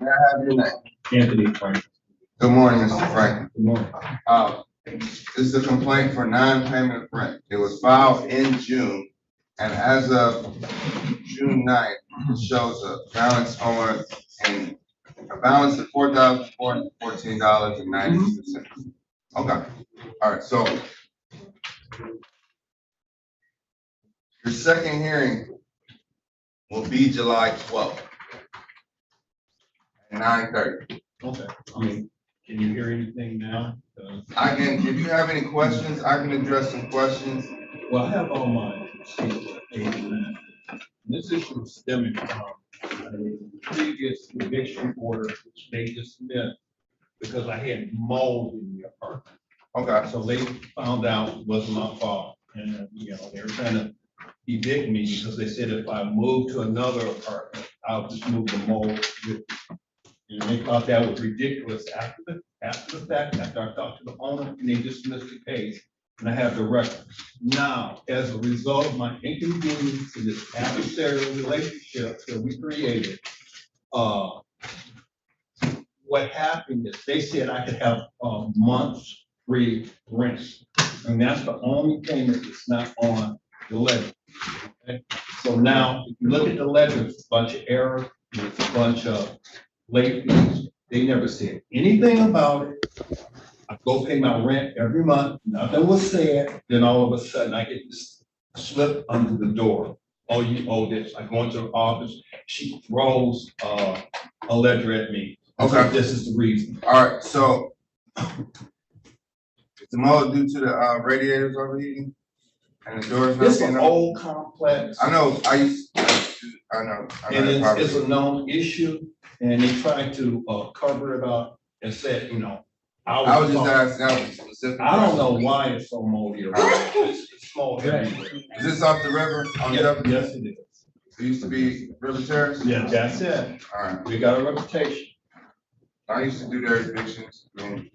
May I have your name? Anthony Frank. Good morning, Mr. Franklin. Good morning. This is a complaint for non-payment of rent. It was filed in June, and as of June 9th, it shows a balance on, and a balance of $4,414.92. Okay, all right, so your second hearing will be July 12th at 9:30. Okay. I mean, can you hear anything now? I can, if you have any questions, I can address some questions. Well, I have all my this issue is stemming from a previous eviction order which they dismissed because I had mold in the apartment. Okay, So they found out it wasn't my fault. And, they were trying to evict me because they said if I moved to another apartment, I'll just move the mold with me. And they thought that was ridiculous after the fact, after I talked to the owner, and they dismissed the case, and I have the record. Now, as a result of my inconvenience in this adversarial relationship that we created, what happened is they said I could have a month's free rent. And that's the only payment that's not on the ledger. Okay? So now, if you look at the ledger, it's a bunch of errors, it's a bunch of late fees. They never said anything about it. I go pay my rent every month, nothing was said, then all of a sudden I get this slip under the door. Oh, you owe this. I go into the office, she throws a ledger at me. Okay. This is the reason. all right, so is the mold due to the radiators overheating and the doors not It's being an open? old complex. I know, I know. And that it's property. a known issue, and they tried to cover it up and said, I was just asking, that was specific. I don't know why it's so moldy around. It's mold everywhere. Is this off the river? On Yes, Jefferson? yes, it is. It used to be River Terrace? Yeah, that's it. All right, We got a reputation. I used to do their evictions. I mean,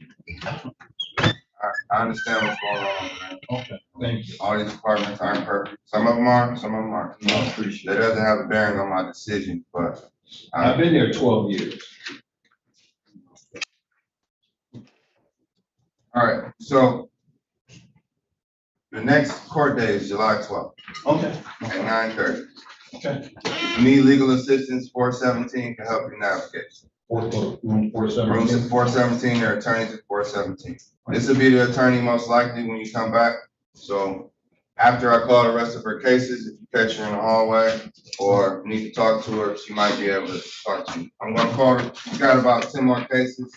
I understand what's going on, man. Okay, thank you. All these apartments aren't perfect. Some of them are, some of them aren't. I appreciate That it. doesn't have a bearing on my decision, but I've been there 12 years. all right, so the next court date is July 12th Okay, at 9:30. okay. If you need legal assistance, 417 can help you navigate. Room 417. Rooms at 417, their attorneys at 417. This will be the attorney most likely when you come back. So after I call the rest of her cases, if you catch her in the hallway or need to talk to her, she might be able to talk to you. I'm gonna call her. She's got about 10 more cases,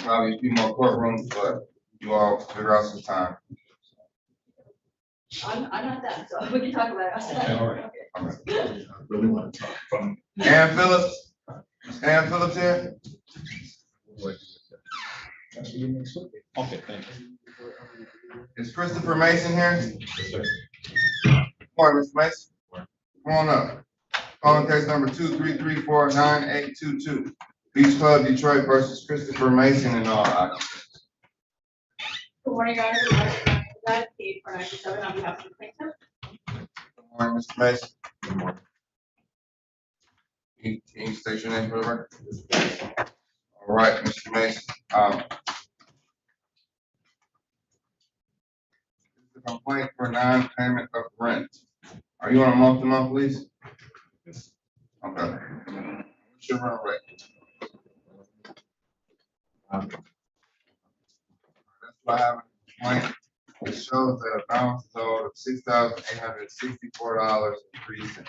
probably a few more courtrooms, but you all figure out some time. I'm not that, so we can talk about it. Okay, all right. All right. I really want to talk from. Ann Phillips? Ann Phillips here? Okay, thank you. Is Christopher Mason here? Yes, sir. Good morning, Mr. Mason. Come on up. Calling case number 2334982. Beach Club Detroit versus Christopher Mason and all. Good morning, Your Honor. That paid for 97 on behalf of the plaintiff. Good morning, Mr. Mason. Good morning. Can you state your name for the record? All right, Mr. Mason. This is a complaint for non-payment of rent. Are you on a month-to-month lease? Yes. Okay. What's your rent rate? That's what I have in the complaint. It shows that a balance is owed of $6,864.03.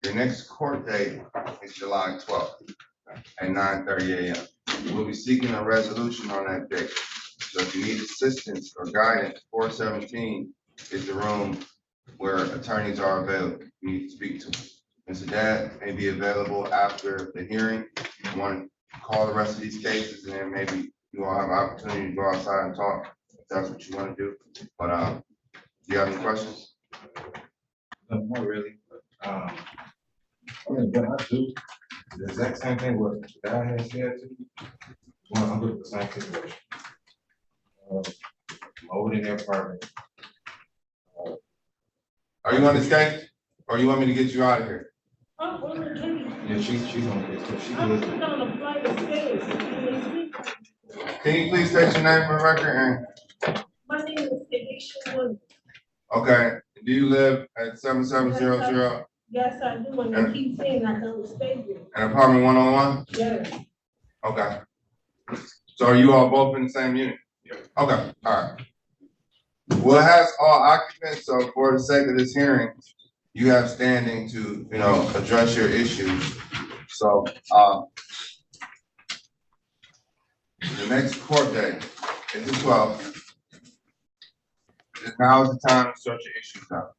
Your next court date is July 12th at 9:30 a.m. We'll be seeking a resolution on that date. So if you need assistance or guidance, 417 is the room where attorneys are available. You need to speak to them. Mr. Dad may be available after the hearing. You want to call the rest of these cases, and then maybe you all have an opportunity to go outside and talk, if that's what you want to do. But do you have any questions? No, not really. I mean, what I do, the exact same thing what the guy has said to me. Well, I'm looking for the same situation. Mold in their apartment. Are you on this case, or you want me to get you out of here? I'm on the case. Yeah, she's on it, so she I'm good. sitting on a flight of stairs. Can you please state your name for the record My name is Kenisha Wood. okay, do you live at 7700 Yes, I do, and they keep saying I don't stay there. in apartment 101? Yes. Okay. So are you all both in the same unit? Okay, all right. Well, it has all occupants, so for the sake of this hearing, you have standing to, address your issues. So, the next court date is the 12th. Now is the time to sort your issues out.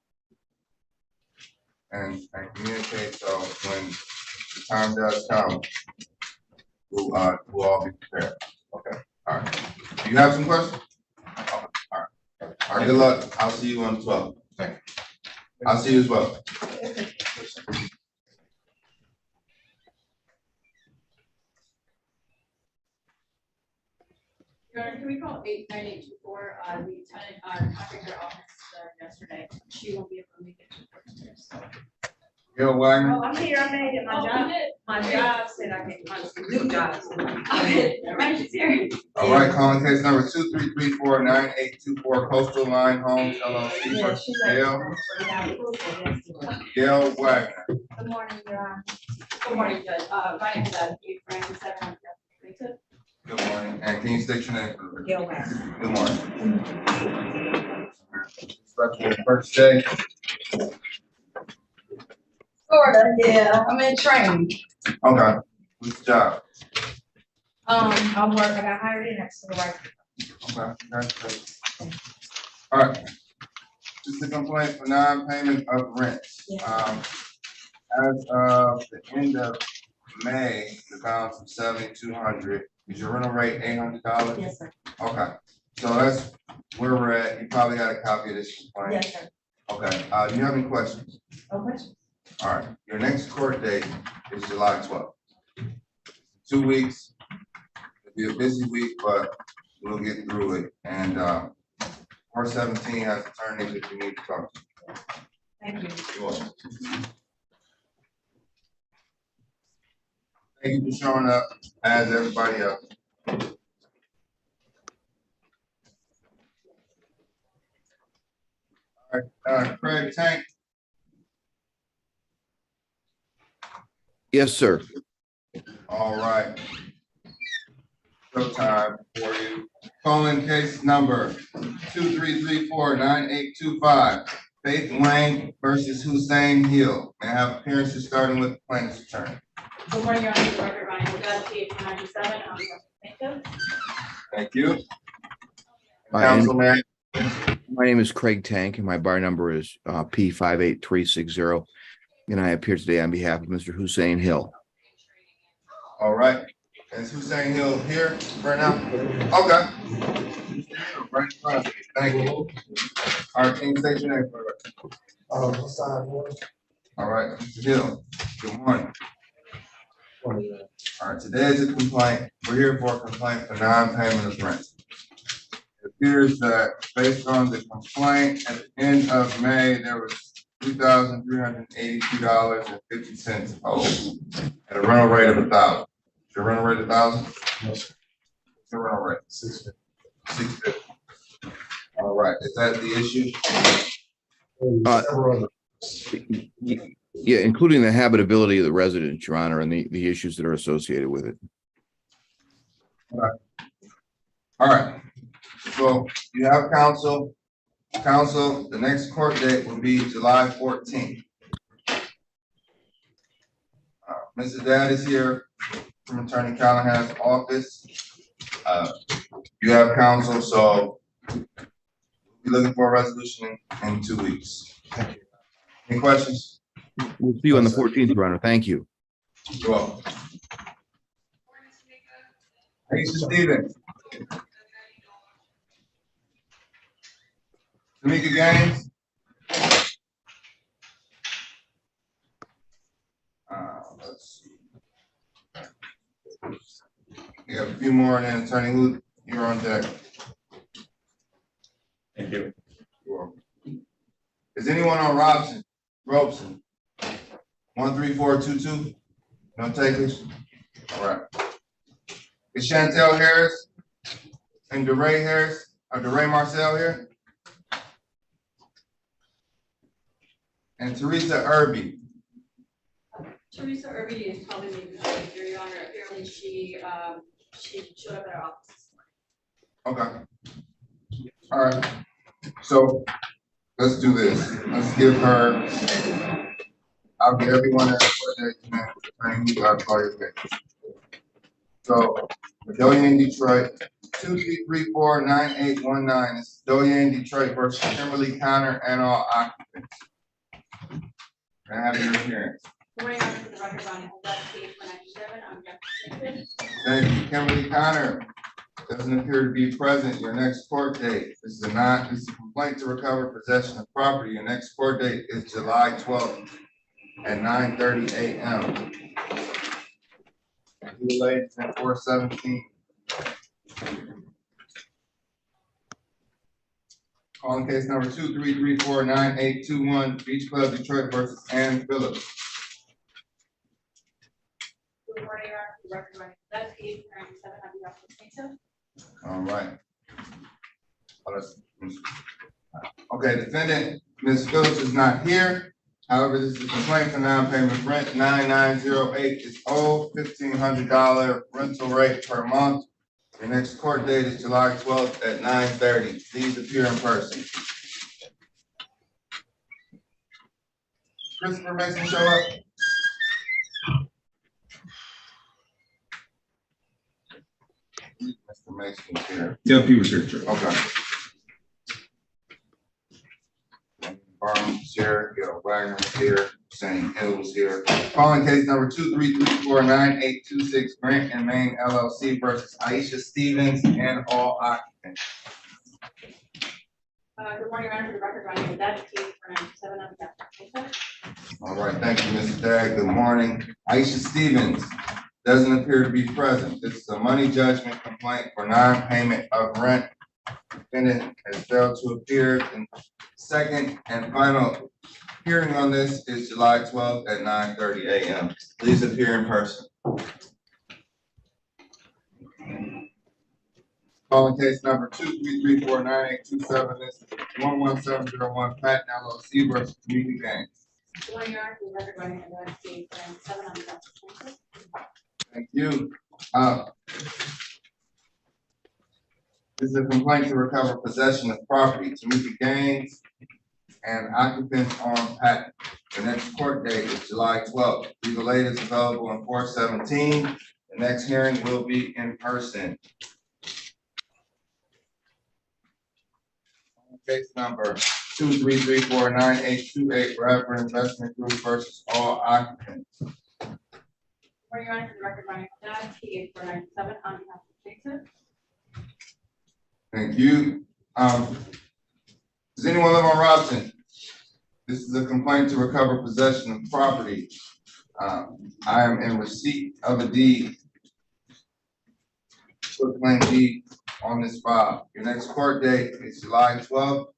And communicate, so when the time does come, we'll all be prepared. Okay, all right. Do you have some questions? Okay, all right. All right, good luck. I'll see you on the 12th. Thank you. I'll see you as well. Your Honor, can we call 89824, the tenant, contractor office, yesterday? She won't be able to make it to the first, so. Gil Wagner? Oh, I'm here, I made it, Oh, you did? my job said I can, my new job said I can. Okay, right, she's here. All right, calling case number 23349824 Coastal Line Homes LLC Yeah, versus she let me Gail. know, but I approved it yesterday. Gail Wagner. Good morning, Your Honor. Good morning, Judge. My name is Kate Francis, 722. Good morning. And can you state your name for the record? Gail Wagner. Good morning. Respectful first day. Florida, yeah, I'm in training. Okay. What's the job? I work, I got hired in as supervisor. Okay, that's great. All right. Just a complaint for non-payment of rent. Yes. As of the end of May, the balance of $7,200. Is your rental rate $800? Yes, sir. Okay, so that's where we're at. You probably got a copy of this complaint. Yes, sir. Okay, do you have any questions? No questions? All right, your next court date is July 12th. 2 weeks. It'll be a busy week, but we'll get through it. And 417 has attorneys if you need to talk to. Thank you. You're welcome. Thank you for showing up as everybody else. All right, Craig Tank. Yes, sir. All right. Showtime for you. Calling case number 23349825. Faith Wang versus Hussein Hill. May I have appearances starting with the plaintiff's attorney? Good morning, Your Honor, record Ryan Wood, Kate 497, thank you. Thank you. And Councilman. my name is Craig Tank, and my bar number is P58360. And I appear today on behalf of Mr. Hussein Hill. All right. Is Hussein Hill here right now? Okay. Right in front of you. Thank you. All right, can you state your name for the record? All right, Mr. Hill, good morning. All right, today is a complaint. We're here for a complaint for non-payment of rent. It appears that based on the complaint at the end of May, there was $2,382.50 owed at a rental rate of $1,000. Is your rental rate $1,000? Yes, sir. What's your rental rate? 650. 650. All right, is that the issue? Yeah, including the habitability of the residents, Your Honor, and the issues that are associated with it. All right, so you have counsel. Counsel, the next court date will be July 14th. Mrs. Dad is here from Attorney Callahan's office. You have counsel, so we'll be looking for a resolution in 2 weeks. Any questions? We'll see you on the 14th, Your Honor. Thank you. You're welcome. Hey, Stephen. Tamika Gaines. Let's see. We have a few more, and then Attorney Hood, you're on deck. Thank you. You're welcome. Is anyone on Robeson? 13422, no takers? All right. Is Chantel Harris and DeRay Harris, or DeRay Marcel here? And Teresa Irby. Teresa Irby is probably maybe here, Your Honor. Apparently she showed up at our office this morning. Okay. All right. So let's do this. Let's give her, I'll give everyone that I'll call your case. So, Doyen Detroit, 23349-819. It's Doyen Detroit versus Kimberly Connor and all occupants. Can I have your appearance? Good morning, Your Honor, for the record on that case 197. I'm Jeff. Thank you, Kimberly Connor. Doesn't appear to be present. Your next court date, this is a complaint to recover possession of property. Your next court date is July 12th at 9:30 a.m. Ladies and 417. Calling case number 23349-821, Beach Club Detroit versus Ann Phillips. Good morning, Your Honor, for the record on that case 97. On behalf of the plaintiff. All right. Okay, defendant, Ms. Phillips is not here. However, this is a complaint for non-payment of rent. 9908 is owed, $1,500 rental rate per month. Your next court date is July 12th at 9:30. Please appear in person. Christopher Mason, show up. Mr. Mason is here. Yep, he was here, Chair. Okay. Barnes here, Gail Wagner is here, Shane Hill is here. Calling case number 23349-826, Grant and Main LLC versus Aisha Stevens and all occupants. Good morning, Your Honor, for the record on that case 497. On behalf of the plaintiff. All right, thank you, Mr. Dag. Good morning. Aisha Stevens doesn't appear to be present. This is a money judgment complaint for non-payment of rent. Defendant has failed to appear. And second and final hearing on this is July 12th at 9:30 a.m. Please appear in person. Calling case number 23349-827. This is 11701 Patton LLC versus Community Banks. Good morning, Your Honor, for the record on that case 497. On behalf of the plaintiff. Thank you. This is a complaint to recover possession of property. Tamika Gaines and occupants on Patton. The next court date is July 12th. Legal aid is available in 417. The next hearing will be in person. Case number 23349-828, Bradford Investment Group versus all occupants. Good morning, Your Honor, for the record on that case 497. On behalf of the plaintiff. Thank you. Does anyone live on Robson? This is a complaint to recover possession of property. I am in receipt of a deed. Claim deed on this file. Your next court date is July 12th,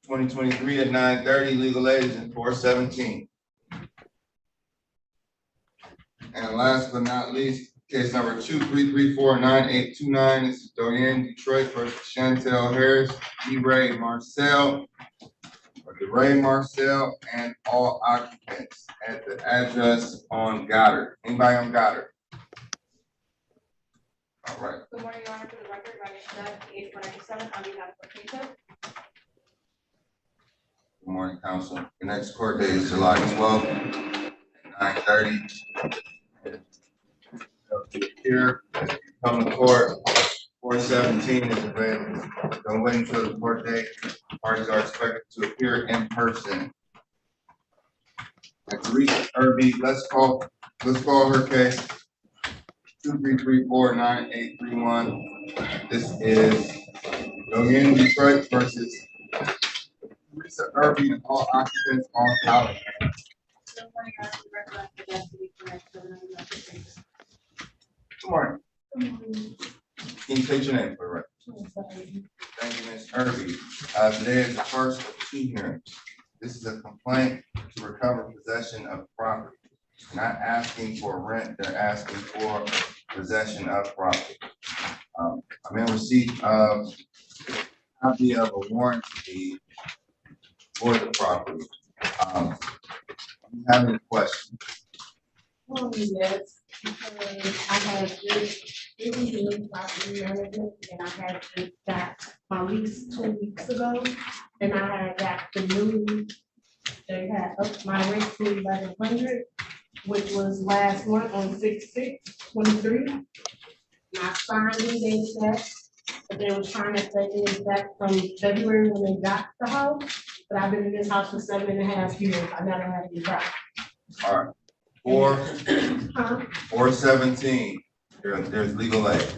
2023 at 9:30. Legal aid is in 417. And last but not least, case number 23349-829. This is Doyen Detroit versus Chantel Harris, DeRay Marcel, and all occupants at the address on Goddard. Anybody on Goddard? All right. Good morning, Your Honor, for the record on that case 497. On behalf of the plaintiff. Good morning, counsel. The next court date is July 12th at 9:30. Here, come to court, 417 is available. Don't wait until the court date. Parties are expected to appear in person. And Teresa Irby, let's call her case 23349-831. This is Doyen Detroit versus Teresa Irby and all occupants on College. Good morning, Your Honor, for the record on that case 497. On behalf of the plaintiff. Good morning. Can you state your name for the record? Thank you, Ms. Irby. Today is the first of two hearings. This is a complaint to recover possession of property. not asking for rent, they're asking for possession of property. I'm in receipt of a copy of a warranty for the property. Do you have any questions? Yes, because I had really good property management, and I had just got my lease 2 weeks ago, and I had got the new, they had up my rent to 1,100, which was last month on 6/6/23. And I signed it, they said, but they was trying to take it back from February when they got the house, but I've been in this house for 7.5 years, I never had it back. All right, for Huh? 417, there's legal aid.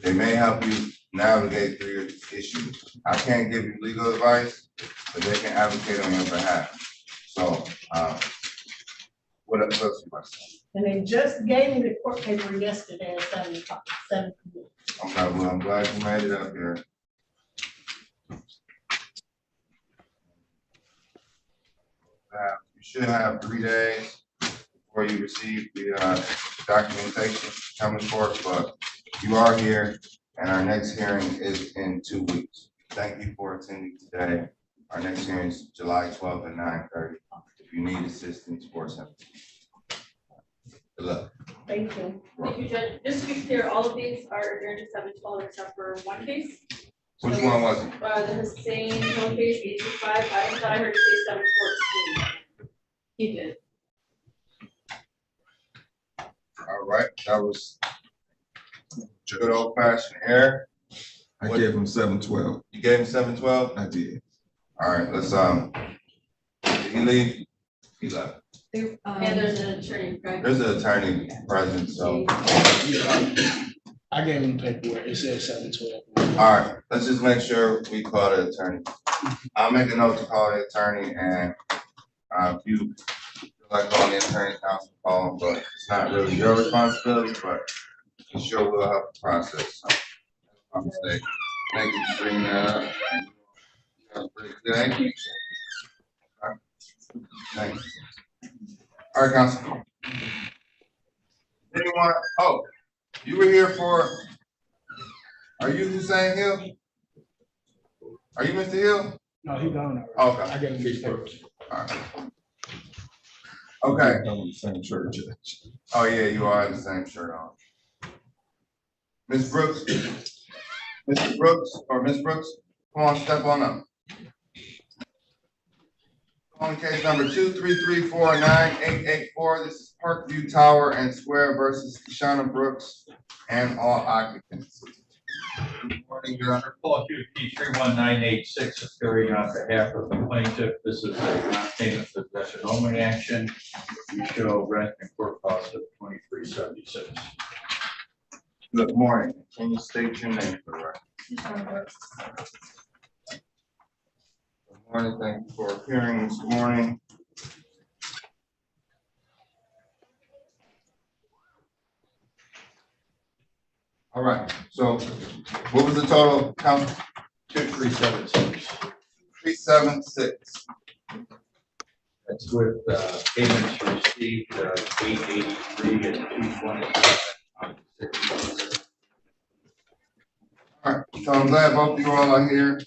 They may help you navigate through your issues. I can't give you legal advice, but they can advocate on your behalf. So, what else you want to say? And they just gave me the court paper yesterday at 7 o'clock, 7 p.m. Okay, well, I'm glad you made it up here. You should have 3 days before you receive the documentation coming forth, but you are here, and our next hearing is in 2 weeks. Thank you for attending today. Our next hearing is July 12th at 9:30. If you need assistance, 417. Good luck. Thank you. Thank you, Judge. Just to be clear, all of these are adjourned to 7/12 except for one case. Which one was it? The Hussein Hill case, 825. I thought I heard you say 7/14. He did. All right, that was good old fashioned air. I gave him 712. You gave him 712? I did. All right, let's, did he leave? He left. And there's an attorney, right? There's an attorney present, so. I gave him paperwork, it said 712. All right, let's just make sure we call the attorney. I'll make a note to call the attorney, and if you feel like calling the attorney, counsel, call him, but it's not really your responsibility, but I'm sure we'll help the process. So, my mistake. Thank you for bringing that up. That was pretty good. Thank you. All right. Thanks. All right, counsel. Anyone? Oh, you were here for. Are you Hussein Hill? Are you Mr. Hill? No, he gone already. Okay. I gave him his papers. All right. Okay. I'm on the same shirt, Judge. Oh, yeah, you all have the same shirt on. Ms. Brooks, Mr. Brooks, or Ms. Brooks, come on, step on up. On case number 233498884, this is Parkview Tower and Square versus Kashana Brooks and all occupants. Good morning, Your Honor. Paul Hughes, P 31986, appearing on behalf of the plaintiff. This is a non-payment possession only action. We show rent and court cost of $23.76. Good morning. Can you state your name for the record? Good morning. Thank you for appearing this morning. All right. So what was the total count? 2376. 376. That's with payments received 883 and 227 on the 6th. All right. So I'm glad both of you all are here.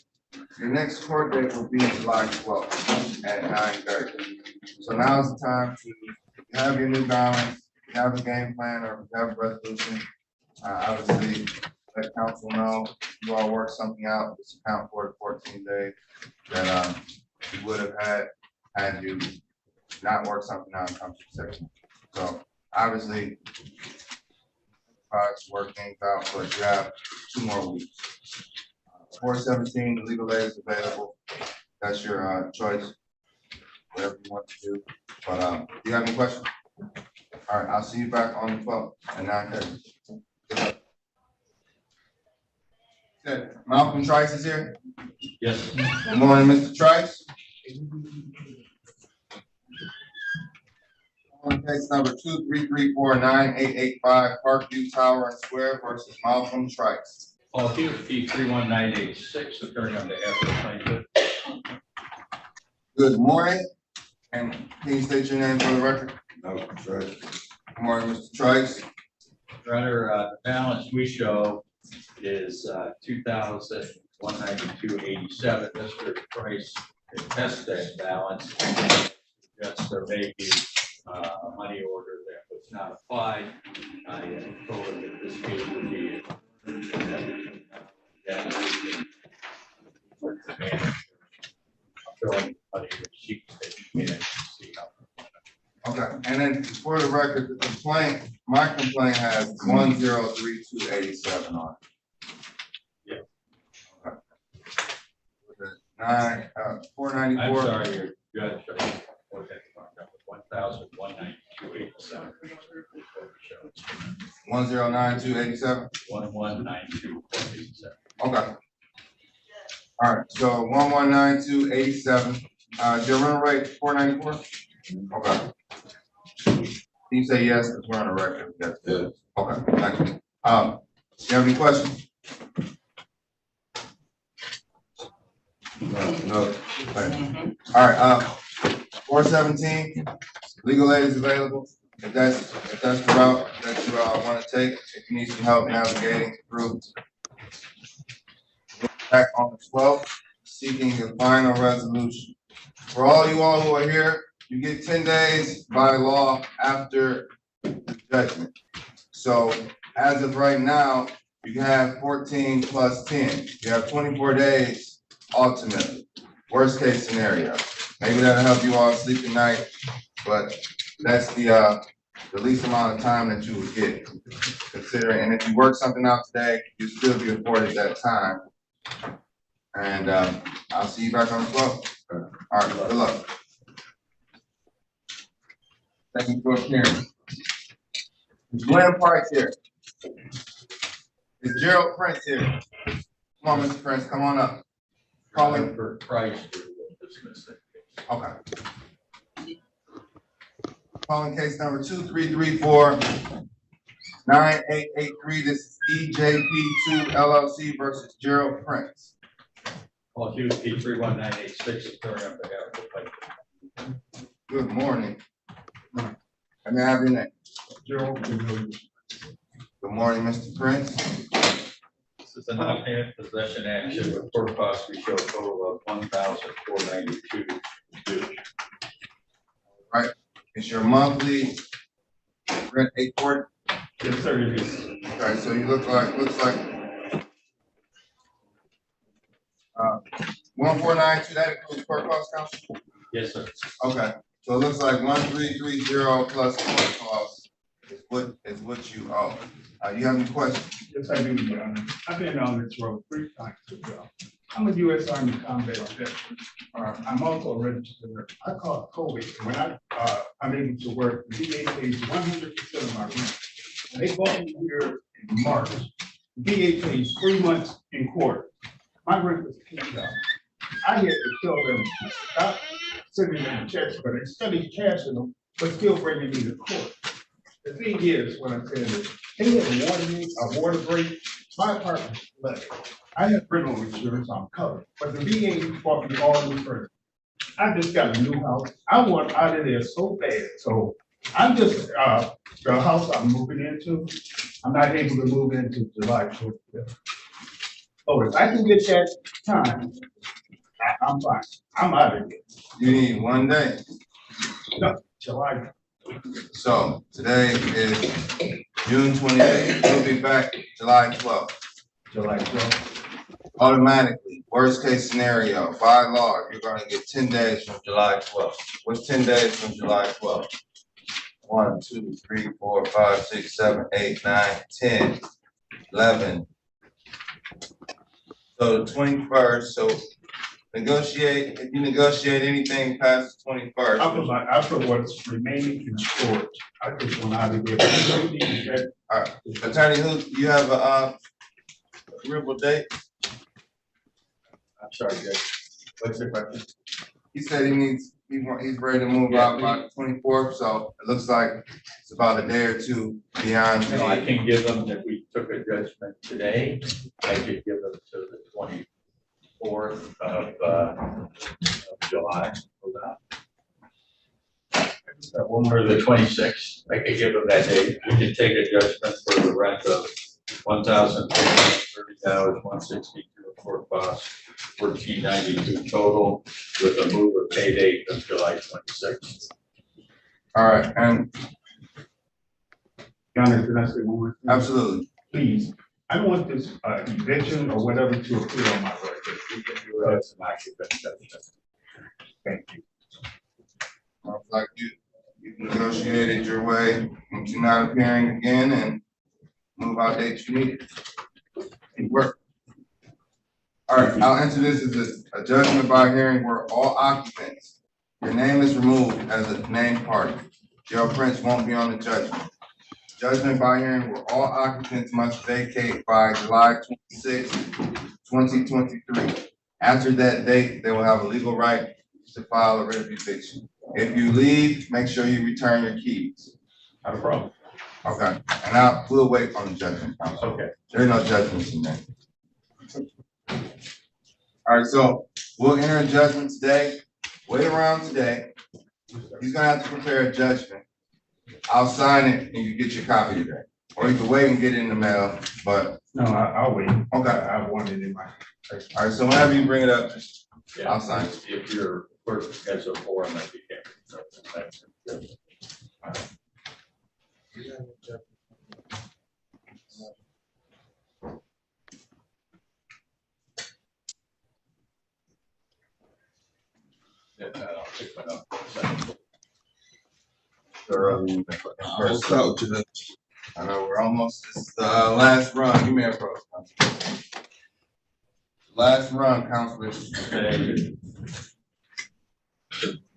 Your next court date will be July 12th at 9:30. So now's the time to, if you have your new balance, if you have a game plan, or if you have a resolution, obviously let council know you all work something out, just account for the 14 days that you would have had you not work something out and come to section. So obviously, work things out, but you have 2 more weeks. 417, the legal aid is available. That's your choice, whatever you want to do. But do you have any questions? All right, I'll see you back on the 12th at 9:30. Good. Malcolm Trice is here. Yes. Good morning, Mr. Trice. On case number 233498885, Parkview Tower and Square versus Malcolm Trice. Paul Hughes, P 31986, appearing on behalf of the plaintiff. Good morning, and can you state your name for the record? No, sure. Good morning, Mr. Trice. Your Honor, the balance we show is 2,192.87. Mr. Price attests that balance. Just there may be a money order that was not applied. I told him that this case would be. Showing money receipts that you can see how. Okay, and then for the record, the complaint, my complaint has 103287 on it. Yeah. Okay. With the 494. I'm sorry, your judge. Okay, 1,192.87. 109287. 1192.87. Okay. All right, so 119287. Is your rental rate 494? Okay. You say yes, because we're on the record. That's good. Okay, thank you. Do you have any questions? No. Okay. All right, 417, legal aid is available. If that's the route that you want to take, if you need some help navigating through. Back on the 12th, seeking the final resolution. For all you all who are here, you get 10 days by law after the judgment. So as of right now, you can have 14 plus 10. You have 24 days ultimately. Worst case scenario. Maybe that'll help you all sleep at night, but that's the least amount of time that you would get considering. And if you work something out today, you'll still be afforded that time. And I'll see you back on the 12th. All right, good luck. Thank you for appearing. Is Glenn Price here? Is Gerald Prince here? Come on, Mr. Prince, come on up. Calling For Price to dismiss it. Okay. Calling case number 2334-9883. This is EJP2 LLC versus Gerald Prince. Well, Hughes, P 31986, attorney on behalf of the plaintiff. Good morning. Let me have your name. Gerald. Good morning, Mr. Prince. This is an offhand possession action with court costs we show a total of 1,492 due. Right. It's your monthly rent 840. Yes, sir, it is. Okay, so you looks like 1492, that includes court costs, counsel? Yes, sir. Okay, so it looks like 1330 plus court costs is what you owe. You have any questions? Yes, I do, Your Honor. I've been on this road 3 times as well. I'm a U.S. Army combat veteran. I'm also a registered nurse. I caught COVID. When I'm able to work, the VA pays 100% of my rent. When they brought me here in March, the VA pays 3 months in quarter. My rent was $10. I had to tell them, stop sending them checks, but instead of cashing them, but still bringing me to court. The thing is, what I'm saying is, they had warned me, a water break, my apartment was flooded. I had rental insurance, I'm covered, but the VA bought me all new furniture. I just got a new house. I want out of there so bad. So I'm just, the house I'm moving into, I'm not able to move into July 25th. So if I can get that time, I'm fine. I'm out of here. You need 1 day. No, July. So today is June 28th. We'll be back July 12th. July 12th. Automatically, worst case scenario, by law, you're gonna get 10 days from July 12th. What's 10 days from July 12th? 1, 2, 3, 4, 5, 6, 7, 8, 9, 10, 11. So the 21st, so negotiate, if you negotiate anything past the 21st. I put what's remaining in storage. I just want out of here. All right, Attorney, who, you have a agreeable date? I'm sorry, Judge. What's the question? He said he's ready to move out by the 24th, so it looks like it's about a day or two beyond. No, I can give them that we took a judgment today. I could give them to the 24th of July. Hold on. For the 26th, I could give them that date. We can take a judgment for the rent of $1,330, $162 for cost, $1,492 total, with a move of pay date of July 26th. All right, and Your Honor, can I say one more thing? absolutely. Please, I don't want this eviction or whatever to appear on my record. We can do it as an occupant judgment. Thank you. Sounds like you negotiated your way into not appearing again and move out dates you needed. Good work. All right, I'll enter this as a judgment by hearing where all occupants, your name is removed as a named party. Gerald Prince won't be on the judgment. Judgment by hearing where all occupants must vacate by July 26, 2023. After that date, they will have a legal right to file a writ of eviction. If you leave, make sure you return your keys. Not a problem. Okay, and we'll wait on the judgment. Okay. There are no judgments in there. All right, so we'll enter a judgment today. Wait around today. He's gonna have to prepare a judgment. I'll sign it and you get your copy today. Or you can wait and get it in the mail, but, No, I'll wait. okay. I want it in my. All right, so whenever you bring it up, just Yeah, I'll sign it. if your clerk has a form that you can't. Yeah, I'll pick one up. I know we're almost, this is the last run. You may approach. Last run, Councilor.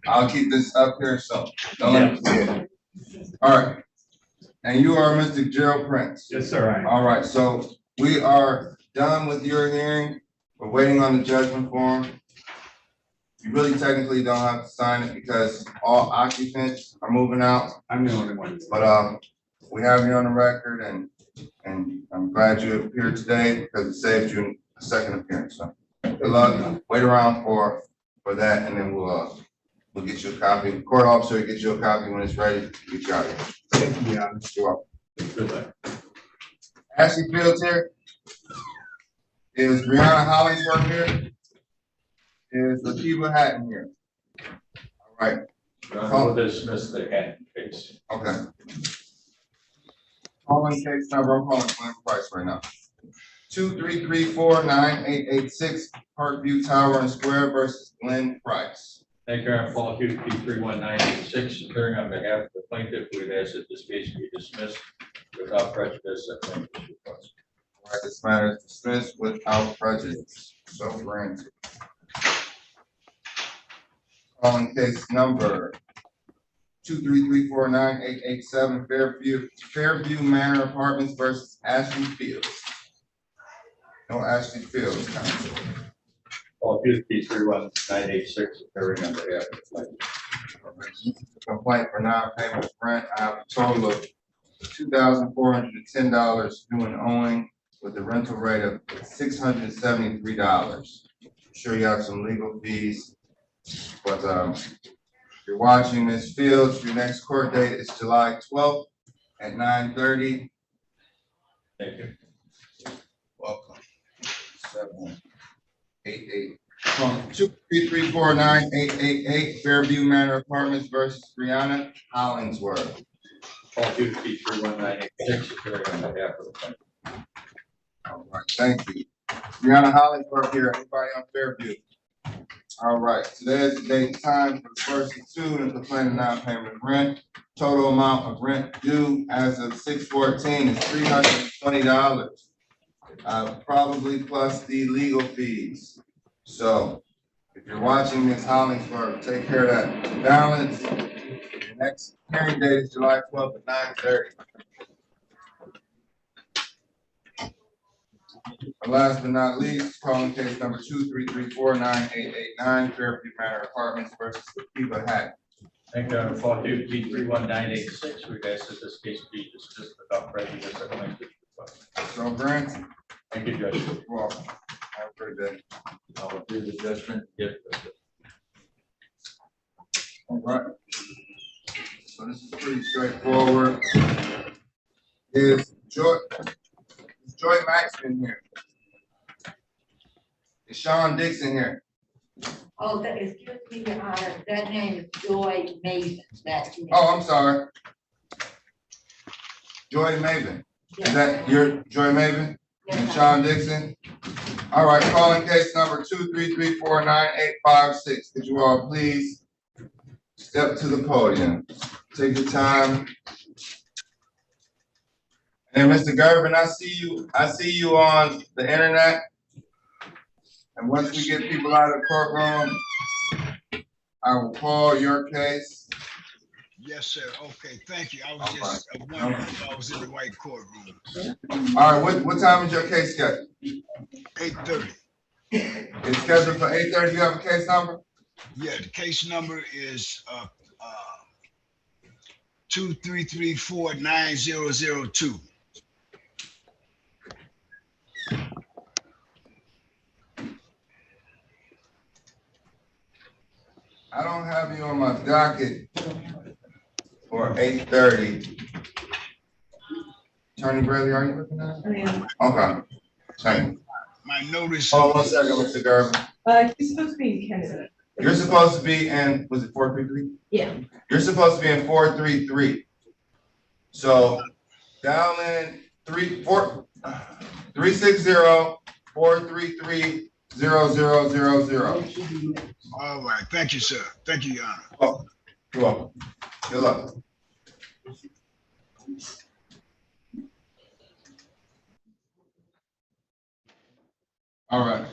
I'll keep this up here, so don't let me see it. All right. And you are Mr. Gerald Prince. Yes, sir, I am. All right, so we are done with your hearing. We're waiting on the judgment form. You really technically don't have to sign it because all occupants are moving out. I'm the only one. But we have you on the record and I'm glad you appeared today because it saved you a second appearance. So good luck. Wait around for that and then we'll get you a copy. Court officer will get you a copy when it's ready. Get you out of here. Thank you, Your Honor. You're welcome. Good luck. Ashley Fields here. Is Brianna Hollingsworth here? Is Lakiba Hatton here? All right, We'll dismiss the hand case. okay. Calling case number, I'm calling Glenn Price right now. 233498886 Parkview Tower and Square versus Glenn Price. Thank you, Aaron Paul, Hughes, P31986, appearing on behalf of the plaintiff, we'd ask that this case be dismissed without prejudice at plaintiff's request. All right, this matter is dismissed without prejudice. So granted. Calling case number 233498887 Fairview Manor Apartments versus Ashley Fields. No Ashley Fields, counsel. Paul Hughes, P31986, appearing on behalf of the plaintiff. Complaint for non-payment of rent. I have a total of $2,410 due and owing with a rental rate of $673. I'm sure you have some legal fees, but if you're watching, Ms. Fields, your next court date is July 12th at 9:30. Thank you. Welcome. 788. 233498888 Fairview Manor Apartments versus Brianna Hollingsworth. Paul Hughes, P31986, appearing on behalf of the plaintiff. All right, thank you. Brianna Hollingsworth here, everybody on Fairview. All right, today is the date and time for the first of two and complaining non-payment of rent. Total amount of rent due as of 6/14 is $320. Probably plus the legal fees. So if you're watching Ms. Hollingsworth, take care of that balance. The next hearing date is July 12th at 9:30. And last but not least, calling case number 233498889 Fairview Manor Apartments versus Lakiba Hatton. Thank you, Aaron Paul Hughes, P31986, we'd ask that this case be dismissed without prejudice at plaintiff's request. So granted. Thank you, Judge. You're welcome. Have a great day. I'll do the judgment. Yes. All right. Is Joy Maxton here? Is Sean Dixon here? Oh, that, excuse me, Your Honor, that name is Joy Mason, that's me. Oh, I'm sorry. Joy Maven. Is that your Joy Maven? And Sean Dixon? All right, calling case number 233498856. Could you all please step to the podium? Take your time. And Mr. Gervin, I see you on the internet. And once we get people out of the courtroom, I will call your case. Yes, sir. Okay, thank you. I was just wondering if I was in the right courtroom. All right, what time is your case scheduled? 8:30. It's scheduled for 8:30. You have a case number? Yeah, the case number is 233490002. I don't have you on my docket for 8:30. Attorney Bradley, are you looking at it? Okay. Thank you. My notice. Hold on one second, Mr. Gervin. He's supposed to be in Canada. You're supposed to be in, was it 433? Yeah. You're supposed to be in 433. So dial in 360-433-0000. All right. Thank you, sir. Thank you, Your Honor. Oh, you're welcome. Good luck. All right.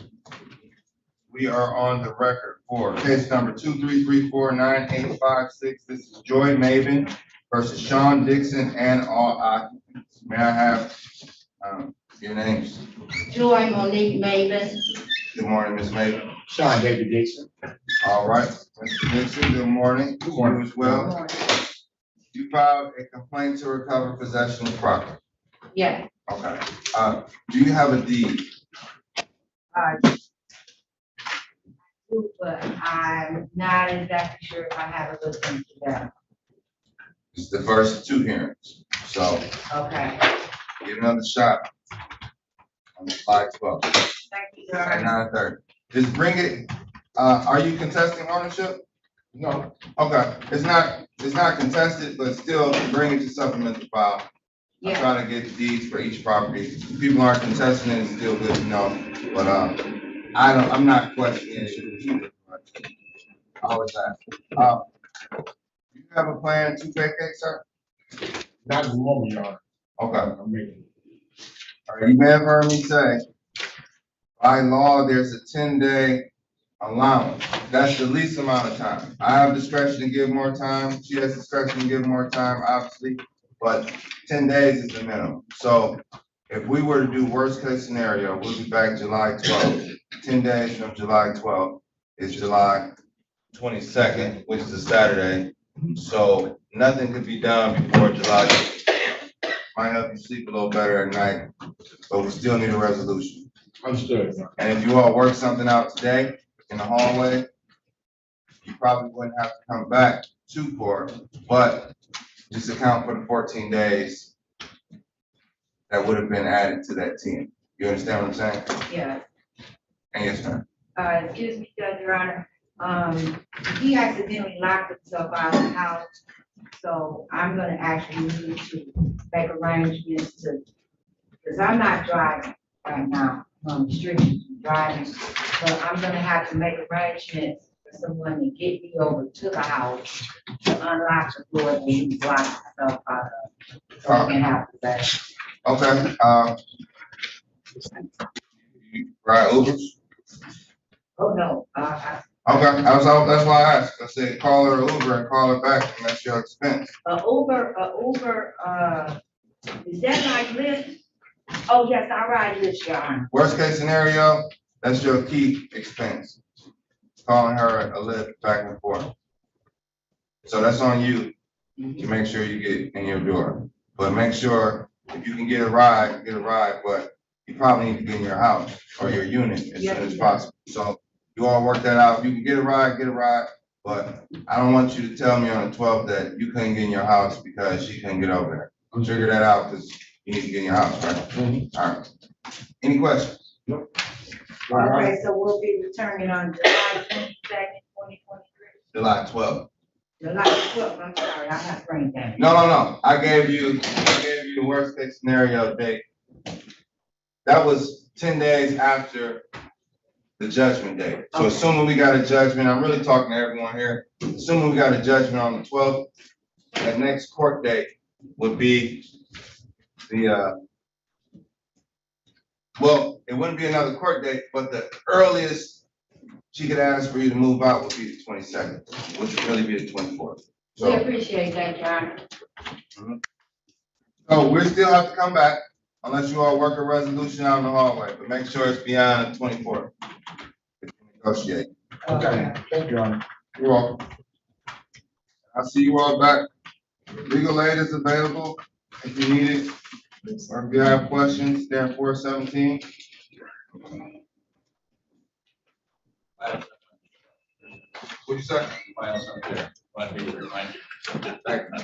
We are on the record for case number 233498856. This is Joy Maven versus Sean Dixon and all occupants. May I have your names? Joy Monique Maven. Good morning, Ms. Maven. Sean David Dixon. All right, Mr. Dixon, good morning. Good morning as well. You filed a complaint to recover possession of property. Yeah. Okay. Do you have a deed? But I'm not exactly sure if I have a good thing together. It's the first of 2 hearings, so Okay. get another shot on the 5/12 Thank you, Your at Honor. 9:30. Just bring it. Are you contesting ownership? No, Okay, it's not contested, but still bring it to supplement the file. I'm Yeah. trying to get deeds for each property. If people aren't contesting it, it's still good to know, but I'm not questioning it either. But I always ask. You have a plan to vacate, sir? not at the moment, Your Honor. Okay. I'm making. All right, you may have heard me say, by law, there's a 10-day allowance. That's the least amount of time. I have discretion to give more time. She has discretion to give more time, obviously, but 10 days is the minimum. So if we were to do worst case scenario, we'll be back July 12th. 10 days from July 12th is July 22nd, which is a Saturday. So nothing could be done before July. Might help you sleep a little better at night, but we still need a resolution. Understood. And if you all work something out today in the hallway, you probably wouldn't have to come back to court, but just account for the 14 days that would have been added to that 10. You understand what I'm saying? Yeah. And yes, ma'am. Excuse me, Judge, Your Honor. He accidentally locked himself out of the house. So I'm gonna actually need to make arrangements to, because I'm not driving right now, restrictions from driving. So I'm gonna have to make arrangements for someone to get me over to the house to unlock the door that he's locked himself out of. So I can have that. Okay, you ride Ubers? Oh, no, Okay, that's why I asked. I said, call her Uber and call it back, and that's your expense. Uber, is that like Lyft? Oh, yes, I ride Lyft, Your Honor. Worst case scenario, that's your key expense. Calling her a Lyft back and forth. So that's on you to make sure you get in your door. But make sure if you can get a ride, but you probably need to get in your house or your unit as soon as possible. So you all work that out. If you can get a ride, but I don't want you to tell me on the 12th that you couldn't get in your house because she couldn't get over there. Figure that out, because You need to get in your house, right? All right. Any questions? Okay, so we'll be returning on July 22nd, 2023. July 12th. July 12th, I'm sorry, I have brain damage. No. I gave you the worst case scenario date. That was 10 days after the judgment date. So assuming we got a judgment, I'm really talking to everyone here. Assuming we got a judgment on the 12th, that next court date would be well, it wouldn't be another court date, but the earliest she could ask for you to move out would be the 22nd, which would really be the 24th. We So, appreciate that, Your Honor. so we still have to come back unless you all work a resolution out in the hallway, but make sure it's beyond the 24th. Negotiate. Okay, thank you, Your Honor. You're welcome. I'll see you all back. Legal aid is available if you need it. Or if you have questions, stand 417. What'd you say? Files up there. Want me to remind you? Thank you.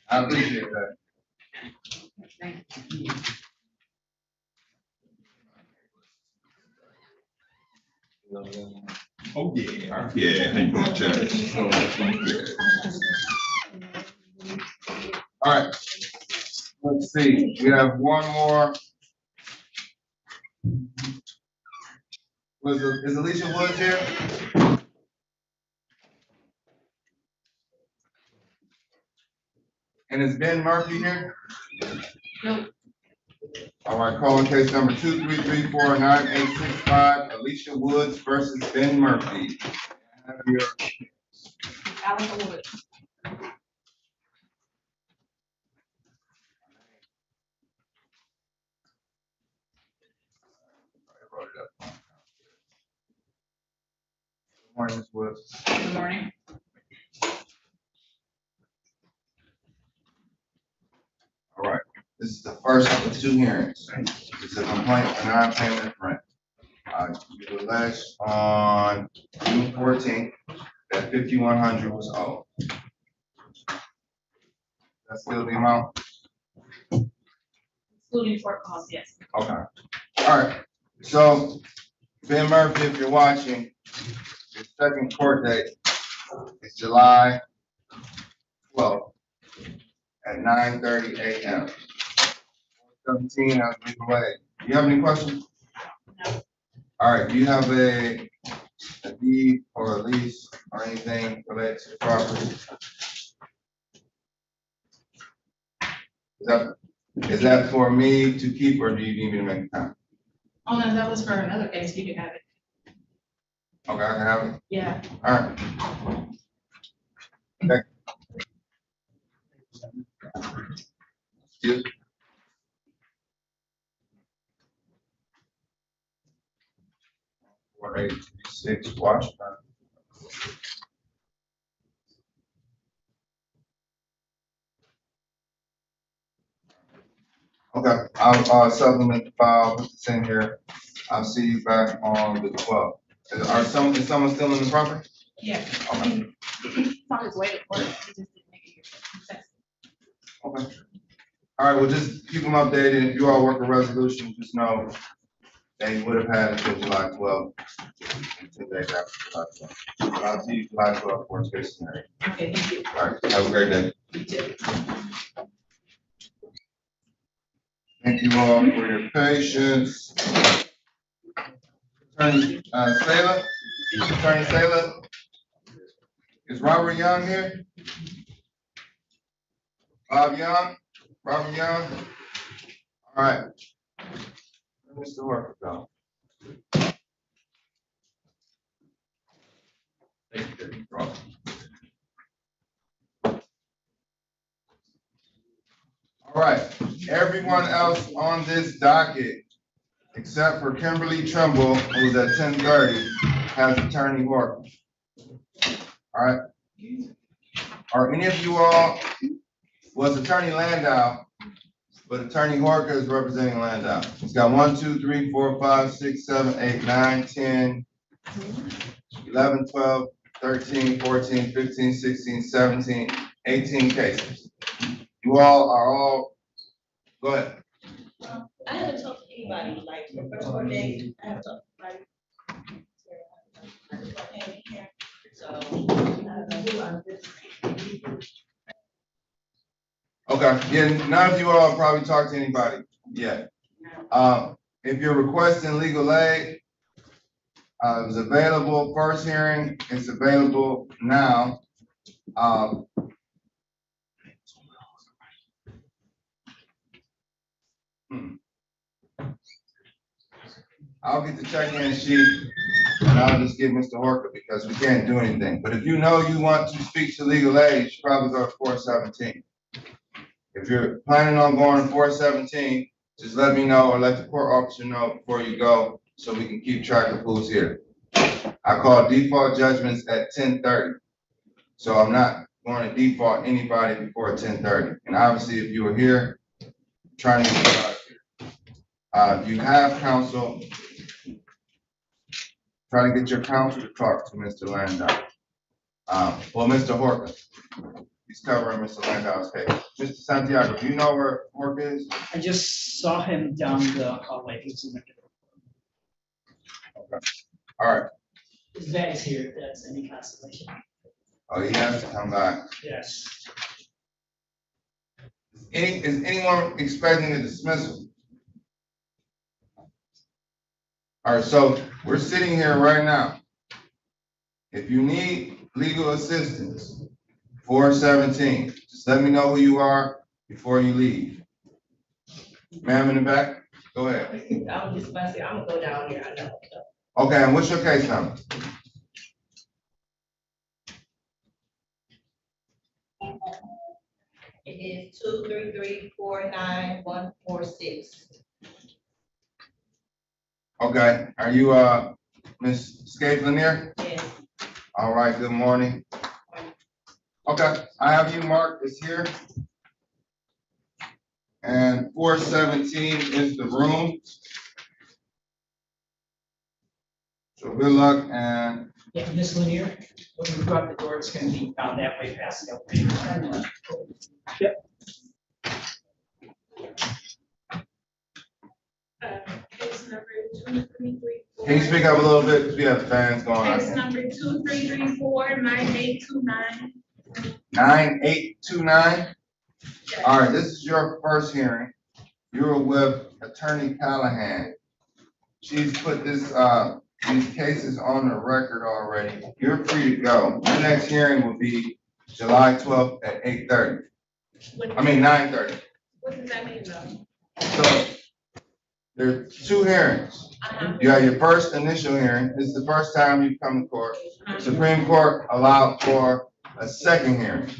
I appreciate that. Oh, yeah. Yeah, how you doing, Judge? All right. Let's see, we have one more. Is Alicia Woods here? And is Ben Murphy here? No. All right, calling case number 23349-865, Alicia Woods versus Ben Murphy. I have your Allison Wood. Good morning, Ms. Woods. Good morning. All right, this is the first of the two hearings. It's a complaint for non-payment of rent. You alleged on June 14th that 5,100 was owed. That's still the amount? Excluding short costs, yes. Okay. All right. So, Ben Murphy, if you're watching, your second court date is July 12th at 9:30 a.m. 17 as we away. Do you have any questions? No. All right. Do you have a deed or a lease or anything related to the property? Is that for me to keep, or do you need me to make a comment? Oh, no, that was for another case. You can have it. Okay, I can have it. Yeah. All right. Okay. Excuse me. 4836 Washington. Okay, I'll supplement the file, put this in here. I'll see you back on the 12th. Is someone still in the property? Yeah. Okay. He's on his way to work. He just didn't make it here. Okay. All right, well, just keep them updated. If you all work a resolution, just know they would have had until July 12th. 10 days after July 12th. I'll see you July 12th, worst case scenario. Okay, thank you. All right, have a great day. You too. Thank you all for your patience. Attorney Saylor? Attorney Saylor? Is Robert Young here? Bob Young? Robert Young? All right. Where Mr. Worker go? Thank you, Robert. All right, everyone else on this docket, except for Kimberly Trimble, who's at 10:30, has Attorney Horton. All right. Are any of you all, was Attorney Landau, but Attorney Horka is representing Landau. He's got 1, 2, 3, 4, 5, 6, 7, 8, 9, 10, 11, 12, 13, 14, 15, 16, 17, 18 cases. You all are all Go ahead. I haven't talked to anybody, like, the first 4 days, I haven't talked to anybody. So, I don't know who I'm just. Okay, yeah, none of you all probably talked to anybody yet. If you're requesting legal aid, it's available, first hearing, it's available now. I'll get the check-in sheet and I'll just give Mr. Horka because we can't do anything. But if you know you want to speak to legal aid, you should probably go to 417. If you're planning on going to 417, just let me know or let the court officer know before you go so we can keep track of who's here. I call default judgments at 10:30. So I'm not going to default anybody before 10:30. And obviously, if you were here, trying to get you out of here. If you have counsel, try to get your counsel to talk to Mr. Landau. Well, Mr. Horka. He's covering Mr. Landau's case. Mr. Santiago, do you know where Horka is? I just saw him down the hallway. He's in the. Okay. All right. His bag's here, if that's any consolation. Oh, he has to come back. Yes. Is anyone expecting a dismissal? All right, so we're sitting here right now. If you need legal assistance, 417, just let me know who you are before you leave. Ma'am in the back, go ahead. I was just about to say, I'm gonna go down here, I know. Okay, and what's your case number? It is 233-49146. Okay, are you, Ms. Scapelinier? Yes. All right, good morning. Okay, I have you marked as here. And 417 is the room. So good luck and Yeah, Miss Lanier, when you go out the door, it's gonna be down that way past the elevator. Yep. Case number 233. can you speak up a little bit? Because we have fans going on. Case number 2334-9829. 9829. All right, this is your first hearing. You're with Attorney Callahan. She's put this, these cases on the record already. You're free to go. Your next hearing will be July 12th at 8:30. I mean, 9:30. What does that mean though? So there are two hearings. You have your first initial hearing. This is the first time you've come to court. Supreme Court allowed for a second hearing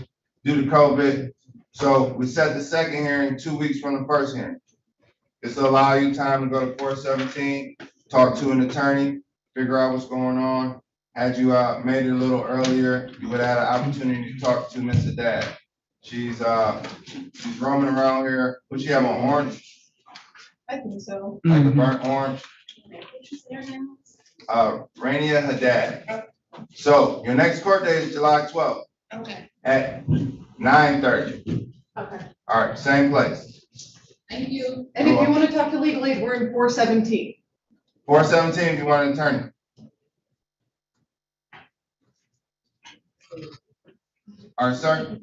due to COVID. So we set the second hearing 2 weeks from the first hearing. This will allow you time to go to 417, talk to an attorney, figure out what's going on. Had you made it a little earlier, you would have had an opportunity to talk to Mr. Dad. She's roaming around here. What she have on, orange? I think so. Like a burnt orange? What's their name? Rania Haddad. So your next court date is July 12th Okay, at 9:30. okay. All right, same place. Thank you. And if you want to talk to legal aid, we're in 417. 417 if you want an attorney. All right, sir.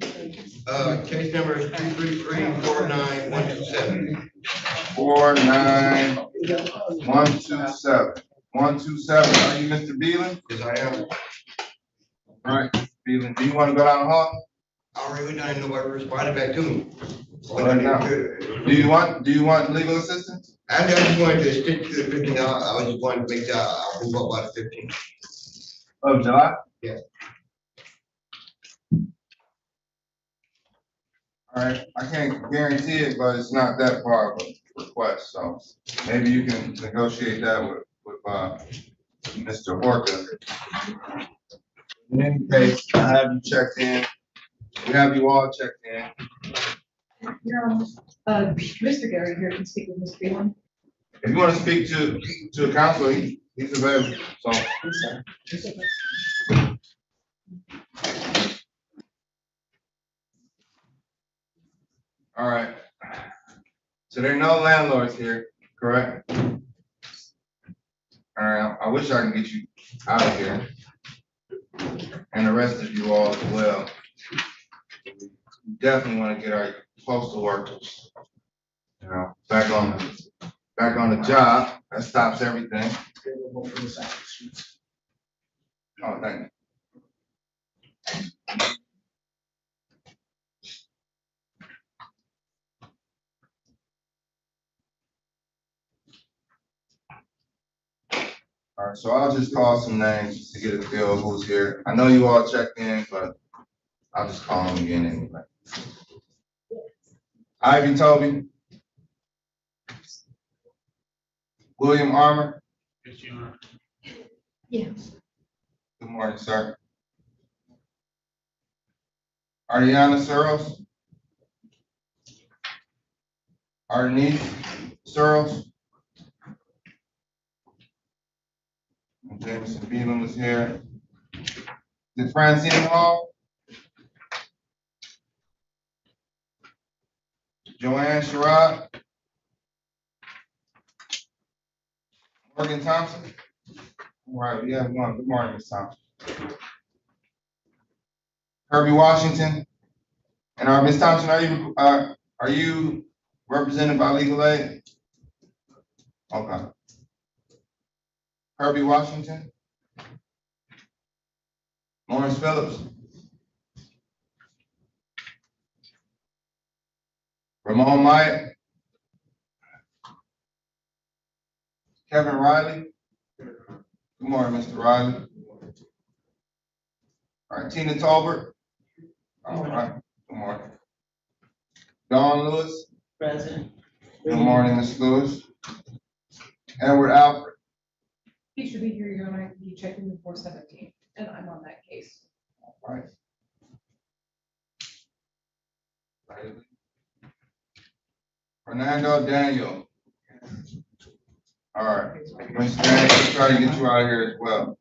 Case number is 233-49127. 49127. 127. Are you Mr. Beelan? Yes, I am. All right, Beelan. Do you want to go down the hall? I already know nobody responded back to me. Right now. Do you want legal assistance? I just wanted to stick to the 15. I was just wanting to make sure I move up by the 15. Of July? Yeah. All right, I can't guarantee it, but it's not that far of a request, so maybe you can negotiate that with Mr. Horka. In any case, I have you checked in. We have you all checked in. Mr. Gary here can speak with Ms. Freeland. If you want to speak to a counselor, he's available, so. All right. So there are no landlords here, correct? All right, I wish I could get you out of here. And the rest of you all as well. We definitely want to get our postal workers, you know, back on the job. That stops everything. Oh, thank you. All right, so I'll just call some names to get a feel of who's here. I know you all checked in, but I'll just call them again anyway. Ivy Toby. William Armour. Yeah. Good morning, sir. Ariana Searles. Ardenise Searles. Jameson Beeman was here. Did Francine Hall? Joanne Sherrod? Morgan Thompson? All right, we have one. Good morning, Ms. Thompson. Kirby Washington? And Ms. Thompson, are you represented by legal aid? Okay. Kirby Washington? Lawrence Phillips? Ramon Myatt? Kevin Riley? Good morning, Mr. Riley. All right, Tina Tolbert? All right, good morning. Dawn Lewis? Present. Good morning, Ms. Lewis. Edward Alfred? He should be here, Your Honor. You checked in the 417, and I'm on that case. All right. Fernando Daniel. All right, Mr. Daniel, let's try to get you out of here as well.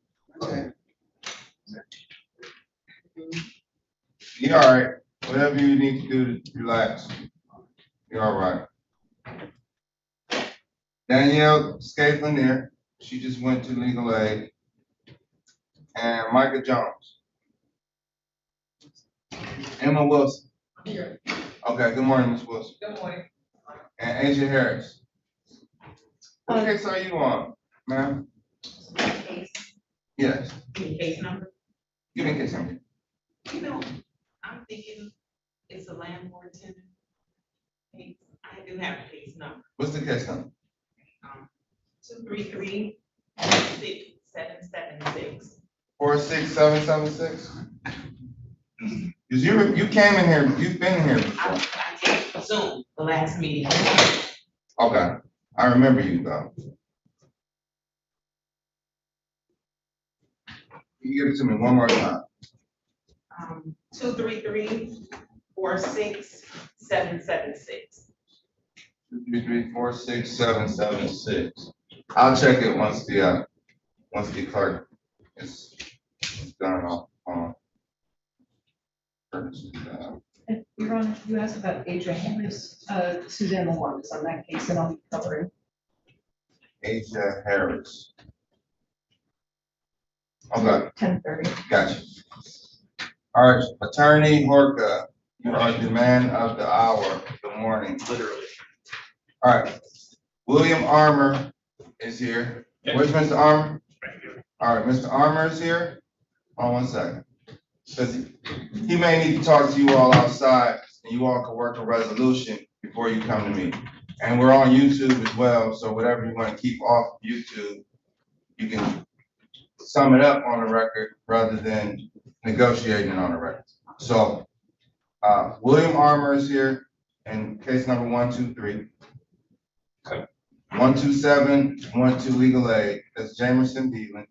You all right? Whatever you need to do to relax. You're all right. Danielle Scapelin, she just went to legal aid. And Micah Jones. Emma Wilson. Here. Okay, good morning, Ms. Wilson. Good morning. And Asia Harris. What case are you on, ma'am? Case, Yes, case number. give me a case number. You know, I'm thinking it's a landlord tenant case. I do have a case number, What's the case number? 233-6776. 46776. Cause you came in here, you've been here before. I came Zoom the last meeting. Okay, I remember you though. Can you give it to me one more time? 233-46776. 233-46776. I'll check it once the clerk is done off. And Your Honor, you asked about Asia Harris, Suzanne Malone is on that case, and I'll be covering. Asia Harris. Okay, 10:30. gotcha. All right, Attorney Horka, you are the man of the hour. Good morning. Literally. All right, William Armour is here. Where's Mr. Armour? All right, Mr. Armour is here. Hold on one second. Because he may need to talk to you all outside, and you all can work a resolution before you come to me. And we're on YouTube as well, so whatever you want to keep off of YouTube, you can sum it up on the record rather than negotiating it on the record. So, William Armour is here in case number 123. 12712 legal aid. That's Jamerson Beeland.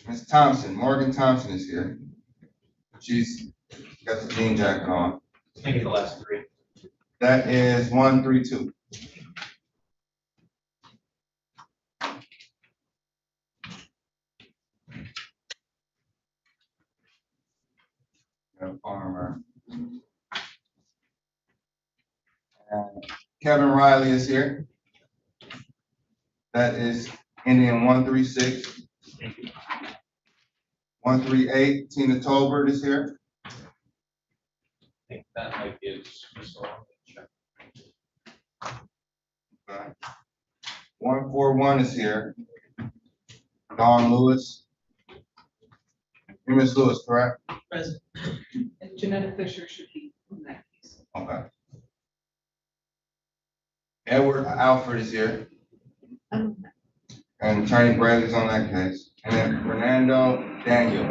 Ms. Thompson, Morgan Thompson is here. She's got the jean jacket on. I think it's the last three. That is 132. Armor. And Kevin Riley is here. That is Indian 136. 138, Tina Tolbert is here. I think that might be his. Okay. 141 is here. Dawn Lewis. You Miss Lewis, correct? Present. And Janetta Fisher should be in that case. Okay. Edward Alford is here. And Attorney Bradley's on that case. And then Fernando Daniel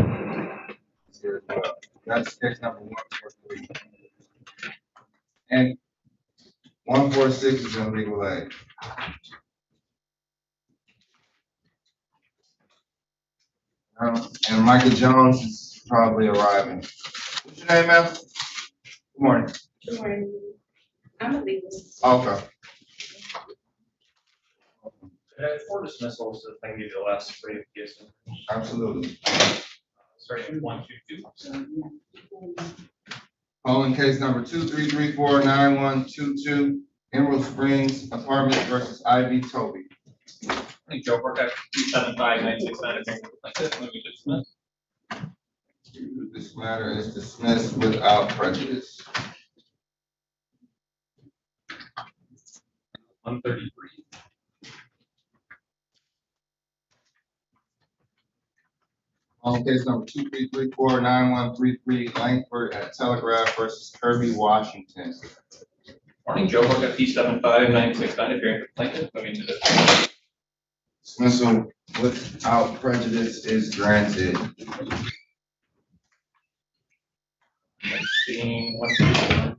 is here as well. That's case number 143. And 146 is in legal aid. And Michael Jones is probably arriving. What's your name, ma'am? Good morning. Good morning. I'm a legal. Okay. For dismissals, if I can give you the last three of the Absolutely. starting 122. Calling case number 23349122, Emerald Springs Apartments versus Ivy Toby. I think Joe Burke at 275-969. Let me dismiss. This matter is dismissed without prejudice. 133. On case number 23349133, Langford at Telegraph versus Kirby Washington. Morning, Joe Burke at P75969. If you're plaintiff, moving to the Dismissal without prejudice is granted. being 131.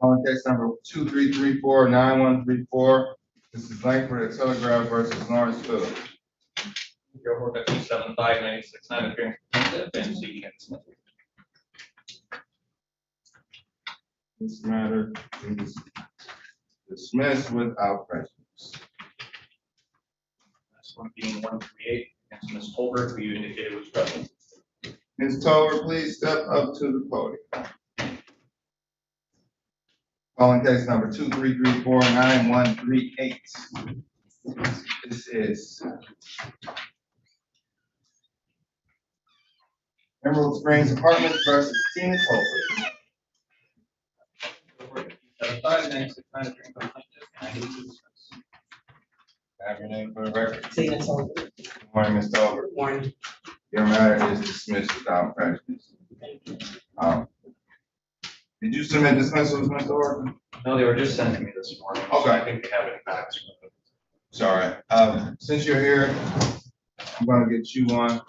On case number 23349134, this is Langford at Telegraph versus Lawrence Phillips. Joe Burke at P75969. If you're plaintiff and seeking a dismissal. This matter is dismissed without prejudice. Last one being 138 against Ms. Tolbert, who you indicated was present. Ms. Tover, please step up to the podium. Calling case number 23349138. This is Emerald Springs Apartments versus Tina Tolbert. Have your name for the record. Tina Tolbert. Good morning, Ms. Tolbert. Good morning. Your matter is dismissed without prejudice. Did you submit dismissals, Mr. Orton? No, they were just sending me this morning. So Okay. I think they have it back. Sorry. Since you're here, I'm gonna get you on.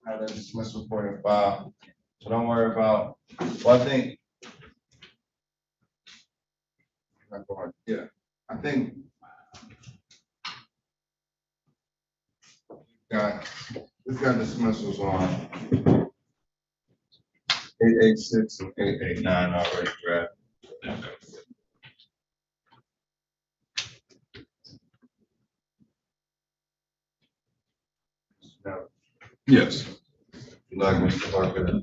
Have that dismissal for your file. So don't worry about, well, I think. Yeah, I think. We've got dismissals on 886 and 889 already drafted. Yes. You like Mr. Parker?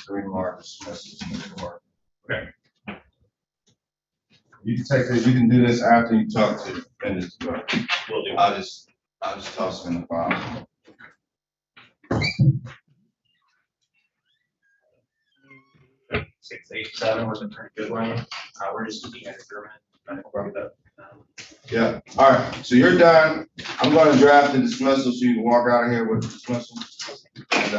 Three more dismissals. Mr. Parker. Okay. You can take this, you can do this after you talk to the defendants, but Will do. I'll just toss them in the file. 687 was a pretty good one. We're just looking at German. Yeah, all right, so you're done. I'm gonna draft the dismissal so you can walk out of here with the dismissal. And,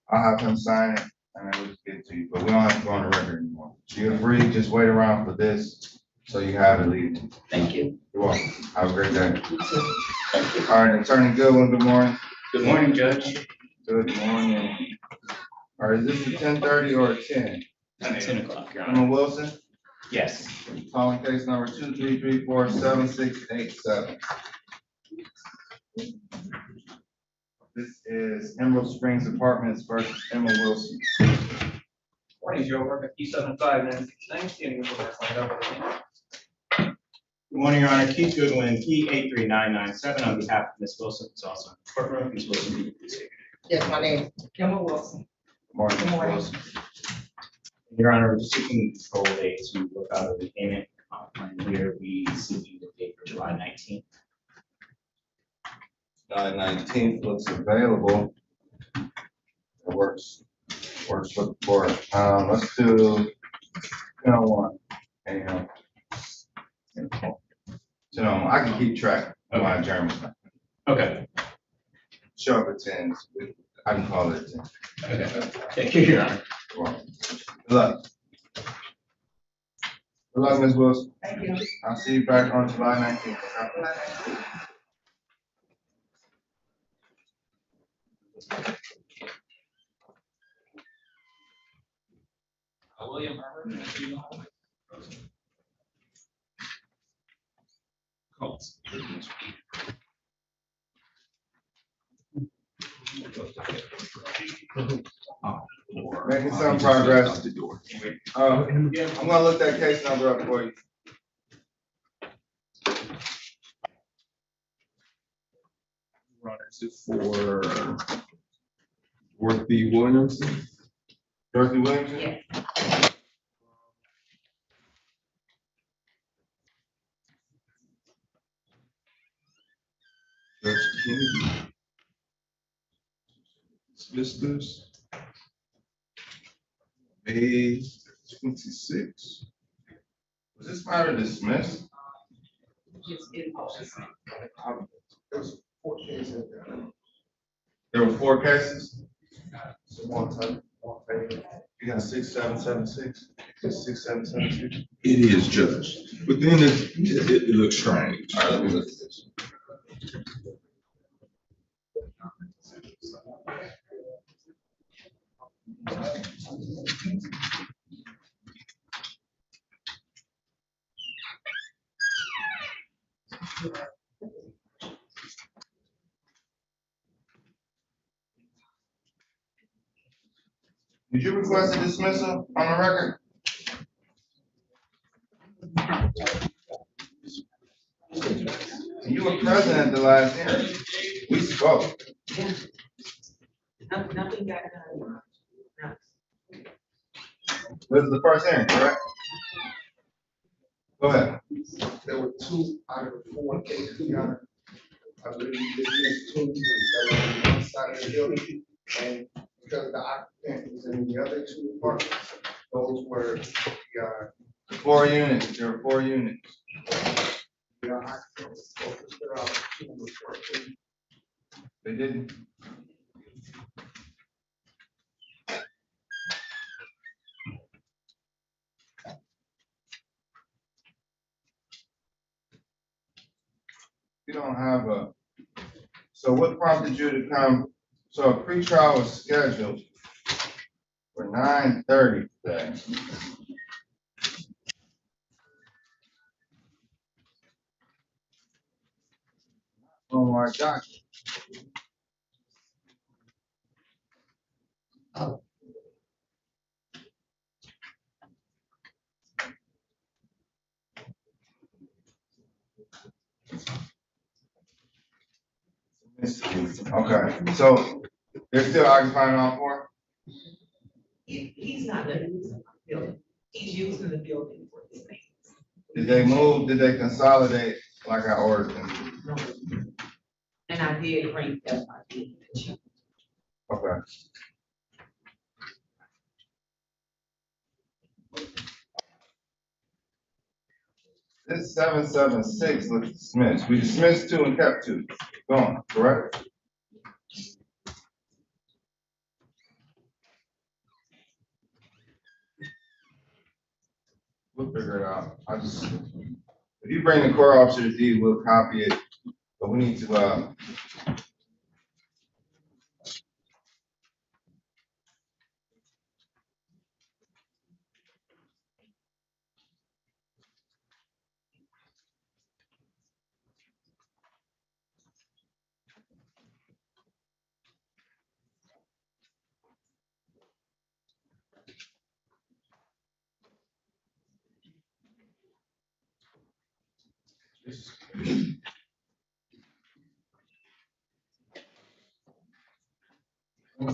I'll have him sign it and then we'll just get it to you, but we don't have to go on the record anymore. So you're free, just wait around for this, so you have it leaving. Thank you. You're welcome. Have a great day. All right, Attorney Goodwin, good morning. Good morning, Judge. Good morning. All right, is this a 10:30 or a 10? 10 o'clock, Your Honor. Emma Wilson, Yes. calling case number 23347687. This is Emerald Springs Apartments versus Emma Wilson. Morning, Joe. Work at P75969. Standing before my client over the Good morning, Your Honor. Keith Goodwin, P 83997 on behalf of Ms. Wilson, who's also in the courtroom. Ms. Wilson, will you please take it? Yes, my name is Kimber Wilson. Morning, Good morning. Wilson. Your Honor, we're seeking control date to look out of the payment plan here. We seeking the date for July 19th. July 19th looks available. It works for the board. Let's do 10:01 a.m. 10:01. I can keep track of my adjournment. Okay. Show up at 10. I can call it 10. Okay. Thank you, Your Honor. Well, good luck. Good luck, Ms. Wilson. Thank you. I'll see you back on July 19th. William Herbert. Calls. Making some progress. I'm gonna look that case number up for you. Is it for Dorothy Williamson? Dorothy Williamson? Yes. Judge Kennedy. Dismissed. May 26. Was this matter dismissed? Just in motion. There was 4 cases. There were 4 cases? So one time, one favor. You got 6776, 6776. It is, Judge. But then it looks strange. All right, let me look at this. Did you request a dismissal on the record? You were present at the last hearing. We spoke. Nothing got done. No. This is the first hearing, correct? Go ahead. There were 2 out of the 4 cases, Your Honor. I believe this is 2 that were on one side of the building, and because the occupant was in the other 2 apartments, those were the 4 units, there were 4 units. occupants. There are 2 with 14. They didn't. You don't have a, so what prompted you to come? So a pretrial was scheduled for 9:30 today. Oh my God. Oh. Okay, so they're still occupying all 4? He's not living in the building. He's using the building for his things. Did they move, did they consolidate like I ordered them to? And I did bring that. Okay. This 776 looks dismissed. We dismissed 2 and kept 2. Gone, correct? We'll figure it out. If you bring the court officer's deed, we'll copy it, but we need to,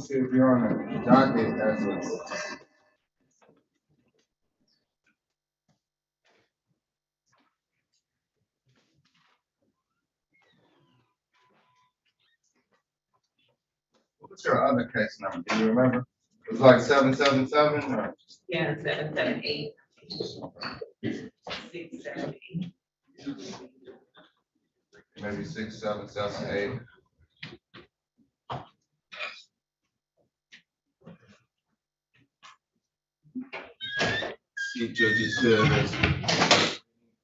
see if you're on the docket as a. What's your other case number? Do you remember? It was like 777 or? Yeah, 778. 678. Maybe 6778. Chief Judge, it says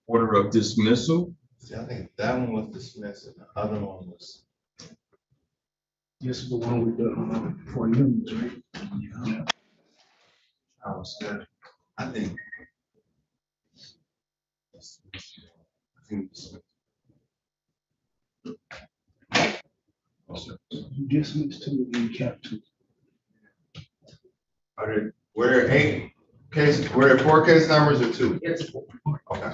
order of dismissal. See, I think that one was dismissed and the other one was. This is the one with the, for unions, right? Yeah. I was good. I think. You dismissed two and you kept two. Were there 8 cases, were there 4 case numbers or 2? It's Okay.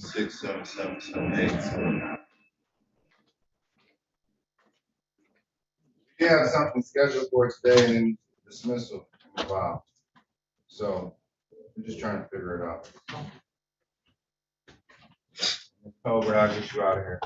Six, seven, seven, seven, 8, 7, 9. We have something scheduled for today and dismissal in a while. So we're just trying to figure it out. Over, I'll get you out of here.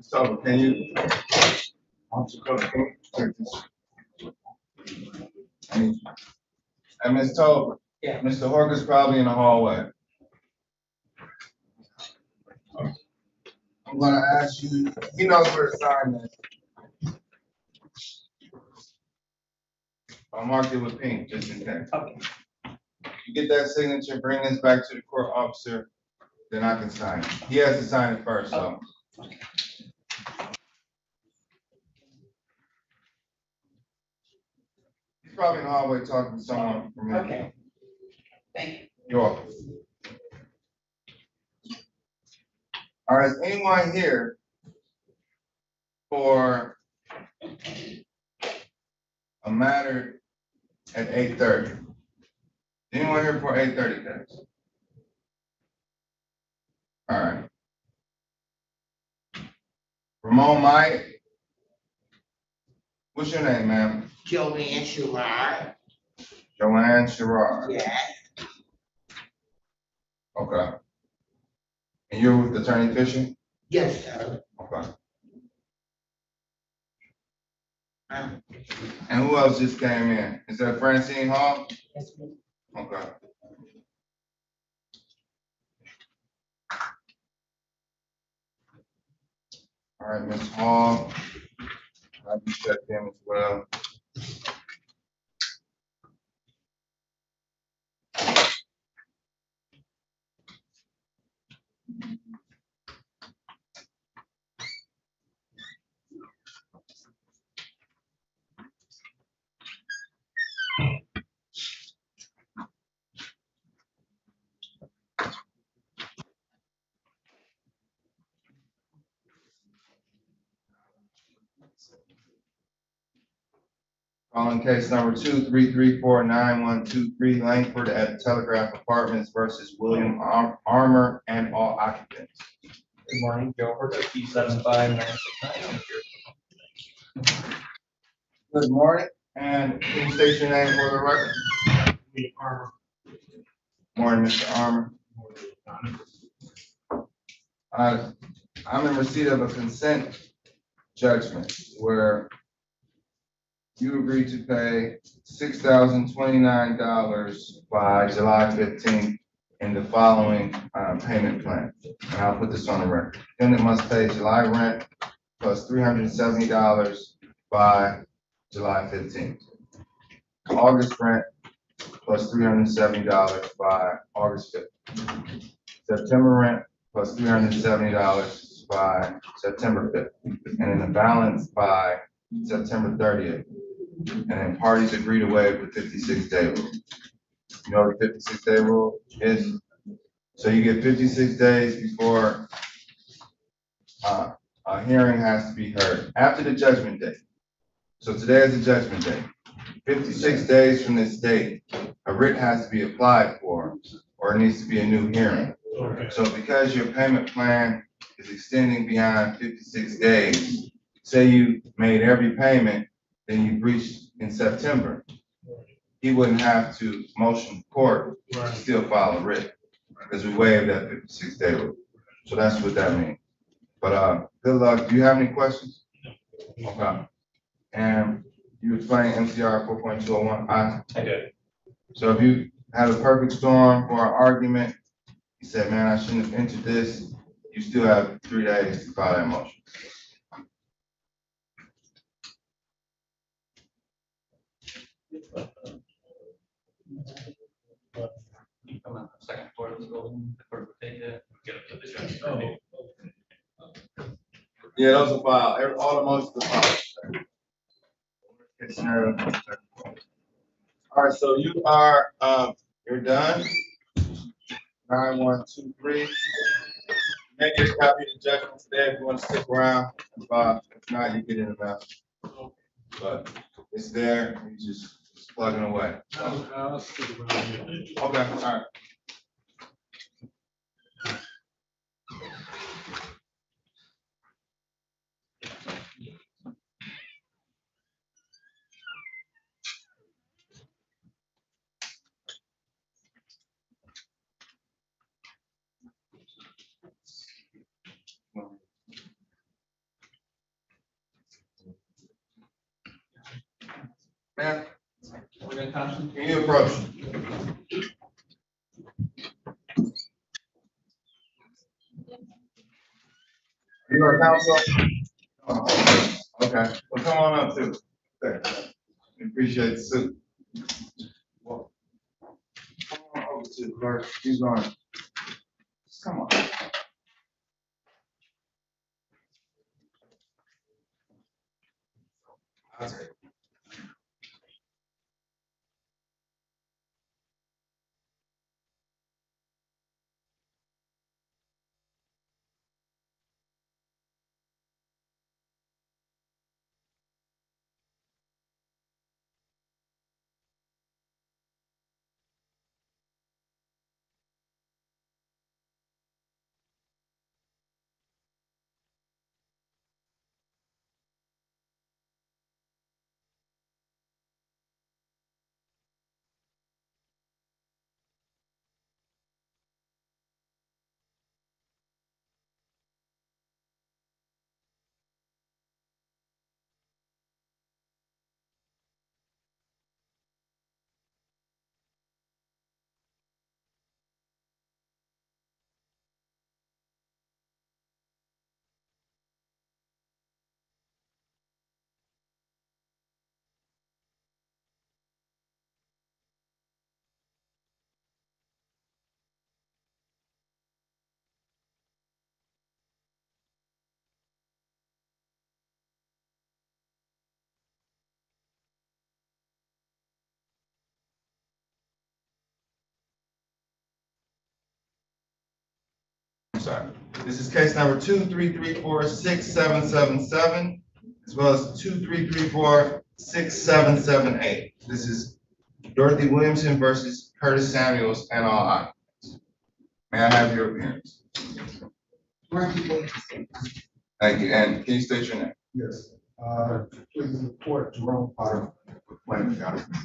So can you? Officer Cook, can you take this? And Ms. Tolbert. Yeah. Mr. Horker's probably in the hallway. I'm gonna ask you, he knows where to sign this. I'll mark it with pink, just in case. Okay. You get that signature, bring this back to the court officer, then I can sign it. He has to sign it first, so. He's probably in the hallway talking to someone from here. Okay. Thank you. You're welcome. All right, is anyone here for a matter at 8:30? Anyone here for 8:30, guys? All right. Ramon Mike. What's your name, ma'am? Joanne Sherrod. Joanne Sherrod. Yes. Okay. And you're with Attorney Fisher? Yes, sir. Okay. And who else just came in? Is that Francine Hall? Yes, ma'am. Okay. All right, Ms. Hall. I'll be checked in as well. Calling case number 23349-123 Langford at Telegraph Apartments versus William Armour and all occupants. Good morning, Joe Horta, P75969. Good morning, and can you state your name for the record? Armor. Morning, Mr. Armour. I'm in receipt of a consent judgment where you agreed to pay $6,029 by July 15th in the following payment plan. And I'll put this on the record. Defendant must pay July rent plus $370 by July 15th. August rent plus $370 by August 5th. September rent plus $370 by September 5th. And then the balance by September 30th. And then parties agree to waive the 56-day rule. You know what the 56-day rule is? So you get 56 days before a hearing has to be heard after the judgment date. So today is the judgment date. 56 days from this date, a writ has to be applied for, or it needs to be a new hearing. So because your payment plan is extending beyond 56 days, say you made every payment, then you breached in September, he wouldn't have to motion court to still file a writ, because we waived that 56-day rule. So that's what that means. But good luck. Do you have any questions? Okay. And you explained MCR 4.201? I did. So if you had a perfect storm for our argument, you said, man, I shouldn't have entered this, you still have 3 days to file that motion. You come out the second floor of the building, the clerk will take it, get it to the judge. Yeah, those are filed. All the motions are filed. All right, so you are, you're done. 9123. Make a copy of the judgment today if you want to stick around. If not, you get in the mouth. But it's there, you just plugging away. I'll stick around here. Okay, all right. Man, can you approach? You are counsel? Oh, okay, well, come on up too. There. We appreciate the suit. Well, come on over to the clerk. He's going. Come on. I'll take it. I'm sorry. This is case number 233467777, as well as 233467778. This is Dorothy Williamson versus Curtis Samuels and all occupants. May I have your appearance? Thank you. And can you state your name? Yes, please report Jerome Potter.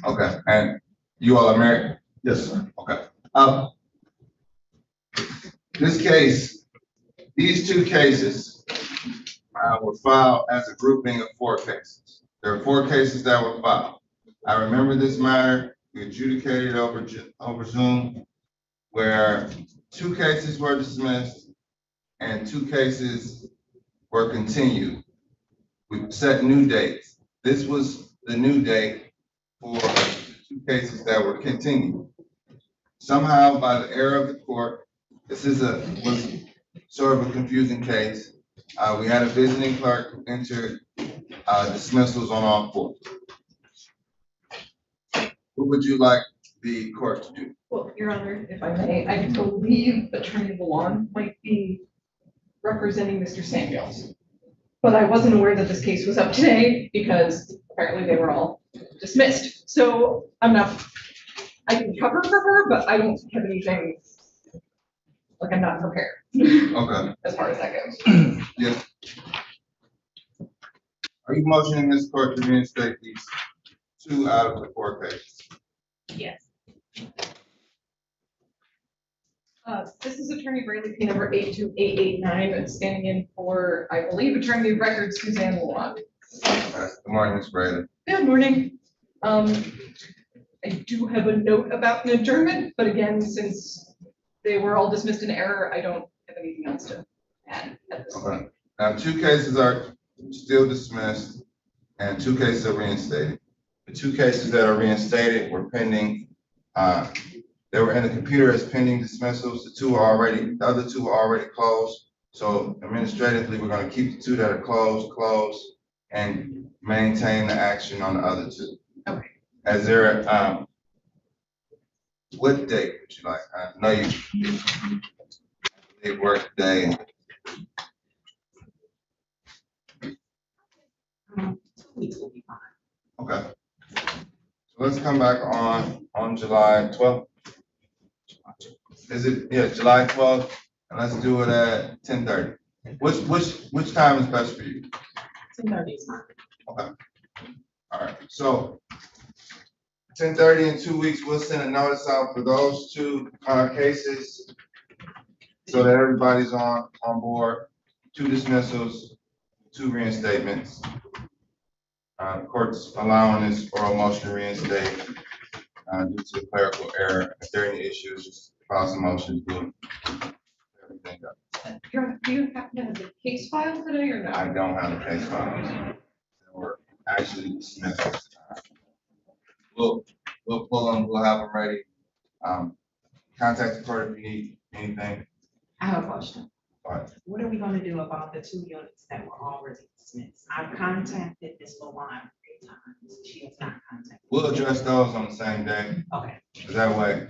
Okay. And you all are married? Yes, sir. Okay. This case These two cases were filed as a grouping of 4 cases. There are 4 cases that were filed. I remember this matter, we adjudicated over Zoom, where 2 cases were dismissed and 2 cases were continued. We set new dates. This was the new date for the 2 cases that were continued. Somehow, by the error of the court, this was sort of a confusing case. We had a visiting clerk enter dismissals on all 4. What would you like the court to do? Well, Your Honor, if I may, I believe Attorney Valon might be representing Mr. Samuels. But I wasn't aware that this case was up today because apparently they were all dismissed. So I can cover for her, but I don't have anything, like I'm not prepared. Okay. As far as that goes. Yes. Are you motioning this court to reinstate these 2 out of the 4 cases? Yes. This is Attorney Braley, P number 82889. It's standing in for, I believe, Attorney of Record Suzanne Wallach. Good morning, Ms. Braley. Good morning. I do have a note about an adjournment, but again, since they were all dismissed in error, I don't have anything else to add at this point. Okay. Now, 2 cases are still dismissed and 2 cases are reinstated. The 2 cases that are reinstated were pending, they were in the computer as pending dismissals. The other 2 are already closed. So administratively, we're going to keep the 2 that are closed, and maintain the action on the other 2. Okay. As there, what date would you like? I know they work today. 2 weeks will be fine. Okay. So let's come back on July 12th. Is it, yeah, July 12th, and let's do it at 10:30. Which time is best for you? 10:30 is fine. Okay. All right, so 10:30 in 2 weeks, we'll send a notice out for those 2 cases so that everybody's on board. 2 dismissals, 2 reinstatements. Court's allowing this oral motion to reinstate due to clerical error. If there are any issues, just file some motions, do everything up. Do you happen to have the case file today or not? I don't have the case files. They were actually dismissed. We'll pull them, we'll have them ready. Contact the court if you need anything. I have a question. All right. What are we gonna do about the 2 units that were already dismissed? I've contacted Ms. Lawine 3 times. She has not contacted. We'll address those on the same day. Okay. That way,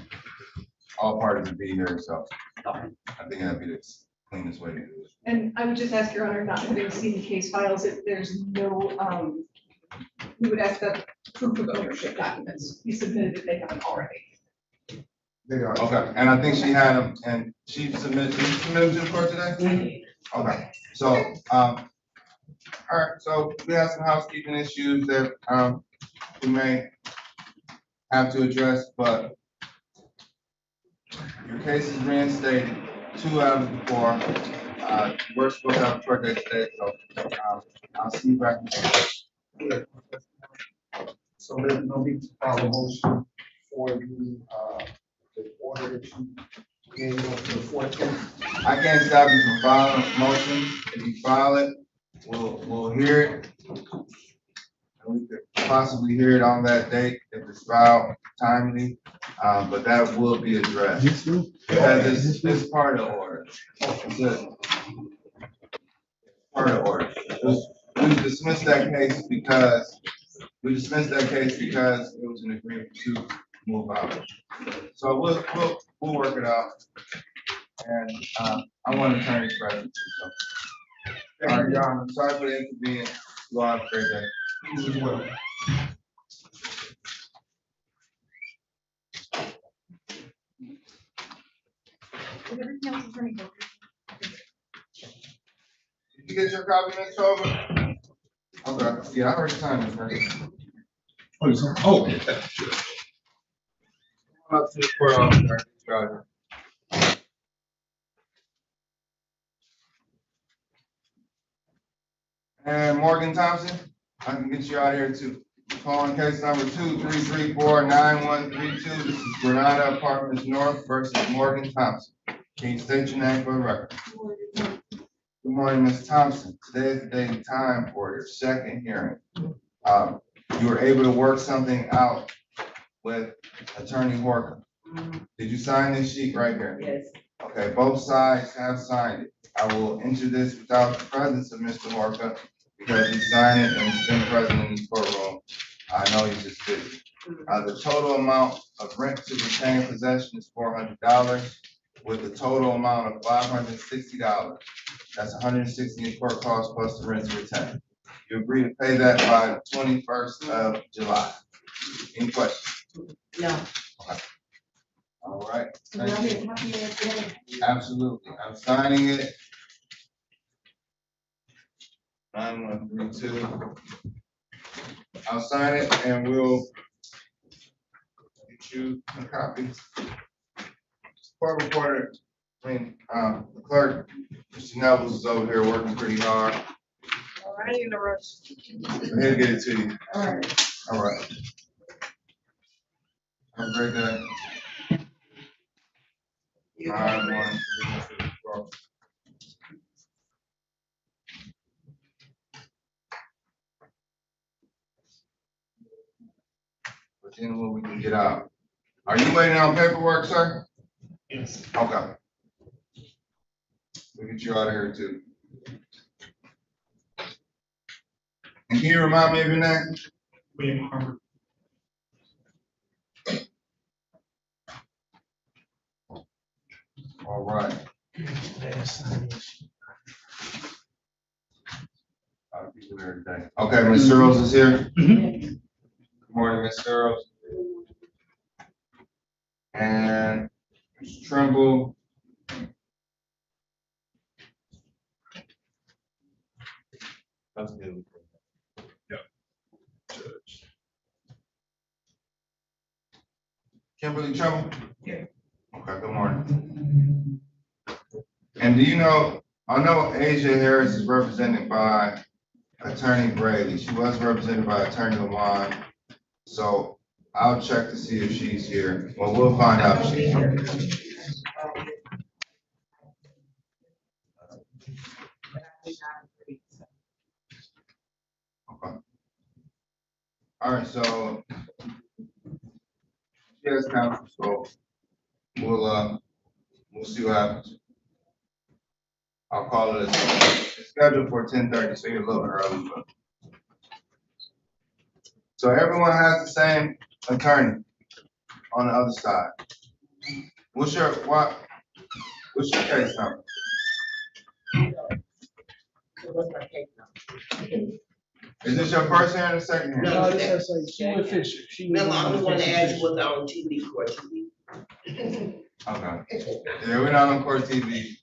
all parties will be here, so Okay. I think that'd be the cleanest way to do it. And I would just ask Your Honor, not having seen the case files, if there's no, we would ask that proof of ownership documents be submitted if they haven't already. They are. Okay, and I think she had them, and she submitted, did you submit them to the court today? Okay, so, all right, so we have some housekeeping issues that, we may have to address, but your case is reinstated, 2 out of the 4. We're supposed to have a court date today, so, I'll see you back. So there's no need to file a motion for the order that you gave up to the 14th. I can't stop you from filing a motion. If you file it, we'll hear it. And we could possibly hear it on that date if it's filed timely, but that will be addressed. Because it's part of the order. It's part of the order. We dismissed that case because it was an agreement to move out. So we'll work it out. And I want to turn this present too. So, thank you, Your Honor. Sorry for the inconvenience. You all have a great day. You as well. Everything else is running. Did you get your copy, Ms. Over? Okay, yeah, I already signed this, right? Oh, yeah. Up to the court officer, Charlie. And Morgan Thompson, I can get you out here too. Calling case number 23349-132. This is Granada Apartments North versus Morgan Thompson. Can you state your name for the record? Good morning, Ms. Thompson. Today is the date and time for your second hearing. You were able to work something out with Attorney Horka. Did you sign this sheet right here? Yes. Okay, both sides have signed it. I will enter this without the presence of Mr. Horka because he signed it and he's been present in this courtroom. I know he's just busy. The total amount of rent to retain possession is $400 with a total amount of $560. That's $160 in court costs plus the rent to retain. You agree to pay that by the 21st of July. Any questions? No. Okay. All right. Thank you. Absolutely. I'm signing it. 9132. I'll sign it and we'll get you some copies. Court reporter, the clerk, Mr. Nevels is over here working pretty hard. All right, in a rush. I'm here to get it to you. All right. All right. Have a great day. 9-1. But then what we can get out. Are you waiting on paperwork, sir? Yes. Okay. We'll get you out of here too. And can you remind me of your name? William Harvard. All right. People here today. Okay, Ms. Searles is here. Good morning, Ms. Searles. And Mr. Trimble. That's good. Yep. Judge. Kimberly Trimble? Yeah. Okay, good morning. And do you know, I know Asia Harris is represented by Attorney Braley. She was represented by Attorney Lamont. So I'll check to see if she's here. Well, we'll find out if she's here. Okay. All right, so she has counsel, so we'll see what happens. I'll call it. It's scheduled for 10:30, so you're a little early, but. So everyone has the same attorney on the other side. What's your case number? Is this your first hearing or second hearing? No, this is Sheila Fisher. Remember, I'm the one that asked you what's on TV, court TV. Okay. Yeah, we're not on court TV.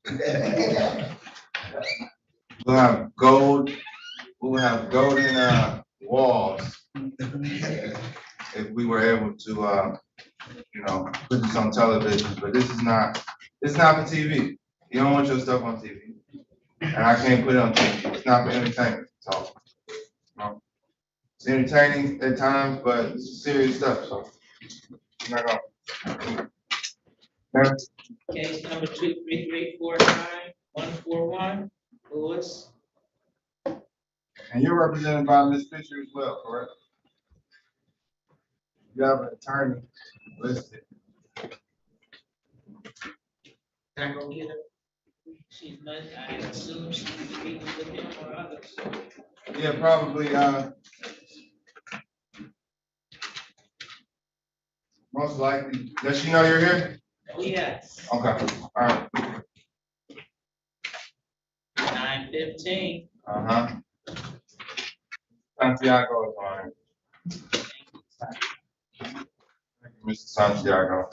We'll have golden walls if we were able to put this on television, but it's not for TV. You don't want your stuff on TV. And I can't put it on TV. It's not for entertainment. So it's entertaining at times, but it's serious stuff. So I'm not gonna. Case number 23349-141, Lewis. And you're represented by Ms. Fisher as well, correct? You have an attorney listed. Not gonna get her. She's not, I assume she's meeting with him or others. Yeah, probably, most likely. Does she know you're here? Oh, yes. Okay, all right. 9:15. Uh-huh. Santiago is on it. Thank you, Mr. Santiago.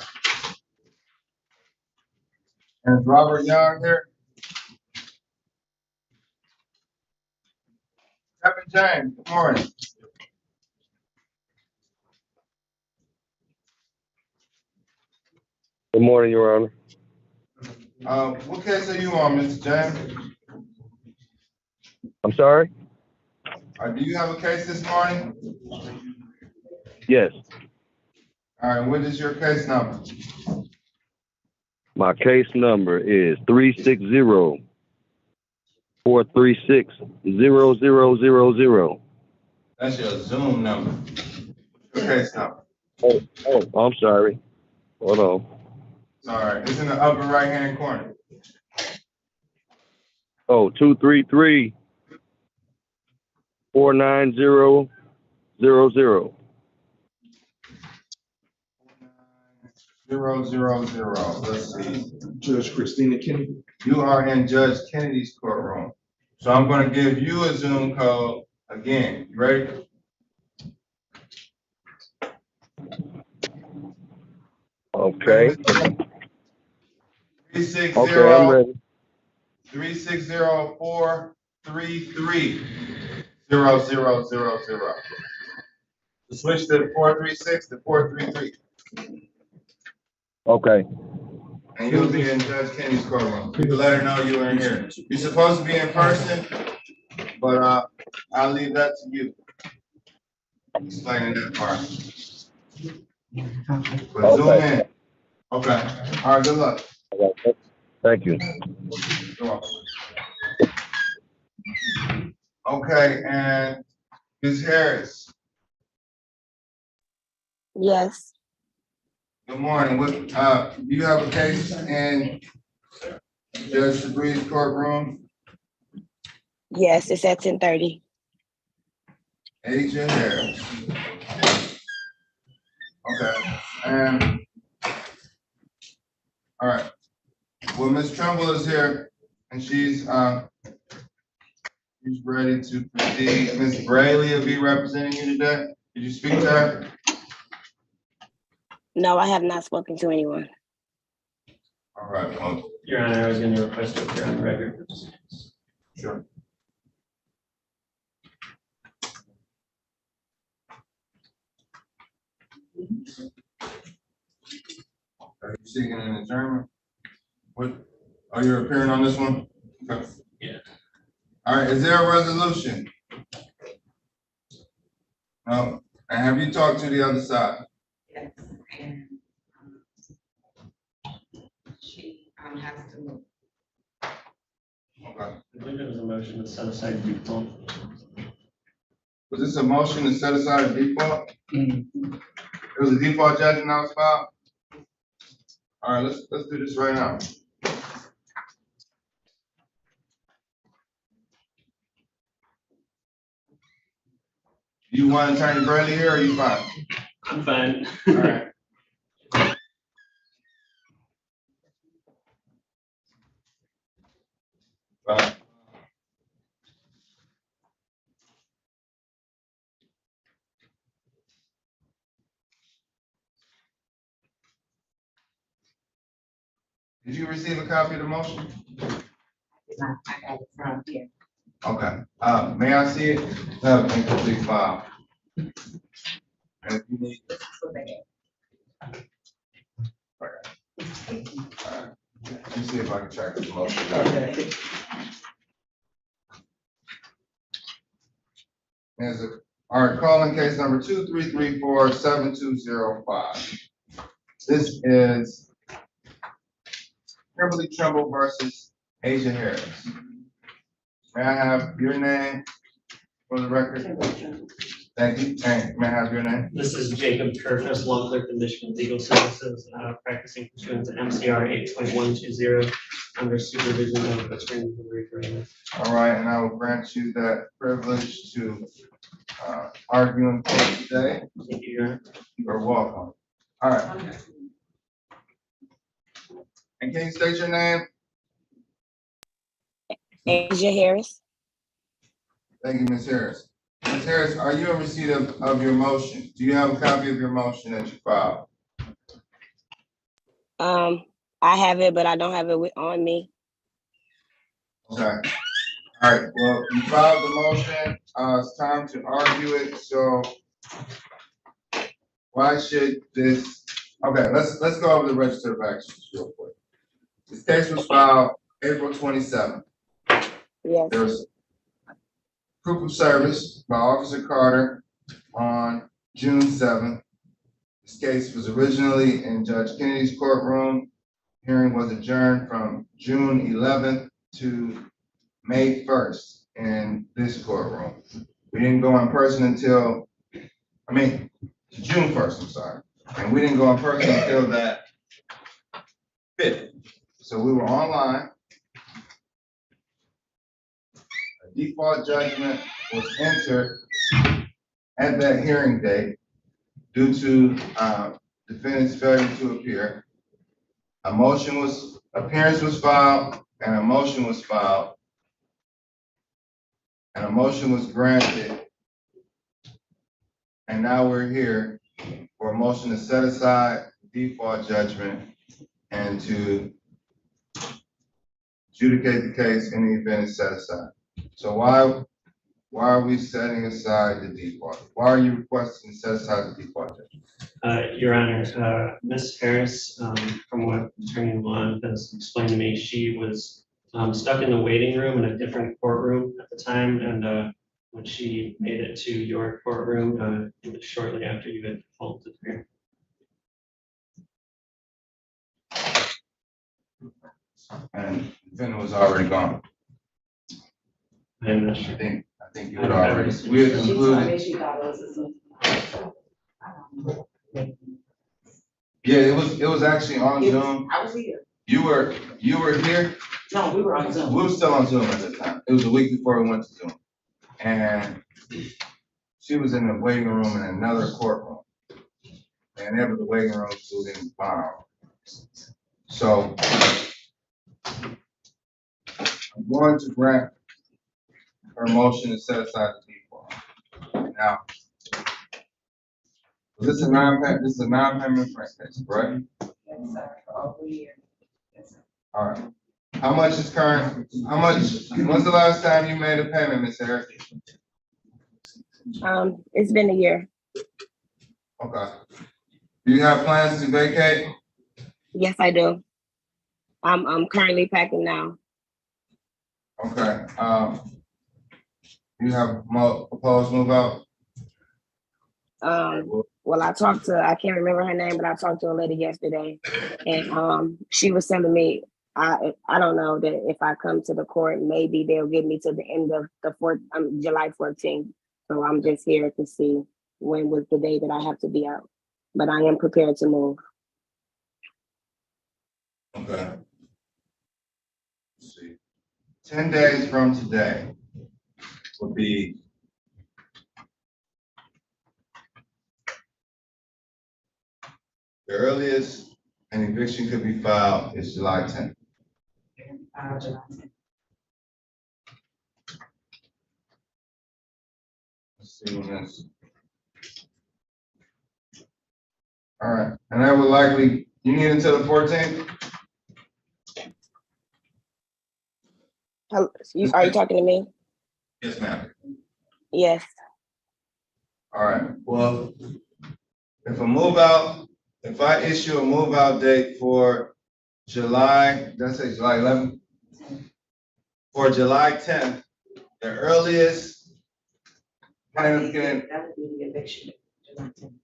And is Robert Young here? Kevin James, good morning. Good morning, Your Honor. What case are you on, Mr. James? I'm sorry? Do you have a case this morning? Yes, All right, what is your case number? my case number is 360-436-0000. That's your Zoom number. Your case number. Oh, I'm sorry. Hold on. All right, it's in the upper right-hand corner. Oh, 233-490-00. Zero, zero, zero. Let's see. Judge Christina Kennedy. You are in Judge Kennedy's courtroom. So I'm gonna give you a Zoom code again. You ready? Okay. 360. Okay, I'm ready. 360-433-0000. Switch to 436 to 433. Okay. And you'll be in Judge Kennedy's courtroom. You can let her know you were in here. You're supposed to be in person, but I'll leave that to you. Explaining that part. But zoom in. Okay. All right, good luck. Thank you. You're welcome. Okay, and Ms. Harris, Yes, good morning. Do you have a case in Judge Sabree's courtroom? yes, it's at 10:30. Agent Harris. Okay, and all right. Well, Ms. Trumbull is here, and she's ready to proceed. Ms. Brayley will be representing you today. Did you speak to her? No, I have not spoken to anyone. All right. Well, Your Honor, I was going to request to appear on the record. sure. Are you seeking an adjournment? What, are you appearing on this one? Okay. Yeah. All right, is there a resolution? No, and have you talked to the other side? Yes, and she has to move. Okay. I believe there was a motion to set aside default. Was this a motion to set aside a default? It was a default judgment that was filed? All right, let's do this right now. You want Attorney Brayley here, or you fine? I'm fine. All right. Did you receive a copy of the motion? I got it from here. Okay, may I see it? Have an incomplete file. And if you need. Alright. Let me see if I can track this motion down. Okay. All right, calling case number 2334-7205. This is Kimberly Trumbull versus Asia Harris. May I have your name for the record? Thank you. And may I have your name? This is Jacob Kerfus, law clerk in Michigan Legal Services, practicing pursuant to MCR 8.120 under supervision of attorney Sabree. All right, and I will grant you that privilege to argue in court today. Thank you, Your Honor. You're welcome. All right. And can you state your name? Asia Harris. Thank you, Ms. Harris. Ms. Harris, are you in receipt of your motion? Do you have a copy of your motion that you filed? I have it, but I don't have it on me. Okay. All right, well, you filed the motion. It's time to argue it, so why should this, okay, let's go over the register of actions real quick. This case was filed April 27th. Yes. proof of service by Officer Carter on June 7th. This case was originally in Judge Kennedy's courtroom. Hearing was adjourned from June 11th to May 1st in this courtroom. We didn't go in person until, June 1st, I'm sorry. And we didn't go in person until that 5th. So we were online. A default judgment was entered at that hearing date due to defendant's failure to appear. Appearance was filed, and a motion was filed, and a motion was granted. And now we're here for a motion to set aside default judgment and to adjudicate the case in the event it's set aside. So why are we setting aside the default? Why are you requesting to set aside the default judgment? Your Honor, Ms. Harris, from what Attorney Luan has explained to me, she was stuck in the waiting room in a different courtroom at the time, and when she made it to your courtroom, it was shortly after you had called it here. And the defendant was already gone. I'm not sure. I think you had already, we had concluded. She thought it was Yeah, it was actually on Zoom. I was here. You were here? No, we were on Zoom. We were still on Zoom at the time. It was a week before we went to Zoom. And she was in the waiting room in another courtroom. And there was a waiting room to the bomb. So I'm going to grant her motion to set aside the default. Now, this is a non-payment rent case, correct? Yes, sir. Over here. Yes, sir. All right. How much is current? When's the last time you made a payment, Ms. Harris? It's been a year. Okay. Do you have plans to vacate? Yes, I do. I'm currently packing now. Okay. You have proposed move out? Well, I can't remember her name, but I talked to a lady yesterday, and she was telling me, I don't know that if I come to the court, maybe they'll get me to the end of the July 14th. So I'm just here to see when was the day that I have to be out, but I am prepared to move. Okay. Let's see. 10 days from today would be the earliest an eviction could be filed is July 10th. July 10th. Let's see when that's. All right, and that would likely, you need until the 14th? Are you talking to me? Yes, ma'am. Yes. All right, well, if I issue a move out date for July, did I say July 11th? For July 10th, the earliest payment can. That would be the eviction. July 10th.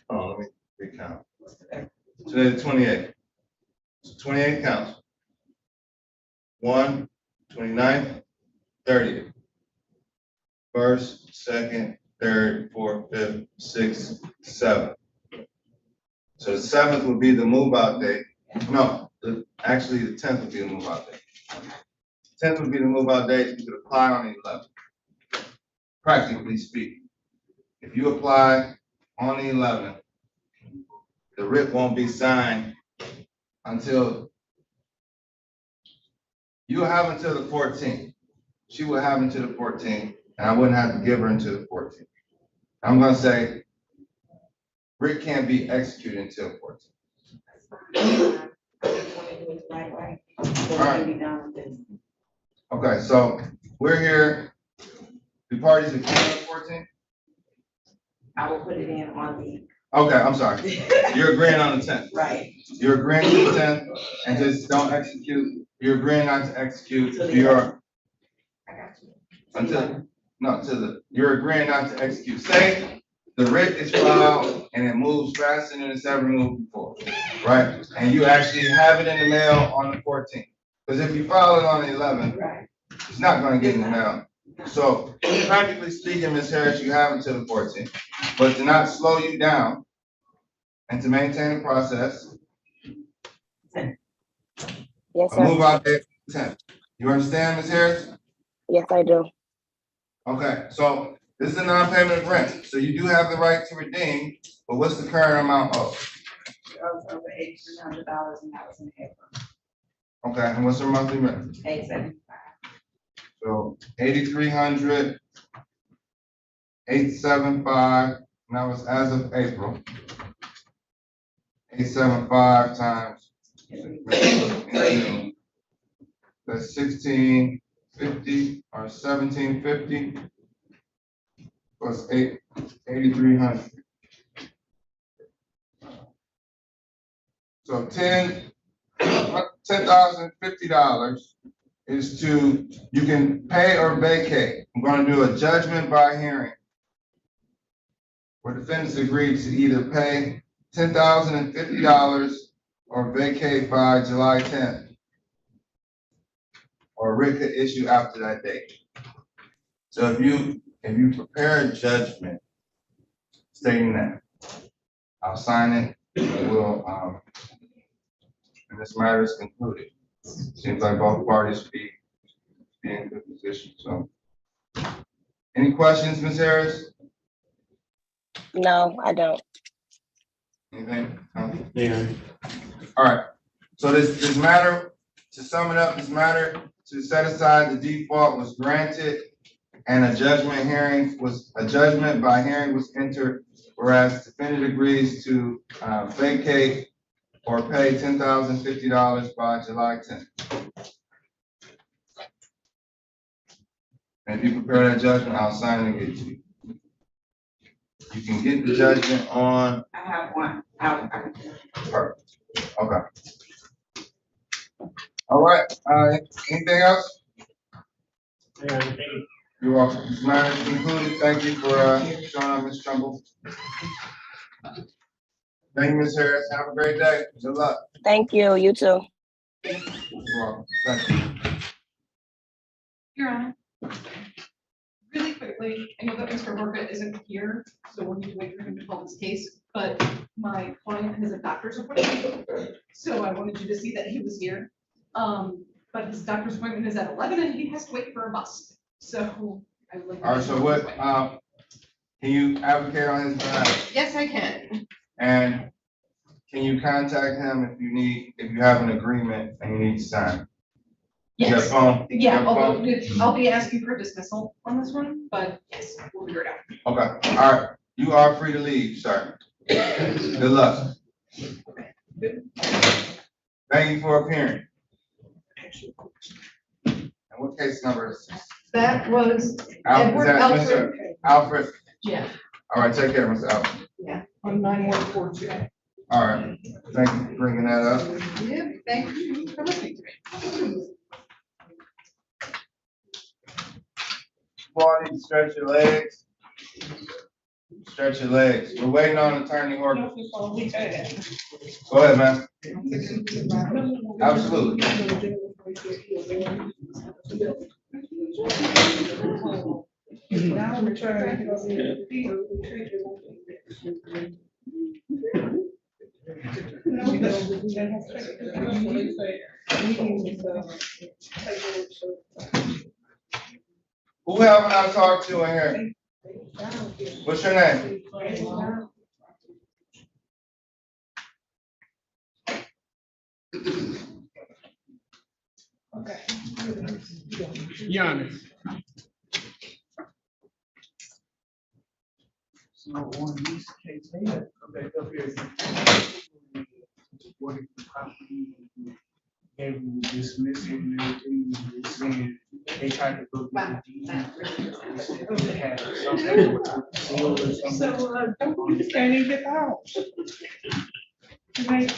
Oh, let me recount. Today the 28th. So 28 counts. 1, 29th, 30th. 1st, 2nd, 3rd, 4th, 5th, 6th, 7th. So the 7th would be the move out date. No, actually the 10th would be the move out date. 10th would be the move out date. You could apply on the 11th. Practically speaking, if you apply on the 11th, the writ won't be signed until you have until the 14th. She will have until the 14th, and I wouldn't have to give her until the 14th. I'm gonna say writ can't be executed until 14th. Right. All right. Okay, so we're here. The parties agree on the 14th? I will put it in on the. Okay, I'm sorry. You're agreeing on the 10th. Right. You're agreeing to the 10th and just don't execute. You're agreeing not to execute your. I got you. you're agreeing not to execute. Say the writ is filed and it moves faster than it's ever moved before, right? And you actually have it in the mail on the 14th. Because if you file it on the 11th, it's not gonna get in the mail. So practically speaking, Ms. Harris, you have until the 14th. But to not slow you down and to maintain the process, Yes, a sir. move out there 10th. You understand, Ms. Harris? Yes, I do. Okay, so this is a non-payment of rent, so you do have the right to redeem, but what's the current amount owed? Over $8,300 and that was in April. Okay, and what's her monthly rent? $875. So 8,300, 875, and that was as of April. 875 times. That's 1650 or 1750 plus 8,300. So $10,050 is you can pay or vacate. I'm going to do a judgment by hearing where defendants agreed to either pay $10,050 or vacate by July 10th. Or writ could issue after that date. So if you prepare a judgment stating that, I'll sign it. We'll and this matter is concluded. Seems like both parties be in good position. So, any questions, Ms. Harris? No, I don't. Anything? No? Yeah. All right. So this matter, to sum it up, this matter to set aside the default was granted, and a judgment by hearing was entered, whereas defendant agrees to vacate or pay $10,050 by July 10th. And if you prepare that judgment, I'll sign it and get it to you. You can get the judgment on. I have one. Perfect. Okay. All right. Anything else? Yeah, thank you. You're welcome. This matter is concluded. Thank you for showing up, Ms. Trumbull. Thank you, Ms. Harris. Have a great day. Good luck. Thank you. You too. You're welcome. Thank you. Your Honor. Really quickly, I know that Mr. Morgan isn't here, so we'll need to wait for him to call this case, but my client has a doctor's appointment. So I wanted you to see that he was here. But his doctor's appointment is at 11 and he has to wait for a bus. So I would like. All right. So what, can you advocate on his behalf? Yes, I can. And can you contact him if you have an agreement and you need to sign? You got a Yes. phone? Yeah, You got a phone? I'll be asking for dismissal on this one, but yes, we'll figure it out. Okay. All right. You are free to leave, sir. Good luck. Thank you for appearing. And what case number is this? That was Is that Alfred. Mr. Alfred? Yeah. All right, take care, Mr. Alfred. Yeah, on 9142. All right, thank you for bringing that up. Yeah, thank you for listening to me. You all need to stretch your legs. Stretch your legs. We're waiting on Attorney Horton. Go ahead, man. Absolutely. Now we're trying to. Who haven't I talked to in here? What's your name? Okay. Giannis. So on this case, they had come back up here. What if the property gave them dismissal and everything, saying they tried to go through the deed. They had something with the seal or something. So, don't understand it get out. Like,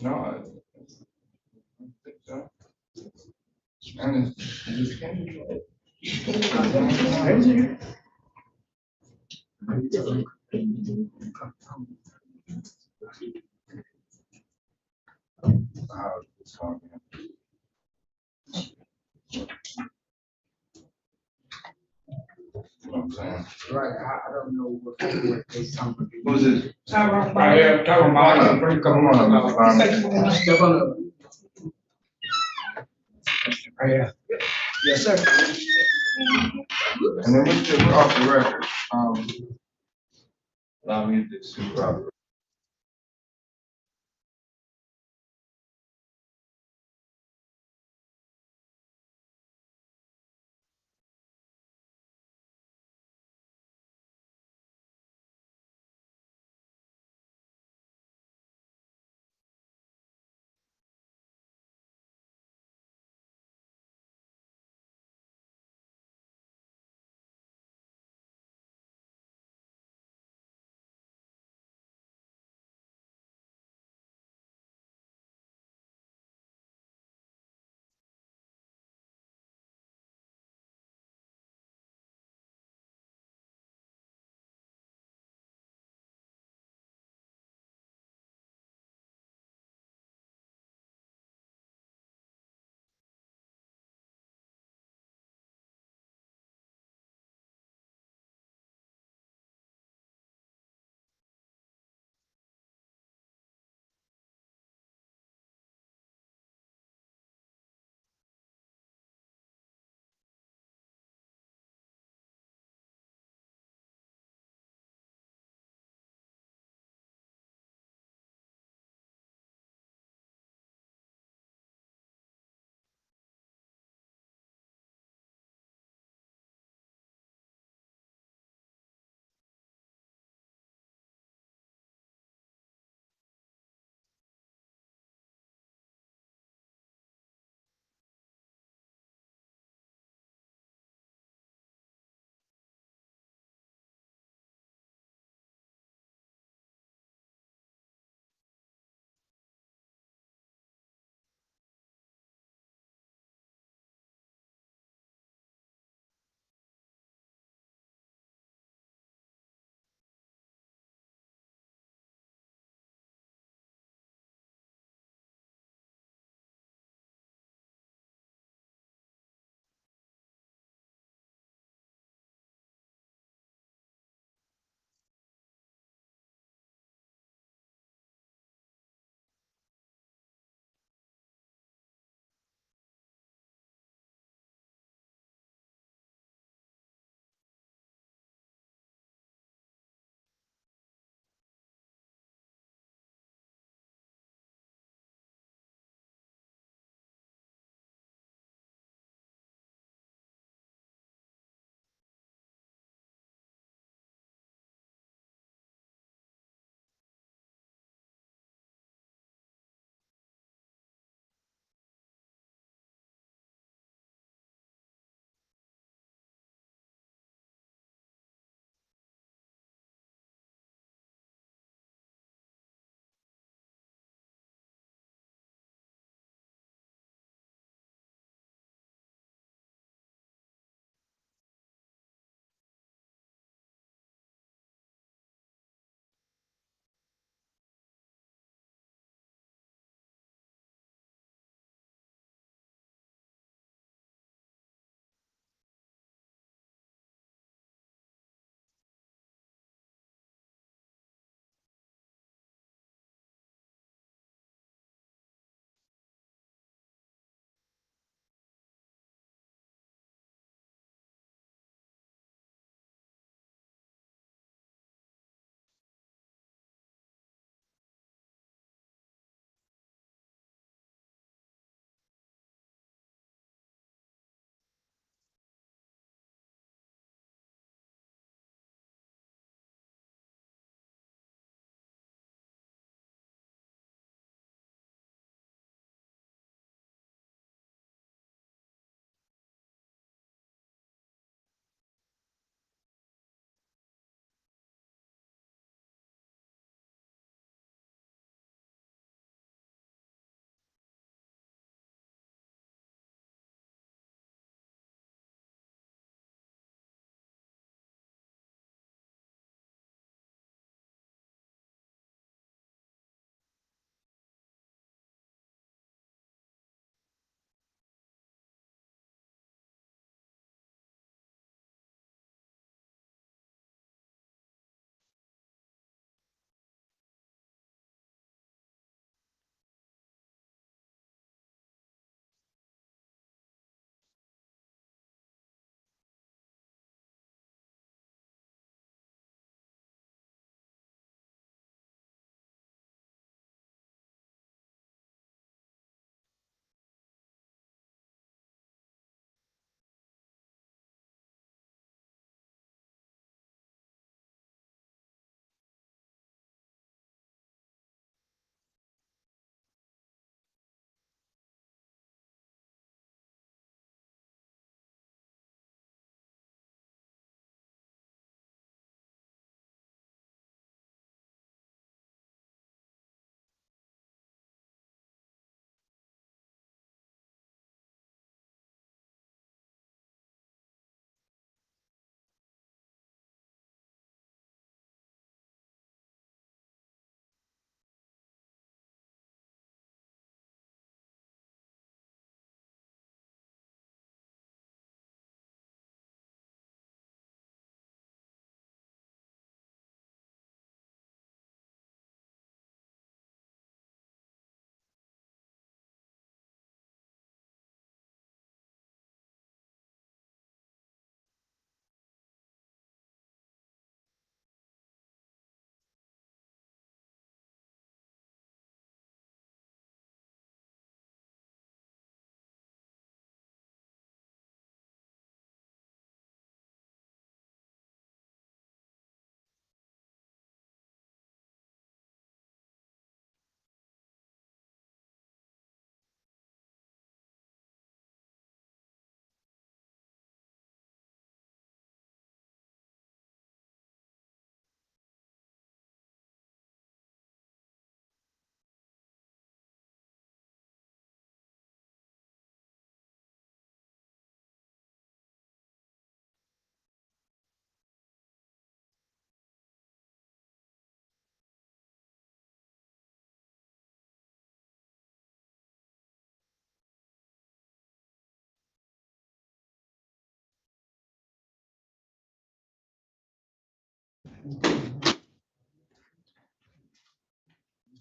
No. I don't think so. And it's going. You know what I'm saying? Right, I don't know what they talking about. Who's it? Right here, talking about, Come on, step on up. Right here. Yes, sir. And then we're off the record. Allow me to sue,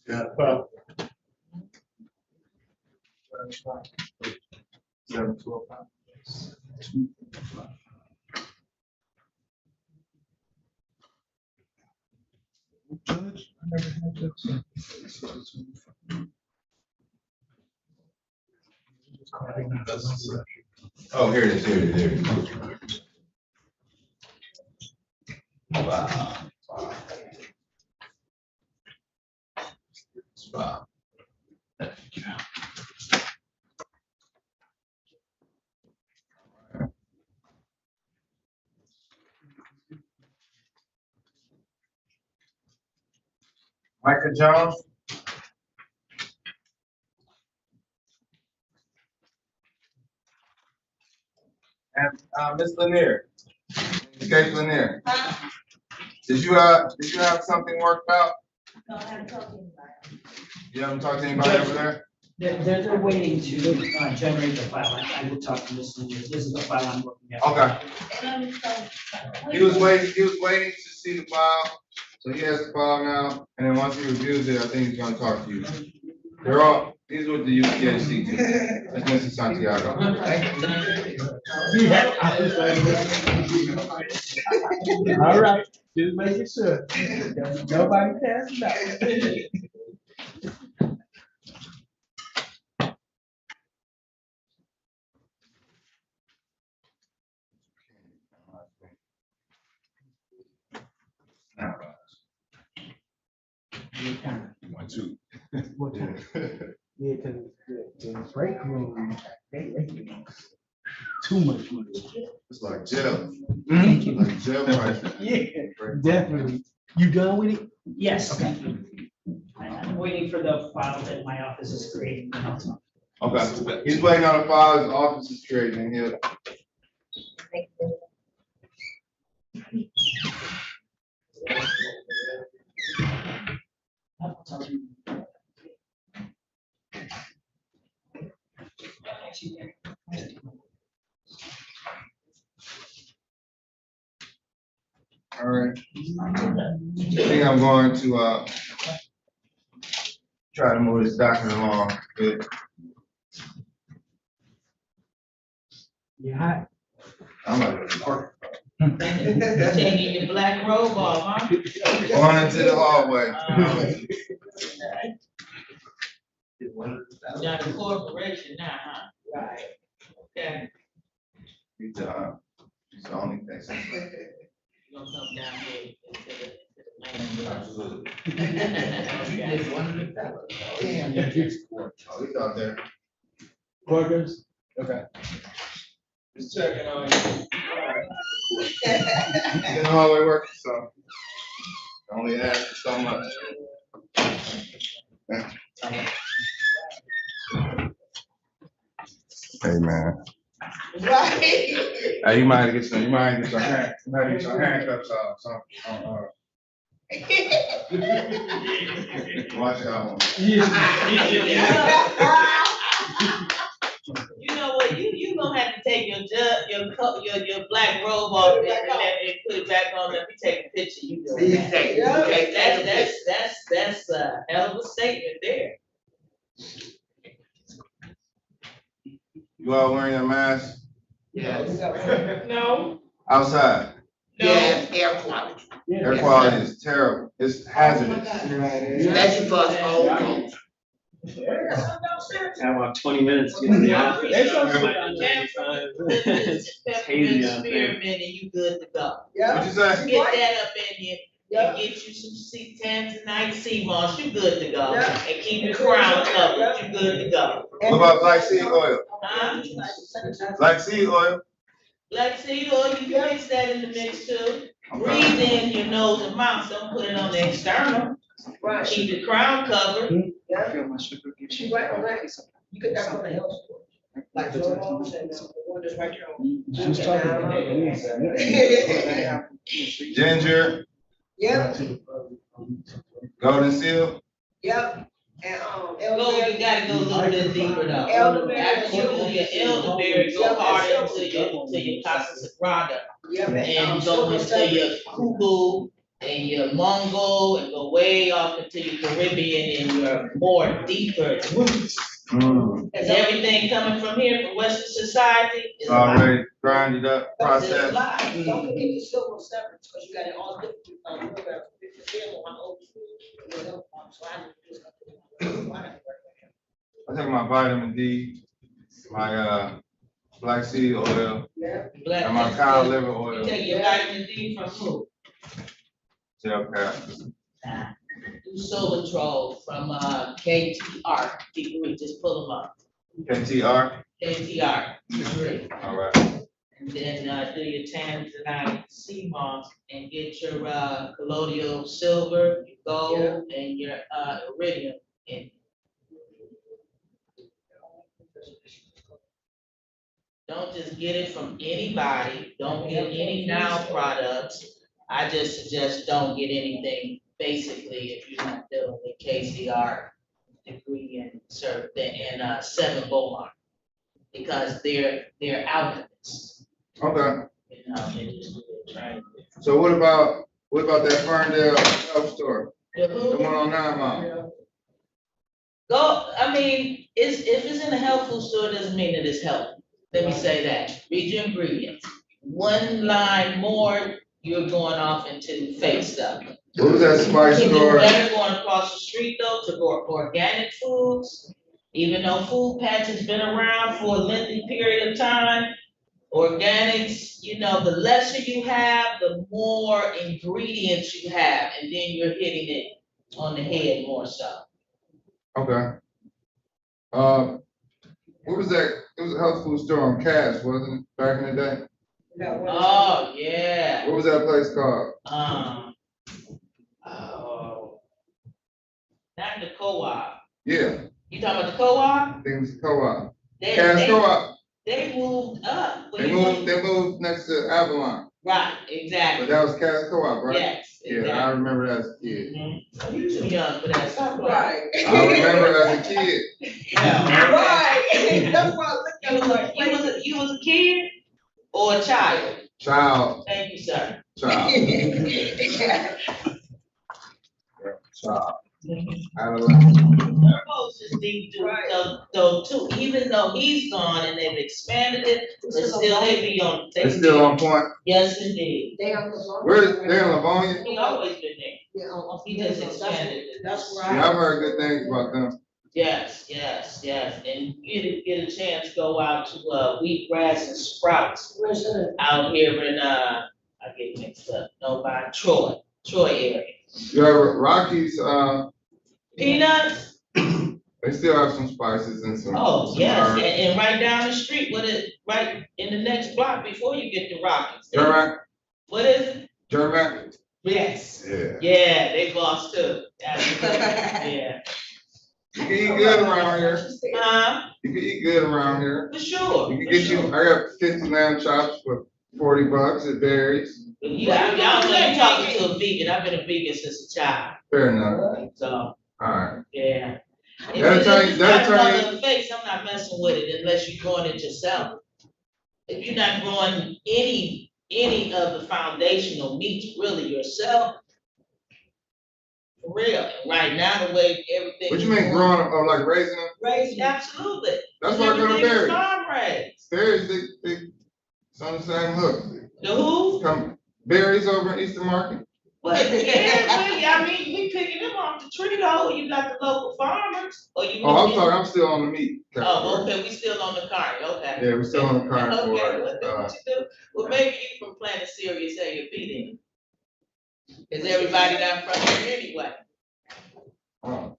Yeah, well. 7:12. Judge, I never had that. Oh, here it is, here it is, here it is. Wow. Wow. Michael Jones. And, Ms. Lanier. Escape Lanier. Did you have something worked out? No, I haven't talked to anybody. You haven't talked to anybody over there? They're waiting to generate the file. I will talk to Ms. Lanier. This is the file I'm looking at. Okay. He was waiting to see the file, so he has the file now, and then once he reviews it, I think he's gonna talk to you. He's with the UPHC too. That's Mr. Santiago. All right, just making sure. Nobody passed out. One, two. Yeah, cause the break room, they too much money. It's like jail. Like jail price. Yeah, definitely. You done with it? Yes, okay. I'm waiting for the file that my office is creating. And I'll talk. Okay, he's waiting on a file, his office is creating, here. All right. I think I'm going to, try to move this document along. Good. You hot? I'm about to work. Taking your black robe off, huh? Going into the hallway. You're not a corporation now, huh? Right. Okay. He's the only thing. You gonna come down here to the Absolutely. Okay. Oh, he's out there. Workers? Okay. Just checking on you. He's in the hallway working, so only ask for so much. Hey, man. Right. Hey, you might get some handcuffs off, so, watch out. You know what, you gonna have to take your black robe off and put it back on, let me take a picture, you doing that. That's a hell of a statement there. You all wearing your mask? Yes. No. Outside? Yes, air quality. Air quality is terrible. It's hazardous. Especially for us old folks. I have about 20 minutes to get to the office. It's hazy out there. Experiment and you good to go. What'd you say? Get that up in you, and get you some tanzanite sea moss, you good to go. And keep your crown covered, you good to go. What about black seed oil? Huh? Black seed oil? Black seed oil, you can mix that in the mix too. Breathe in your nose and mouth, don't put it on the external. Right. Keep your crown covered. I feel my sugar. She right on that. You could, that's on the health store. Like Joe Walsh and the one that's right there. Ginger? Yep, Golden seal? yep. And, You gotta go a little bit deeper though. Elderberry. After you do your elderberry, go harder into your Casa Sagrada. Yep. And go into your kubu and your Mongol and go way off into your Caribbean and your more deeper roots. Is everything coming from here, from Western society? Is a lie. Already grinded up, It's a processed. lie. Don't forget the silver severance, because you got it all different, program, it's available on old school, you know, so I need to do something. I take my vitamin D, my black seed oil, Black and my seed cow oil. liver You oil. take your vitamin D from who? Gel caps. Do Solatrol from KTR degree, just pull them up. KTR. KTR degree. All right. And then do your tanzanite sea moss and get your colloidal silver, your gold, and your iridium in. Don't just get it from anybody, don't get any now products. I just suggest don't get anything, basically, if you're not dealing with KCR degree and and 7 Beaumont. Because they're out of this, Okay. you know, they just trying. So what about that Ferndale health store? The one on 9 Mile. Go, I mean, if it's in a health food store, doesn't mean that it's healthy. Let me say that. Read your ingredients. One line more, you're going off into fake stuff. What was that spice You store? better going across the street though to go organic foods, even though food patch has been around for a lengthy period of time. Organics, you know, the lesser you have, the more ingredients you have, and then you're hitting it on the head more so. Okay. What was that? It was a health food store on Cass, wasn't it, back in the day? Oh, yeah. What was that place called? Not the co-op. Yeah. You talking about the co-op? I think it was the co-op. They- Cass they- Co-op. They moved up. They moved next to Avalon. Right, exactly. But that was Cass Co-op, right? Yes, exactly. Yeah, I remember that as a kid. You too young for that stuff. Right. I remember as a kid. Yeah. Right. That's why I looked at it You was a kid or a child? Child. Thank you, sir. Child. Child. Folks just need to do though too, even though he's gone and they've expanded it, but still they be on. It's still on point. Yes, indeed. They are. Where is they in Livonia? He always been there. Yeah, He just expanded it. That's Yeah, I've heard good things about them. Yes, and get a chance to go out to Wheatgrass and Sprouts. Where's that? Out here in I get mixed up, no, by Troy area. You ever Rockies, Peanuts? they still have some spices and some. Oh, some yes, herbs. and right down the street, right in the next block before you get to Rockies. Germac? What is it? Germac? Yes. Yeah. Yeah, they boss too. Absolutely. Yeah. You can eat good around here. You can eat good around here. For sure. You can get you, I got 50 lamb chops for $40. It varies. Y'all know you talking to a vegan. I've been a vegan since a child. Fair enough. So, Alright. yeah. That'll turn you- that'll turn you- In the face, I'm not messing with it unless you're growing it yourself. If you're not growing any of the foundational meats really yourself, for real, right now, the way everything. What you mean growing up, or like raising them? Raised, absolutely. That's why I go to Everything is berries. farm raised. Berries, it's on the same hook. The who? Come, berries over in Eastern Market. But yeah, really, I mean, we picking them off the tree though, you got the local farmers, or you. Oh, I'm sorry, I'm still on the meat. Oh, okay, we still on the cart, okay. Yeah, we're still on the cart Okay, for, what you do? Well, maybe you from planting serious A and B then. Is everybody not from here anyway? Oh.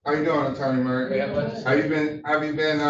How you doing, Attorney Murray? Have you been,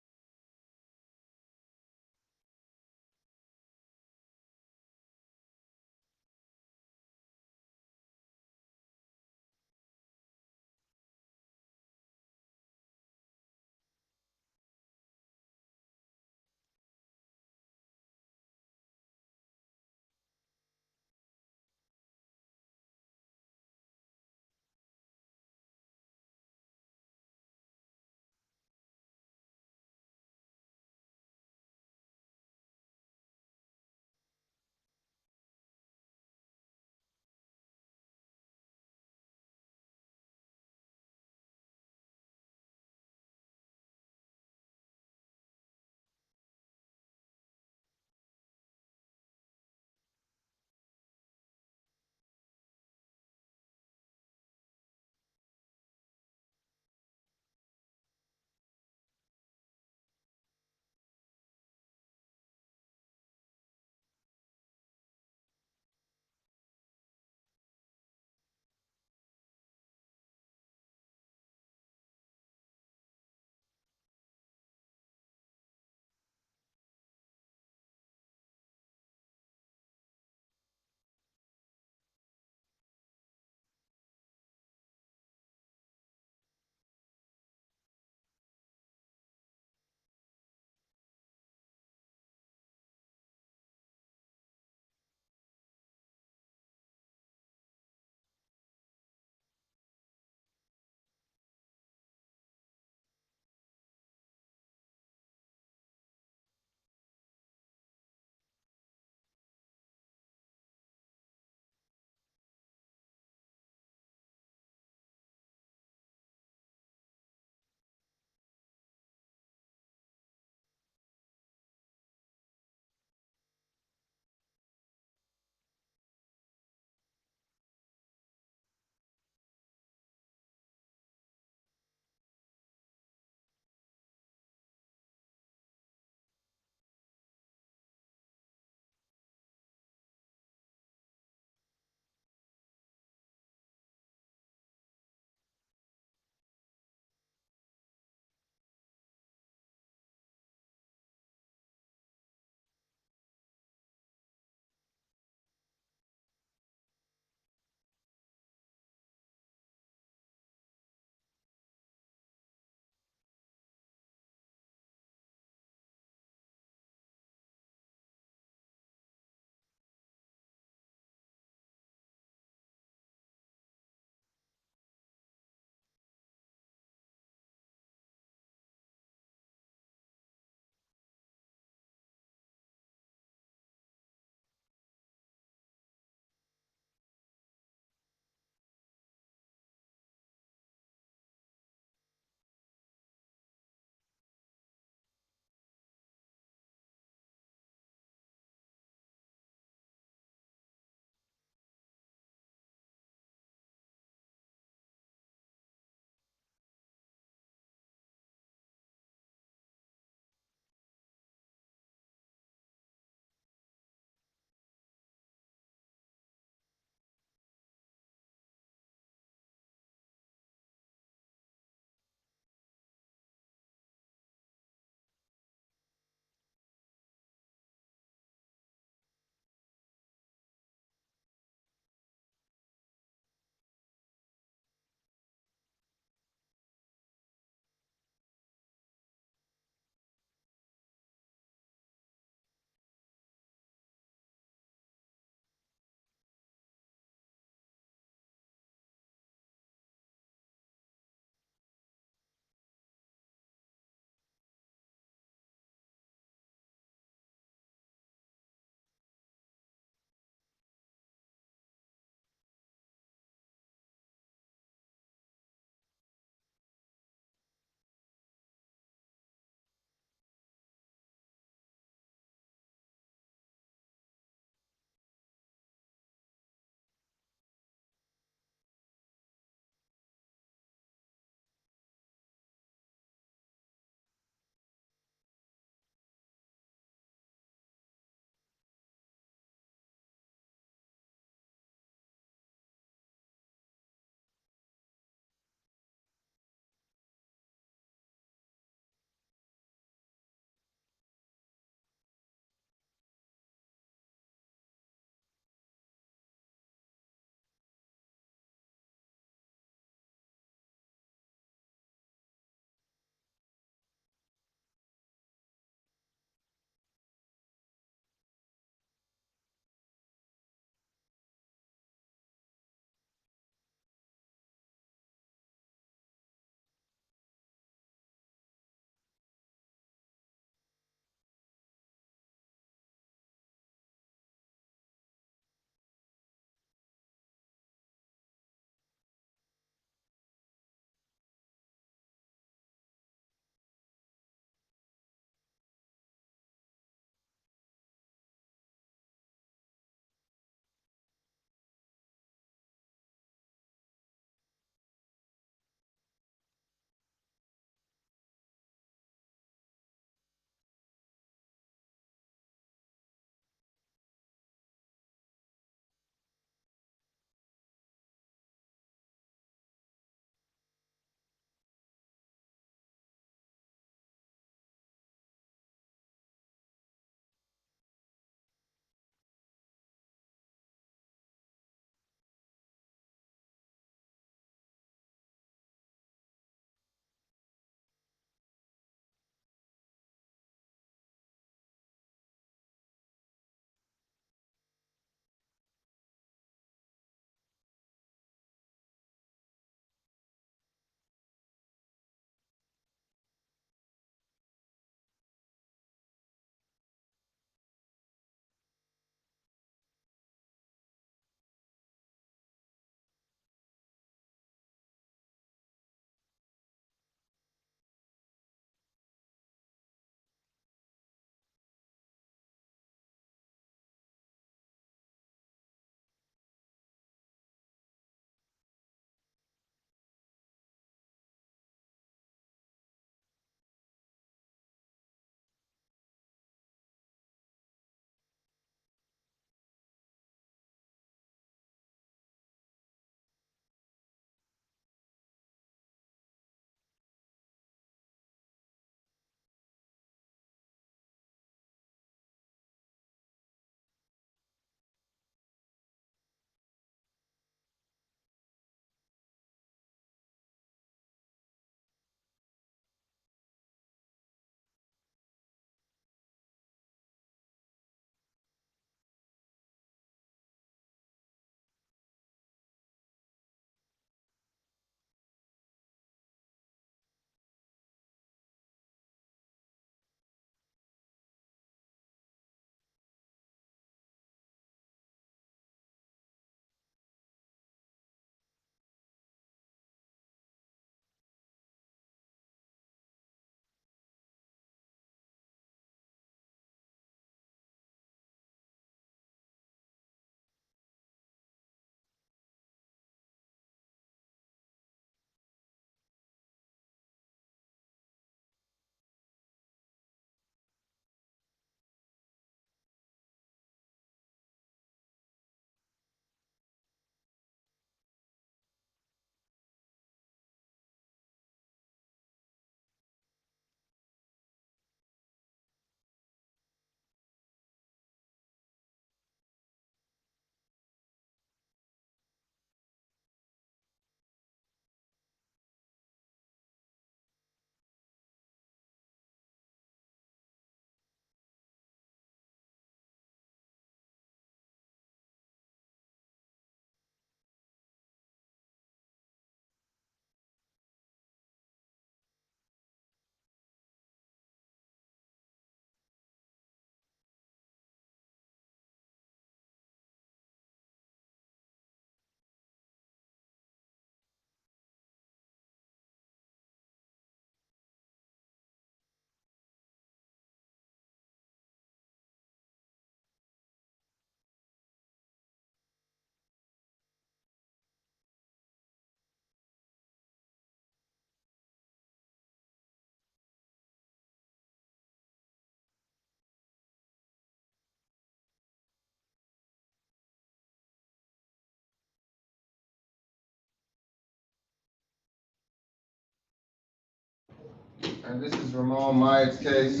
And this is Ramon Myers' case.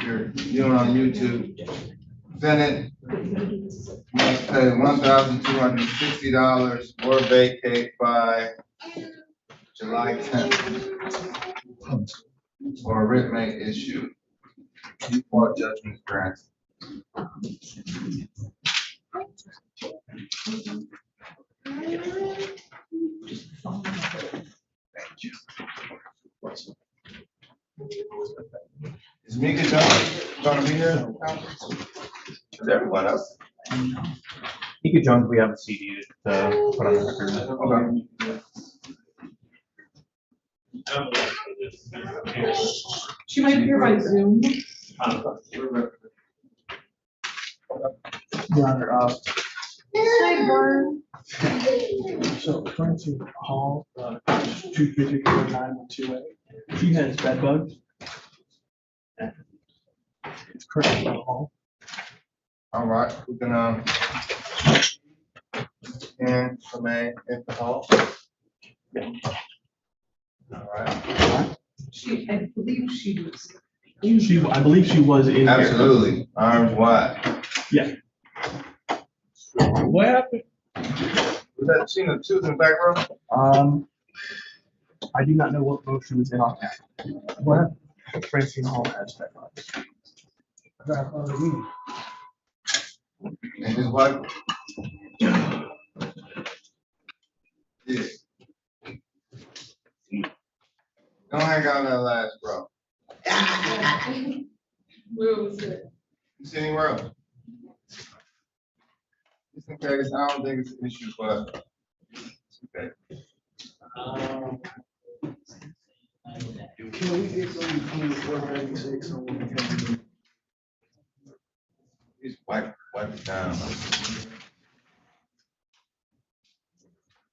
You're viewing on YouTube. Defendant must pay $1,260 or vacate by July 10th. Or a writ may issue. Default judgment is granted. Is Mika Jones gonna be here? Is everyone else? Mika Jones, we have a CD to put on the record. Okay. She might be here by Zoom. Your Honor, Hi, so Francie Hall, 254-912A, she has bed bugs. It's currently in the hall. All right, we're gonna and remain in the hall. All right. I believe she was. I believe she was in here. Absolutely, arms wide. Yeah. What happened? Was that Tina Tooth in the back row? I do not know what motion was in on that. What happened? Francine Hall has bed bugs. And his wife? Yeah. Don't hang out in that last row. Where was it? You see anywhere else? Just in case, I don't think it's an issue, but it's okay. Can we get some 436 on one? Just wipe it down.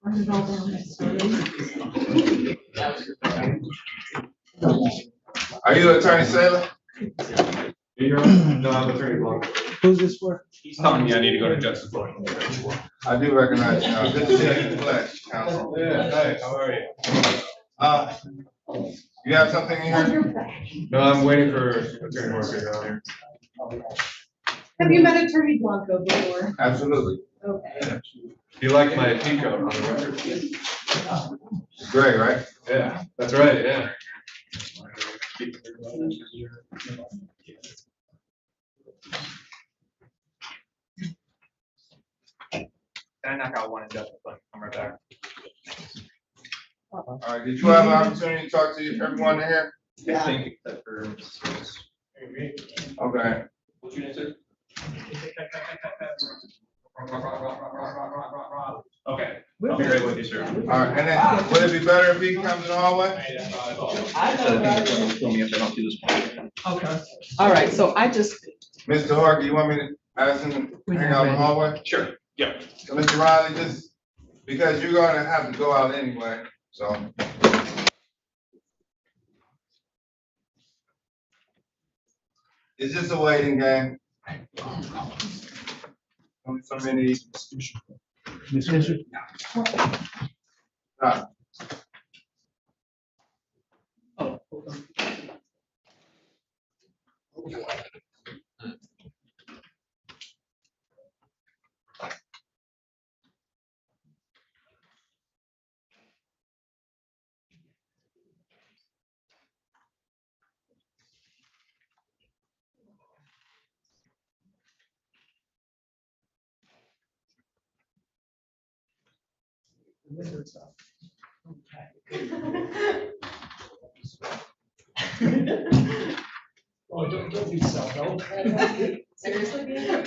Write it all down next to Are you Attorney Saylor? No, I'm Attorney Blanco. Who's this for? He's telling me I need to go to justice court. I do recognize you now. Good to see you in the flesh, counsel. Yeah, hi, how are you? You have something in here? No, I'm waiting for Attorney Morgan down here. Have you met Attorney Blanco before? Absolutely. Okay. You like my pea coat on the record? Great, right? Yeah, that's right, yeah. Can I knock out one in justice? I'm right back. All right, did you have an opportunity to talk to everyone in here? I think except for. Okay. What's your name, sir? Okay, I'll be right with you, sir. All right, and then would it be better if he comes in the hallway? Kill me if I don't do this one. Okay. All right, so I just. Mr. Harker, you want me to ask him to hang out in the hallway? Sure, yeah. So, Mr. Riley, just because you're gonna have to go out anyway, so. Is this a waiting game? Only so many. Miss Fisher? Stop. Oh, don't be so, don't. Seriously, Dean?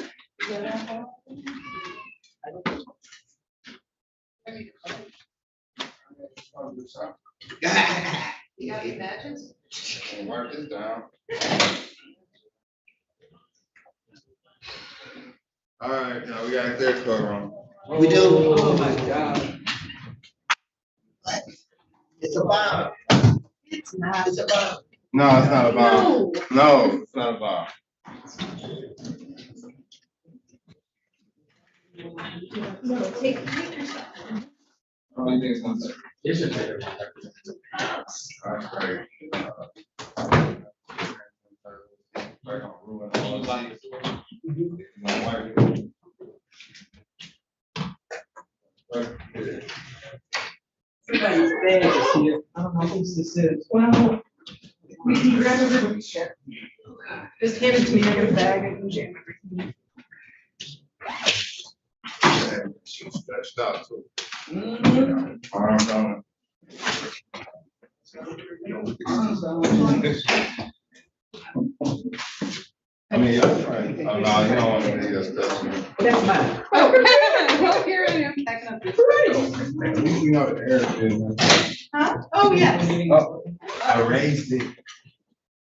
You got any matches? Mark this down. All right, now we got a third courtroom. We do. Oh my God. It's a bomb. It's not. It's a bomb. No, it's not a bomb. No, it's not a bomb. No, take yourself. Only thing is gonna say. Is it? All right, great. Somebody's bag is here. I don't know whose this is. Well, we can grab everybody's share. Just hand it to me, I got a bag, I can jam everything. She's stretched out too. Mhm. Arms on. I mean, you're right. Oh, no, you don't want to be your stuff. That's mine. Oh, well, here I am packing up this. At least we know the air is. Huh? Oh, yes. Oh, I raised it.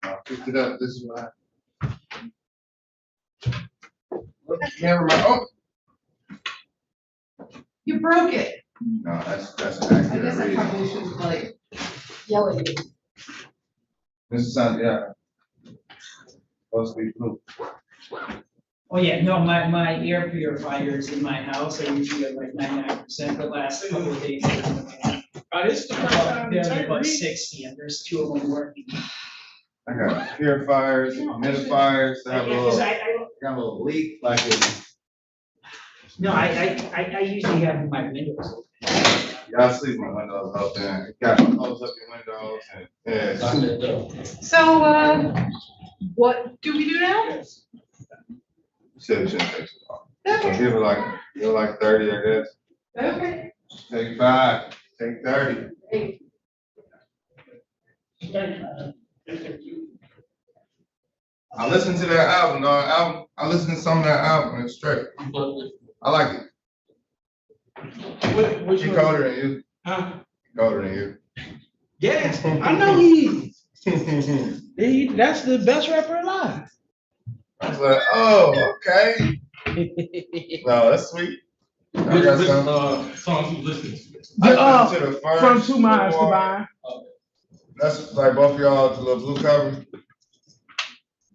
I picked it up this way. Camera, oh, You broke it. no, that's I guess I accurate. probably should like yell at you. This is something, yeah. Supposed to be blue. Oh, yeah, no, my air purifier is in my house. I usually have like 99%. The last couple of days. This is the first time They're in about 10 weeks. 60 and there's 2 of them working. I got purifiers, humidifiers, I have a Because little, got a little leak, like it's, No, I usually have my windows open. y'all sleep my windows open, got close up your windows and, yeah. So, what do we do now? Shit, shit takes a while. Okay. Give it like 30, I guess. Okay. Take 5, take 30. I listened to that album, dog. I listened to some of that album, it's straight. I like it. Which He one? colder than you. Huh? Colder than you. Yes, I know he is. That's the best rapper alive. I was like, oh, okay. No, that's sweet. I got some, songs you listen to? I listened to the first From 2 Miles to four. Mine. That's like both of y'all, the little blue cover.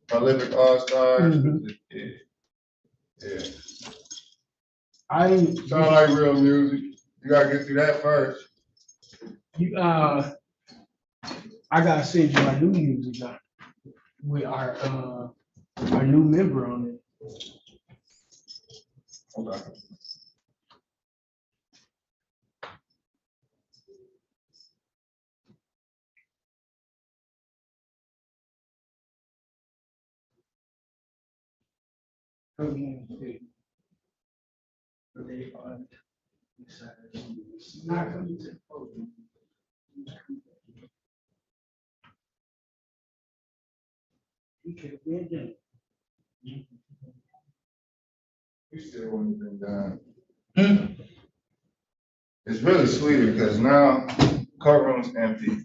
Prolific All Stars. Yeah. Yeah. Sound like real music. You gotta get through that first. I gotta send you our new music with our new member on it. Okay. Not coming to the podium. He could have been done. You still wouldn't have been done. It's really sweeter because now courtroom's empty.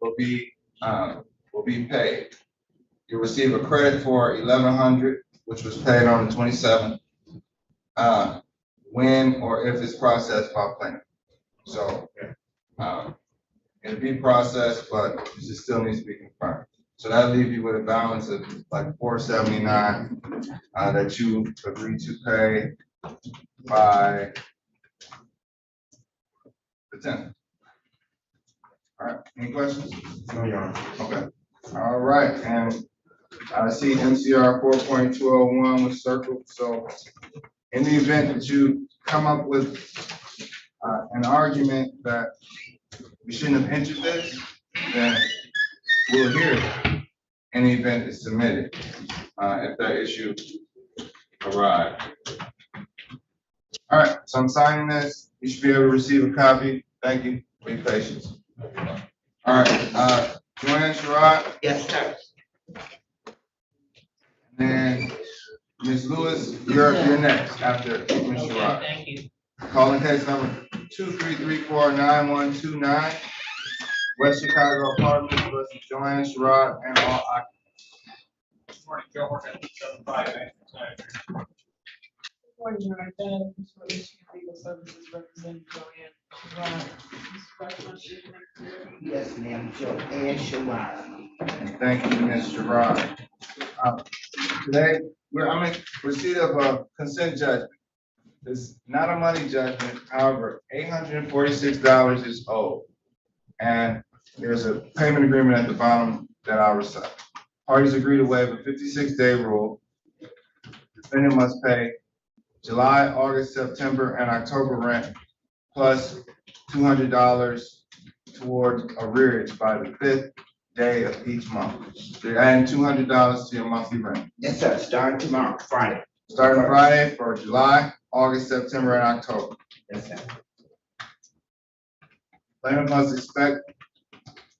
will be paid. You'll receive a credit for $1,100, which was paid on the 27th, when or if it's processed by plaintiff. So, it'll be processed, but it still needs to be confirmed. So that'll leave you with a balance of like $479, that you agreed to pay by the 10th. All right, any questions? No, Your Honor. Okay, all right, and I see MCR 4.201 was circled, so in the event that you come up with an argument that we shouldn't have entered this, then we'll hear it in the event it's submitted, if that issue arrives. All right, so I'm signing this. You should be able to receive a copy. Thank you for your patience. All right, Joanne Sherrod. Yes, sir. And Ms. Lewis, you're next after Ms. Sherrod. Thank you. Calling case number 23349129, West Chicago Apartments versus Joanne Sherrod and all occupants. Morning, Joe Horton, 75. Morning, Your Honor. Ben, for Michigan Legal Services representing Joanne. Yes, ma'am, Joanne Sherrod. Thank you, Ms. Sherrod. Today, I'm in receipt of a consent judgment. It's not a money judgment, however, $846 is owed. And there's a payment agreement at the bottom that I'll recite. Parties agree to waive a 56-day rule. Defendant must pay July, August, September, and October rent, plus $200 toward arrearage by the 5th day of each month. You're adding $200 to your monthly rent. Yes, sir, starting tomorrow, Friday. Starting Friday for July, August, September, and October. Yes, sir. Plaintiff must expect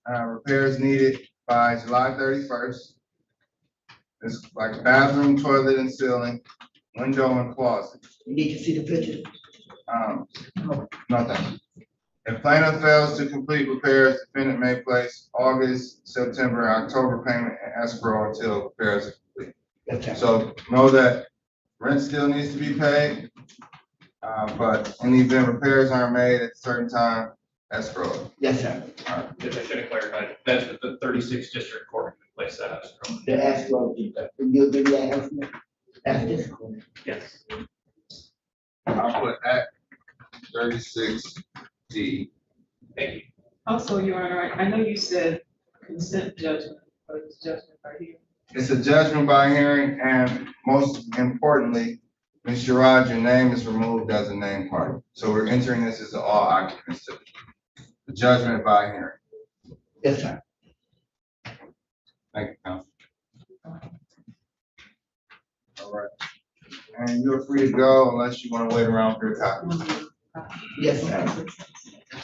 repairs needed by July 31st. It's like bathroom, toilet, and ceiling, window, and closet. You need to see the picture. Nothing. If plaintiff fails to complete repairs, defendant may place August, September, and October payment in escrow until repairs are complete. Okay. So know that rent still needs to be paid, but in the event repairs aren't made at a certain time, escrow. Yes, sir. All right. If I should have clarified, that's what the 36th district court can place that escrow. The escrow, you'll give me that estimate? That's this cool. Yes. I'll put at 36D. Thank you. Also, Your Honor, I know you said consent judgment, but it's judgment right here. It's a judgment by hearing, and most importantly, Ms. Sherrod, your name is removed as a named party. So we're entering this as an all occupants. The judgment by hearing. Yes, sir. Thank you, counsel. All right. And you're free to go unless you want to wait around for your copy. Yes, sir.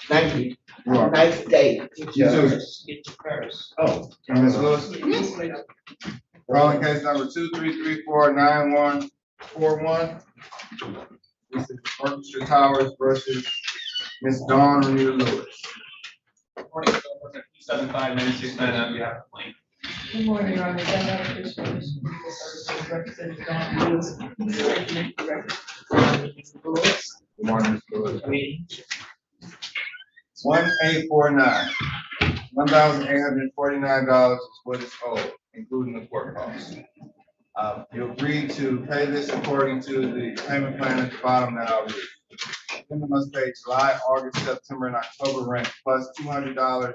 Thank you. You're welcome. Nice day. You too. Get your purse. Oh. And Ms. Lewis? Yes, ma'am. Calling case number 23349141. This is Orchestra Towers versus Ms. Dawn Renita Lewis. Morning, Joe Horton, 75969 on behalf of the plaintiff. Good morning, Your Honor. Ben, Michigan Legal Services representing Dawn Lewis. Good morning, Ms. Lewis. 1849. $1,849 is what is owed, including the court costs. You agreed to pay this according to the payment plan at the bottom that I'll read. Defendant must pay July, August, September, and October rent plus $200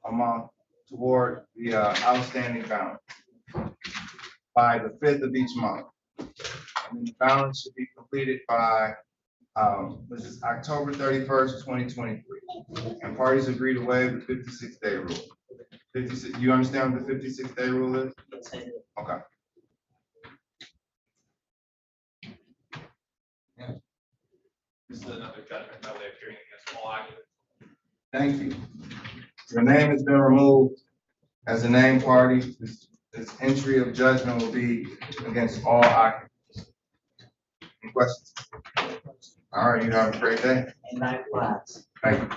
a month toward the outstanding balance by the 5th of each month. And the balance should be completed by this is October 31st, 2023. And parties agree to waive the 56-day rule. 56, you understand what the 56-day rule is? Okay. Yeah. This is another judgment by way of hearing against all occupants. Thank you. Your name has been removed as a named party. This entry of judgment will be against all occupants. Any questions? All right, you have a great day. And likewise. Thank you.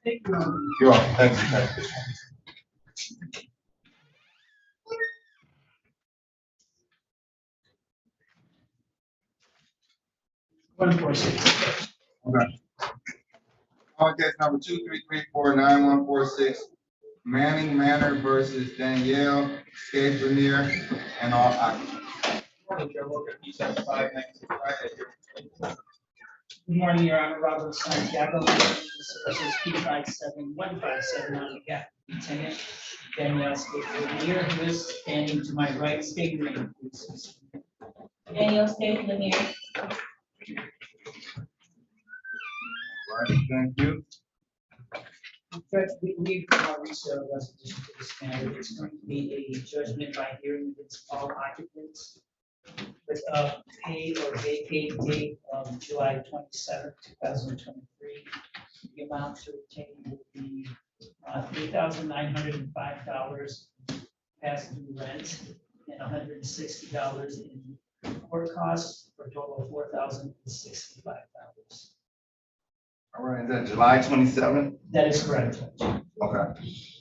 Thank you. You're welcome. Thank you. Thank you. 146. Okay. On case number 23349-146, Manning Manor versus Danielle Scapenier and all occupants. Good morning, Your Honor. Robert Santiago, versus P57157 on behalf of Lieutenant Danielle Scapenier, who is standing to my right. State your name, please. Danielle Scapenier. Right, thank you. Judge, we reached a resolution to this matter. It's going to be a judgment by hearing against all occupants with a paid or vacated date of July 27th, 2023. The amount to retain will be $3,905 past due rent and $160 in court costs for a total of $4,065. All right, is that July 27th? That is correct, Judge. Okay.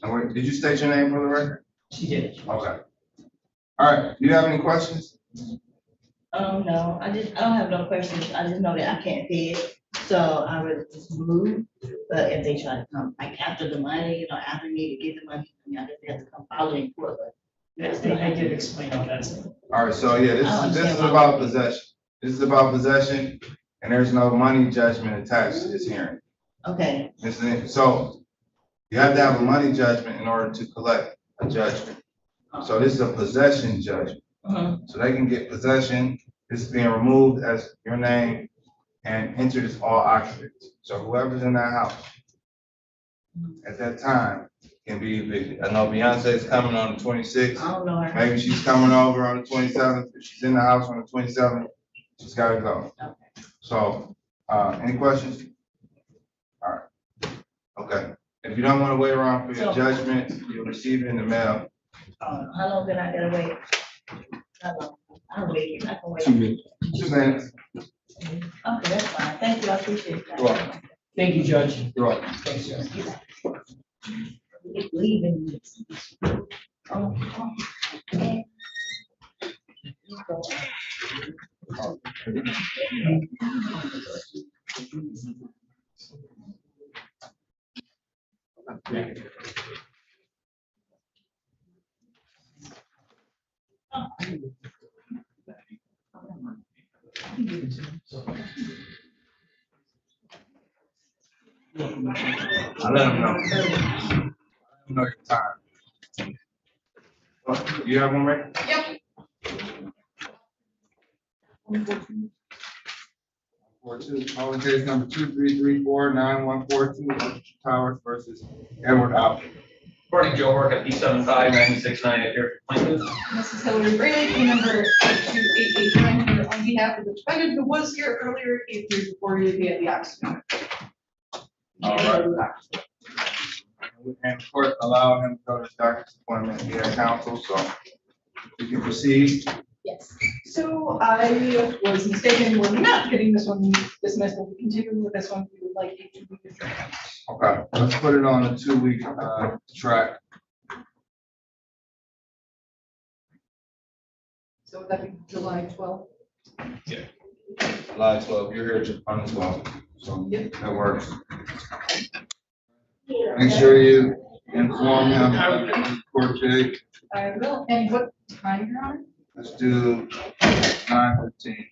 And did you state your name for the record? She did. Okay. All right, do you have any questions? No, I don't have no questions. I just know that I can't pay it. So I would just move. But if they try to come, like after the money, after me to get the money, I guess they have to come follow in court. But Yes, I did explain all that. All right, so yeah, this is about possession. This is about possession, and there's no money judgment attached to this hearing. okay, So you have to have a money judgment in order to collect a judgment. So this is a possession judgment. So they can get possession. This is being removed as your name and entered as all occupants. So whoever's in that house at that time can be evicted. I know Beyonce's coming on the 26th. I don't know her. Maybe she's coming over on the 27th. If she's in the house on the 27th, she's gotta go. Okay. So, any questions? All right. Okay. If you don't want to wait around for your judgment, you'll receive it in the mail. How long did I gotta wait? How long? I'll wait. I can wait. 2 minutes. 2 minutes. Okay, that's fine. Thank you. I appreciate that. You're welcome. Thank you, Judge. You're welcome. Thanks, Judge. It's leaving. Oh, okay. I'll let them know. Know your time. You have one ready? Yep. Calling case number 23349-142, Towers versus Edward Alford. Morning, Joe Work at P759698 here for plaintiff. This is Hillary Braley, case number 22889, here on behalf of the defendant who was here earlier, case reported via the accident. All right. And the court allow him to go to his doctor's appointment via counsel, so you can proceed. Yes. So I was mistaken, we're not getting this one dismissed, we'll be continuing with this one, we would like a 2-week adjournment. Okay, let's put it on a 2-week track. So would that be July 12th? Yeah. July 12th, you're here on as well, so that works. Make sure you inform him of the court date. I will, and what time, Your Honor? Let's do 9:15.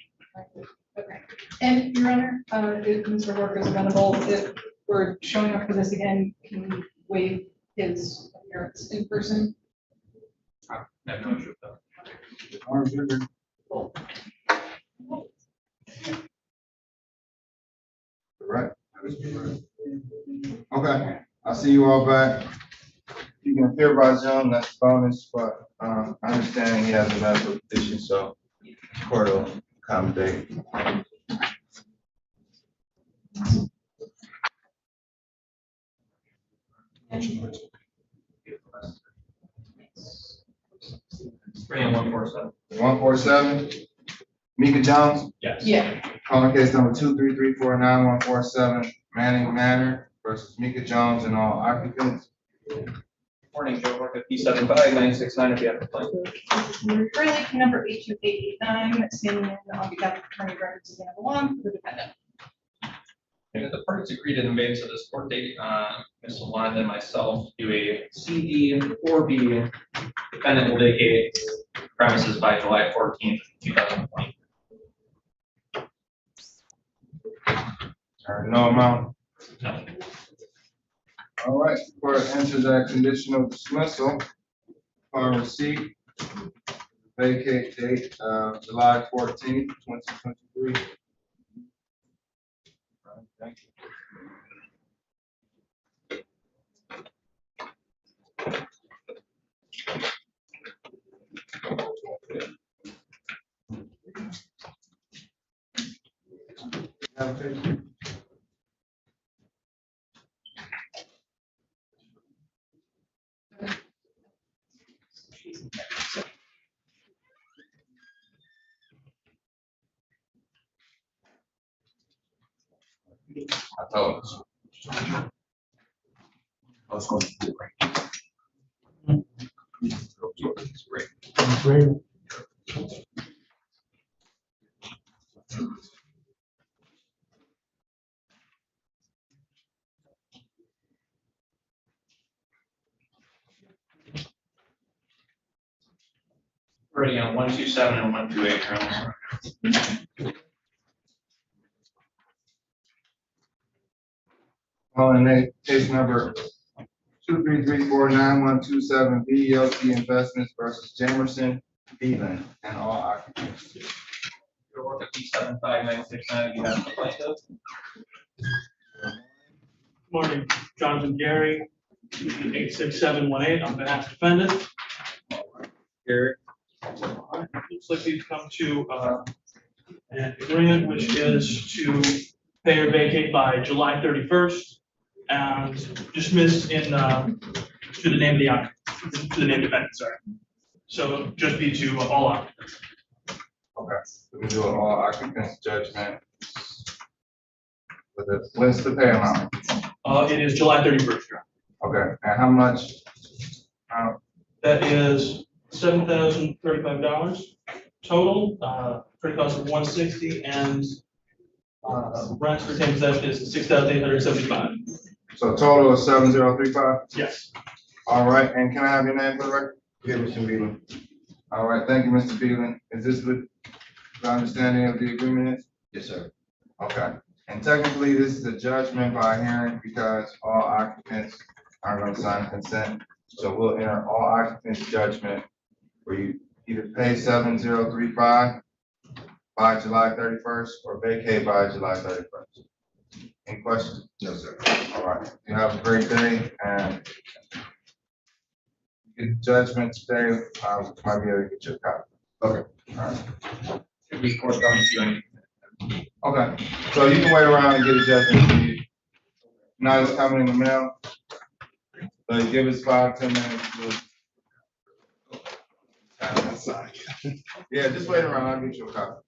Okay, and Your Honor, if Mr. Work is amenable, if we're showing up for this again, can we waive his appearance in person? I have no issue with that. Cool. Correct. Okay, I'll see you all back. You can appear by Zoom, that's bonus, but I understand he has a medical condition, so the court will accommodate. Bring in 147. 147, Mika Jones? Yes. Yeah. Calling case number 23349-147, Manning Manor versus Mika Jones and all occupants. Morning, Joe Work at P75969 if you have a plan. Currently, P number 82889, standing in on behalf of Attorney Director Susanna Long, the defendant. And the parties agreed in advance of this court date, Ms. Lalonde and myself do a CD or B. Defendant will vacate premises by July 14th, 2020. No amount. No. All right, court enters that conditional dismissal upon receipt. Vacate date, July 14th, 2023. Thank you. I told us. I was going to do it right. Already on 127 and 128, Your Honor. Calling case number 233491227 BELC Investments versus Jamerson Beeland and all occupants. Your Work at P75969 if you have a plaintiff. Morning, Jonathan Gary, 86718 on behalf of defendant. Gary. Looks like we've come to an agreement which is to pay or vacate by July 31st and dismiss in to the name of the occupant, to the name of defendant, sorry. So just be to all occupants. Okay, we do an all occupants judgment. What's the pay amount? It is July 31st, Your Honor. Okay, and how much? That is $7,035 total, pretty cost of $160, and rent for retained possession is $6,875. So total is 7035? Yes. All right, and can I have your name for the record? Yeah, Mr. Beeland. All right, thank you, Mr. Beeland. Is this what the understanding of the agreement is? Yes, sir. Okay, and technically, this is a judgment by hearing because all occupants are going to sign consent. So we'll enter all occupants judgment where you either pay 7035 by July 31st or vacate by July 31st. Any questions? No, sir. All right, you have a great day and get judgment today. Might be able to get you a copy. Okay. All right. Should be forthcoming to you. Okay, so you can wait around and get a judgment if you need. Now it's coming in the mail. So you give us 5-10 minutes. Yeah, just wait around. I'll get you a copy.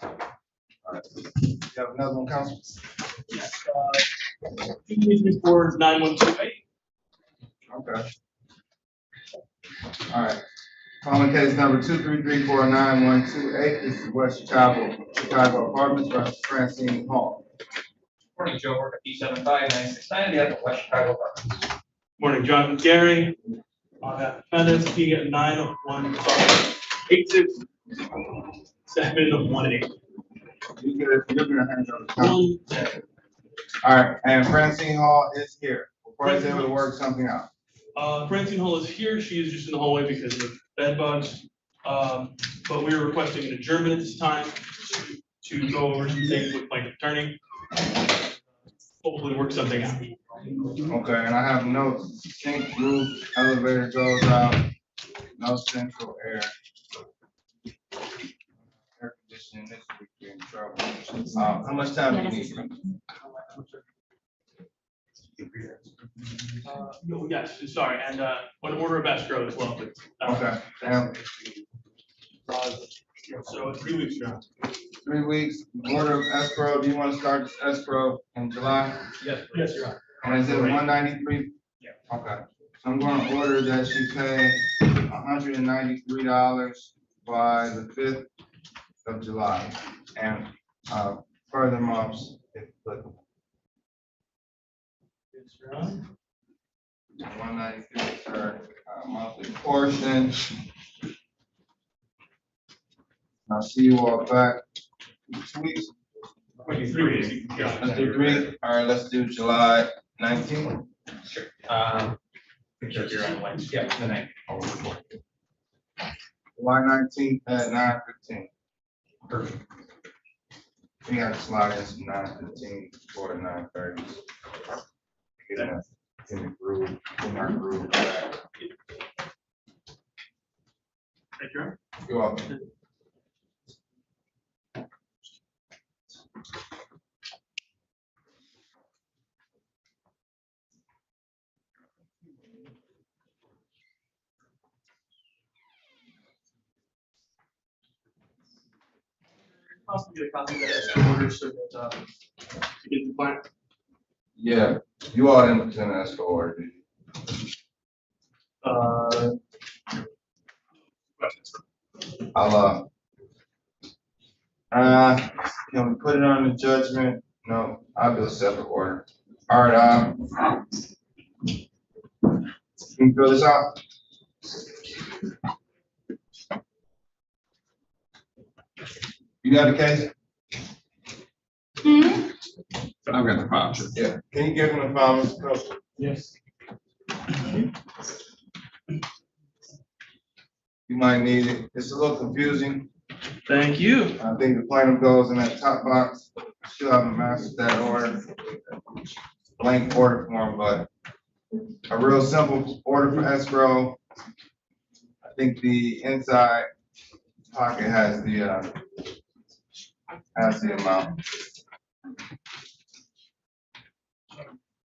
All right. You have another one, Council? Yes. Report 9128. Okay. All right. Calling case number 233491128. This is West Chicago Apartments versus Francine Hall. Morning, Joe Work at P75969 if you have a West Chicago Apartments. Morning, Jonathan Gary, on that defendant, P at 90186 718. All right, and Francine Hall is here. Before I was able to work something out. Francine Hall is here. She is just in the hallway because of bed bugs. But we are requesting an adjournment at this time to go over some things with plaintiff attorney. Hopefully work something out. Okay, and I have notes, sink, roof, elevator goes out, no central air. Air conditioning, this week we're in trouble. How much time do you need? No, yes, sorry, and an order of escrow as well. Okay. So 3 weeks, Your Honor. 3 weeks, order of escrow, do you want to start this escrow in July? Yes, Your Honor. And is it 193? Yeah. Okay, so I'm going to order that she pay $193 by the 5th of July, and further months if applicable. Yes, Your Honor. 193 is her monthly portion. I'll see you all back in 2 weeks. 3 weeks. Yeah. Let's do 3. All right, let's do July 19th. Sure. Picture here on Wednesday, yeah, the night. July 19th at 9:15. Perfect. We got to slide in some 9:15 before 9:30. Get in the groove, in our groove. Thank you, Your Honor. You're welcome. Possibly get a copy of that escrow order so that, to get the plan. Yeah, you all didn't present an escrow order, did you? I'll, can we put it on the judgment? No, I'll do a separate order. All right, can you fill this out? You got the case? I've got the file. Yeah, can you give him the file, Mr. Coach? Yes. You might need it. It's a little confusing. Thank you. I think the plaintiff goes in that top box. Still haven't mastered that order. Blank order form, but a real simple order for escrow. I think the inside pocket has the amount.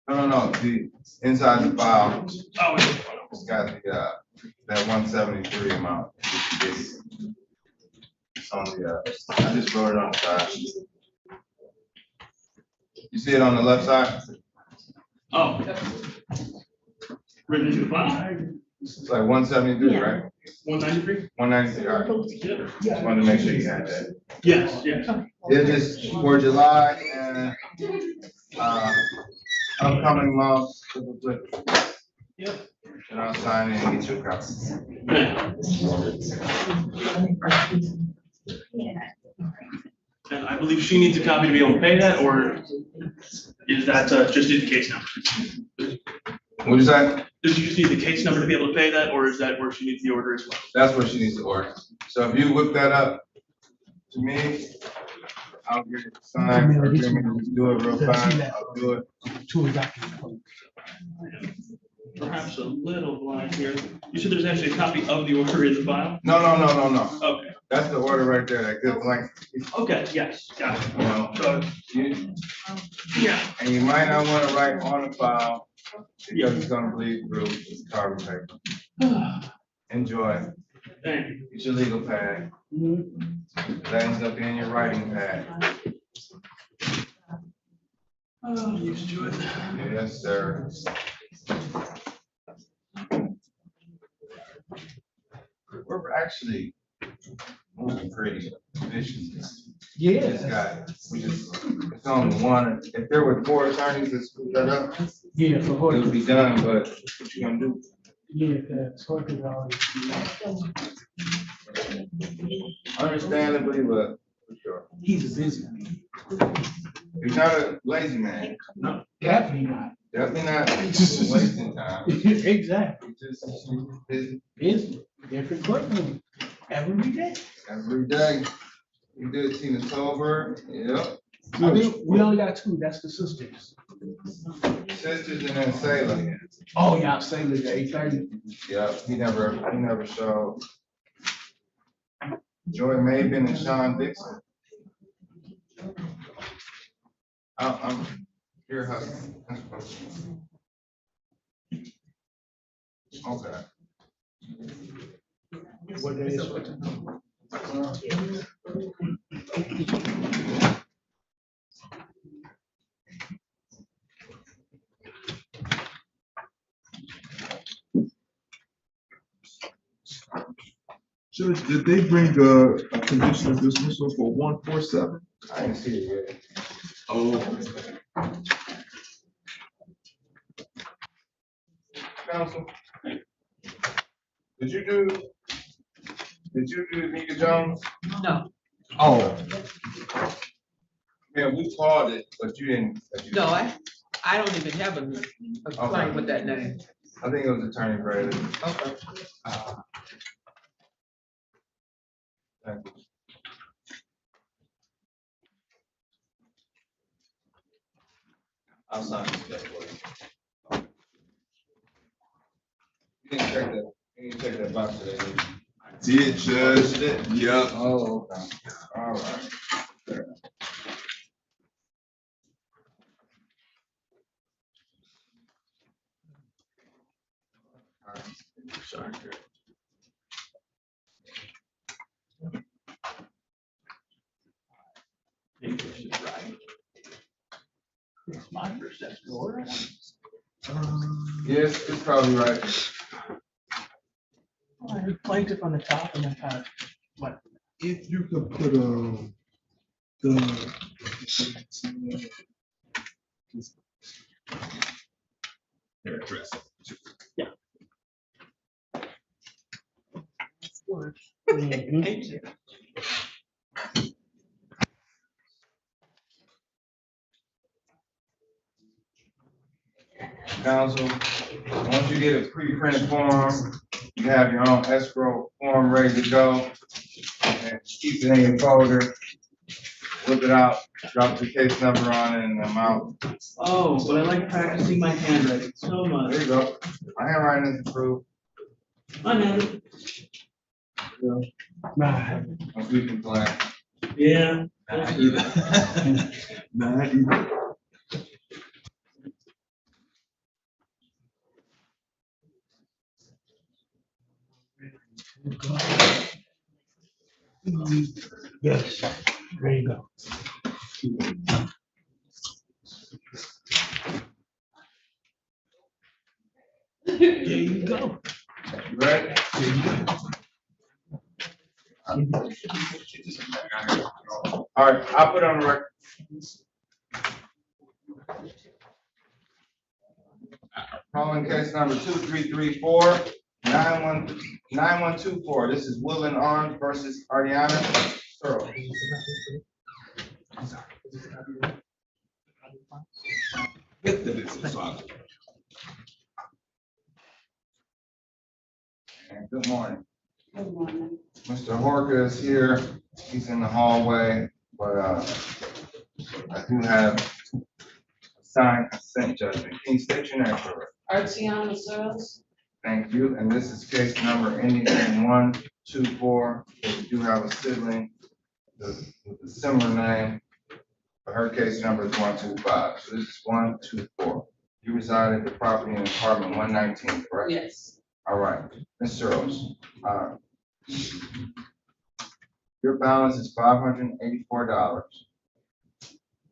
No, the inside the file. Oh, it's got the that 173 amount. It's on the I just wrote it on the side. You see it on the left side? Oh. Written into the file? It's like 173, right? 193? 193, all right. Just wanted to make sure you had that. Yes, yes. It is for July and upcoming months. Yep. And I'll sign in and get you a copy. And I believe she needs a copy to be able to pay that, or is that just need the case number? What'd you say? Does she just need the case number to be able to pay that, or is that where she needs the order as well? That's where she needs to order. So if you whip that up to me, I'll get it signed. Or give me to do it real fast. I'll do it. Perhaps a little blind here. You said there's actually a copy of the order in the file? No. Okay. That's the order right there. That good blank. Okay, yes, got it. You know, So, yeah. And you might not want to write on the file because it's gonna bleed through the carbon paper. Enjoy. Thank you. It's your legal pad. That ends up being your writing pad. Oh, I'm used to it. Yes, sir. We're actually moving pretty efficiently. Yeah. This guy, it's only one. If there were 4 attorneys that screwed that up, Yeah, it would be done, but what you gonna do? Yeah, that's working on. Understandably, but for sure. He's a busy man. He's not a lazy man. No, definitely not. Definitely not wasting time. Exactly. He's just busy. Busy, different courtroom, every day. Every day. We did Tina Tolbert, yep. I mean, we only got 2, that's the sisters. Sisters and then Sailor. Oh, yeah, Sailor, the 8:30. Yep, he never showed. Joy Maven and Sean Dixon. I'm here hustling. Okay. What day is it? Judge, did they bring a condition of dismissal for 147? I didn't see it yet. Oh. Council? Did you do Nika Jones? No. Oh. Yeah, we called it, but you didn't. No, I don't even have a claim with that name. I think it was Attorney Bradley. Okay. Thank you. I'll sign this for you. You didn't check that, you didn't check that box today, did you? I did, Judge. Yep. Oh, okay. All right. Fair enough. All right. Sorry. It's my perception order. Yes, it's probably right. Plaintiff on the top and then kind of what? If you could put the address. Yeah. Council, once you get a pre-printed form, you have your own escrow form ready to go. And keep it in your folder, whip it out, drop the case number on it and the amount. Oh, but I like practicing my handwriting so much. There you go. My handwriting is approved. I know. Right. Once we can plan. Yeah. Not either. Not either. Yes, there you go. There you go. You ready? All right, I'll put it on the record. Calling case number 2334-9124. This is Will and Arms versus Ardiana Searle. Get the business on. And good morning. Good morning. Mr. Horka is here. He's in the hallway, but I do have a signed consent judgment. Can you state your name for it? Artiana Searles. Thank you. And this is case number ending in 124. We do have a sibling with a similar name, but her case number is 125. So this is 124. You reside at the property in apartment 119, correct? Yes. All right, Ms. Searles, your balance is $584.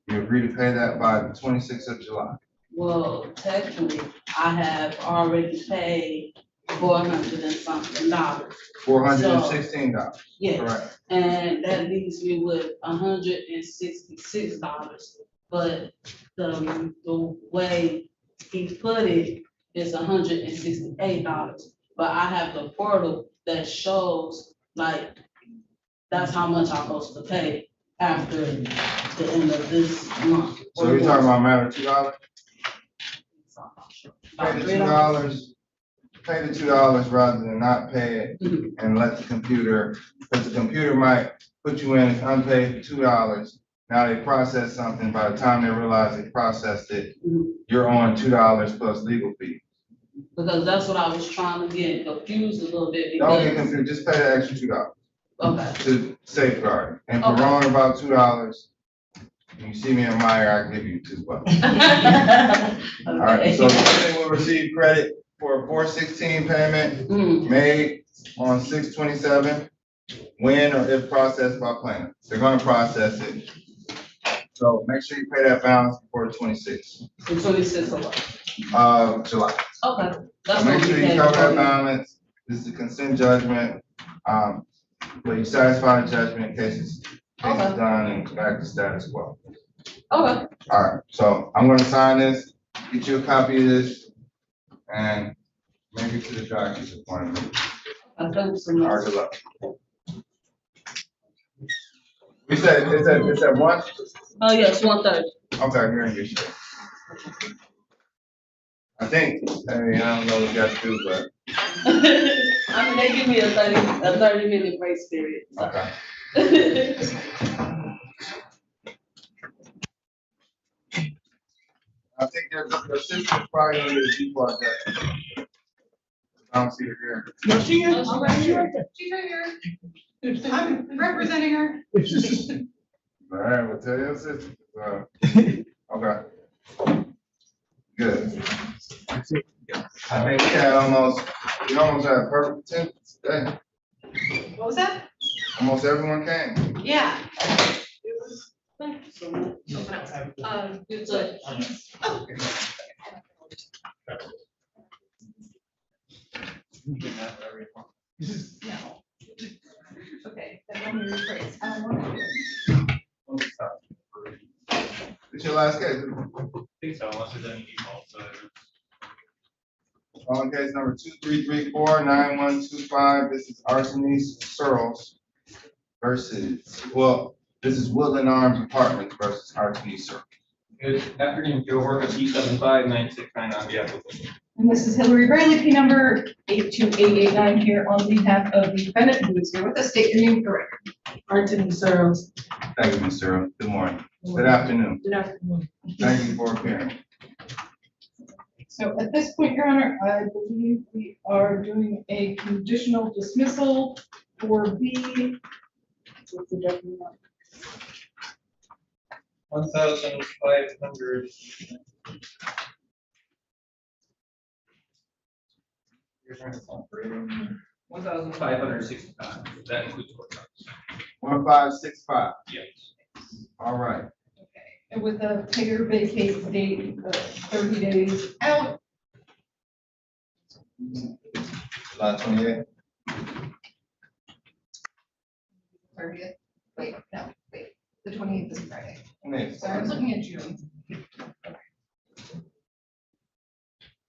You agree to pay that by the 26th of July. Well, technically, I have already paid $400 and something. $416. Yes, Correct. and that leaves me with $166. But the way he put it is $168. But I have the portal that shows like that's how much I'm supposed to pay after the end of this month. So you're talking about a matter of $2? Pay the $2 rather than not pay it and let the computer, because the computer might put you in unpaid for $2. Now they process something, by the time they realize they processed it, you're on $2 plus legal fee. Because that's what I was trying to get confused a little bit. Don't get confused, just pay the extra $2. Okay. To safeguard. And if we're wrong about $2, you see me in Meyer, I give you $2. All right, so the city will receive credit for a 416 payment made on 6/27. when or if processed by planner. They're gonna process it. So make sure you pay that balance before the 26th The 26th of what? of July. Okay. So That's make what sure we you paid cover that for. balance. This is a consent judgment. But you satisfy the judgment in case it's done and back to status quo. Okay. All right, so I'm gonna sign this, get you a copy of this, and maybe to the doctor's appointment. Thanks so All much. right, good luck. You said, it's at 1? Oh, yes, 1:30. Okay, you're in good shape. I think, I mean, I don't know what you got to do, but. I mean, they give me a 30-minute grace period. So. Okay. I think your sister's probably gonna get a default that. I don't see her here. No, she is. Oh, right here. She's right here. I'm representing her. All right, we'll tell your sister. Okay. Good. I think we had we almost had a perfect attendance today. What was that? Almost everyone came. Yeah. So, It's a. Oh. No. Okay, then let me rephrase. I don't want to. It's your last case. I think so, unless there's any defaults. On case number 2334-9125, this is Arsenice Searles versus, well, this is Woodland Arms Apartments versus Arsenice Searles. Good afternoon, Joe Work, T75969 on behalf of. And this is Hillary Bradley, P number 82889 here on behalf of the defendant who is here with us. State your name correct. Artemy Searles. Thank you, Ms. Searles. Good morning. Good afternoon. Good afternoon. Thank you for appearing. So at this point, Your Honor, I believe we are doing a conditional dismissal for B. What's the judgment number? 1,500. 1,565. That includes courthouse. 1565. Yes. All right. And with a payer vacate date of 30 days out. July 28th. 30th. Wait, no, wait. The 28th is Friday. Okay. Sorry, I was looking at June.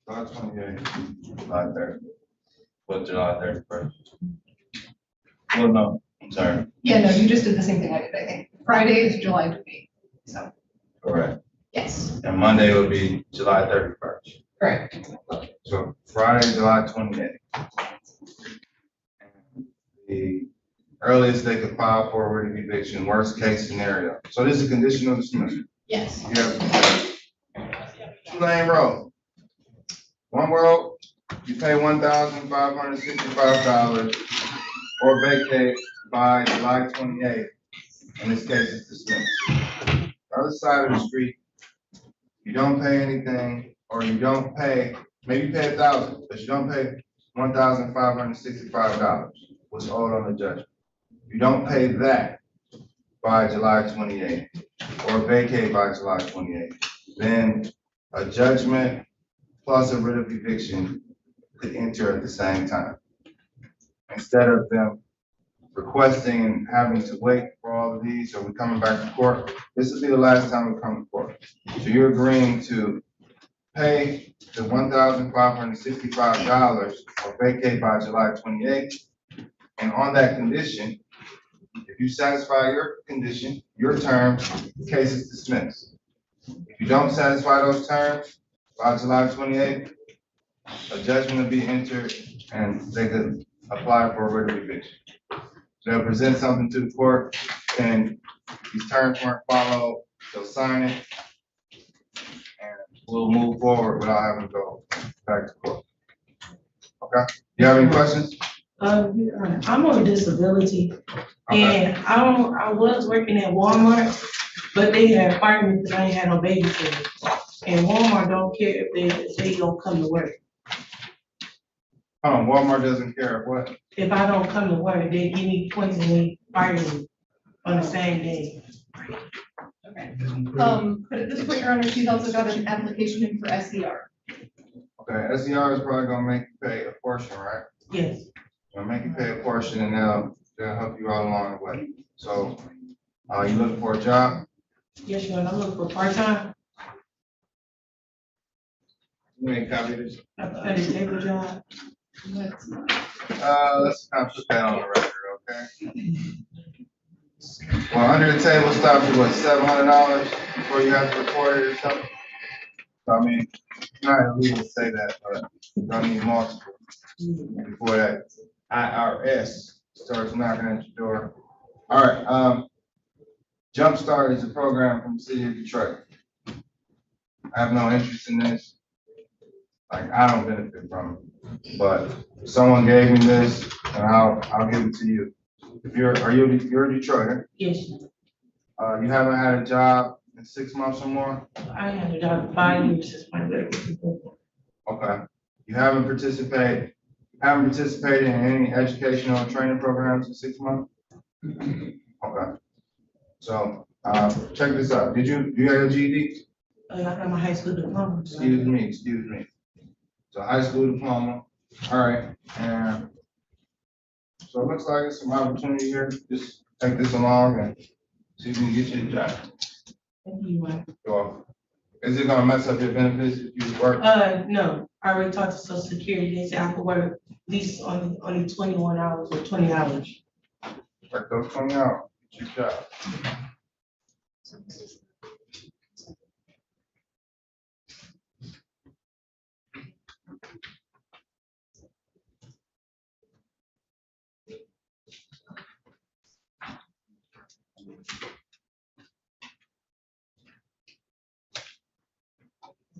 July 28th, July 30th. What, July 31st? Well, no, I'm sorry. Yeah, no, you just did the same thing I did, I think. Friday is July 28th. So, Correct. yes, And Monday would be July 31st. correct. So Friday, July 28th. The earliest they could file for a written eviction, worst case scenario. So this is a conditional dismissal. Yes. You have 2-lane road. One road, you pay $1,565 or vacate by July 28th. In this case, it's dismissed. The other side of the street, you don't pay anything, or you don't pay, maybe you pay $1,000, but you don't pay $1,565, what's owed on the judgment. You don't pay that by July 28th, or vacate by July 28th, then a judgment plus a writ of eviction could enter at the same time. Instead of them requesting and having to wait for all of these, or we coming back to court, this will be the last time we come to court. So you're agreeing to pay the $1,565 or vacate by July 28th. And on that condition, if you satisfy your condition, your terms, the case is dismissed. If you don't satisfy those terms by July 28th, a judgment will be entered and they could apply for a writ of eviction. So they'll present something to the court, and these terms weren't followed, they'll sign it, and we'll move forward without having to go back to court. Okay, you have any questions? I'm on disability, and I was working at Walmart, but they had fired me because I ain't had no babysitter. And Walmart don't care if they don't come to work. Walmart doesn't care what? If I don't come to work, they give me points and they fire me on the same day. But at this point, Your Honor, she's also got an application in for SER. Okay, SER is probably gonna make you pay a portion, right? Yes. Gonna make you pay a portion and they'll help you out along the way. So, you looking for a job? Yes, Your Honor, I'm looking for part-time, You may copy this. at a table job. Let's kind of put that on the record, okay? Well, under the table stops at what, $700 before you have to report it or something? So, I mean, it's not illegal to say that, but you don't need multiple before that IRS starts knocking at your door. All right, Jumpstart is a program from the city of Detroit. I have no interest in this. Like, I don't benefit from it, but someone gave me this and I'll give it to you. You're a Detroiter? Yes, You haven't had a job in 6 months or more? I had a job for 5 years since my birthday. Okay. You haven't participated in any educational or training programs in 6 months? Okay. So, check this out. Do you have a GED? I got my high school diploma. Excuse me. So high school diploma, all right, and so it looks like it's some opportunity here. Just take this along and see if we can get you a job. Thank you, Mike. You're welcome. Is it gonna mess up your benefits if you work? No, I already talked to Social Security, they said I could work at least only 21 hours or 20 hours. Work those 20 hours, get your job.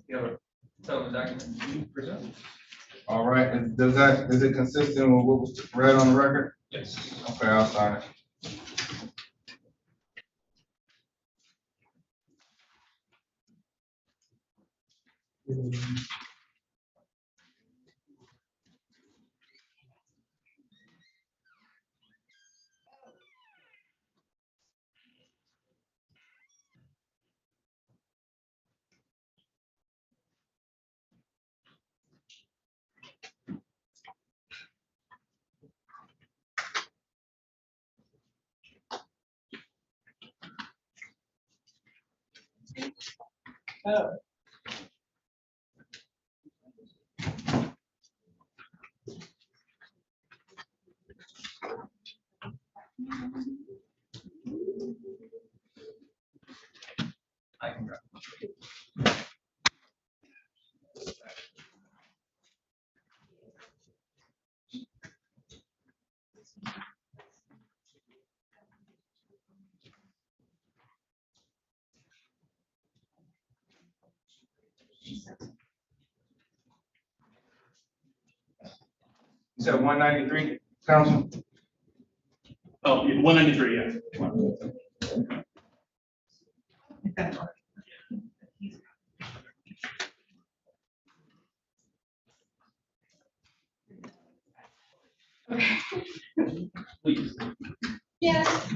You have a settlement document you present? All right, is it consistent with what was read on the record? Yes. Okay, I'll sign it. Oh. I can grab. You said 193, Council? Oh, 193, yeah. Please. Yes.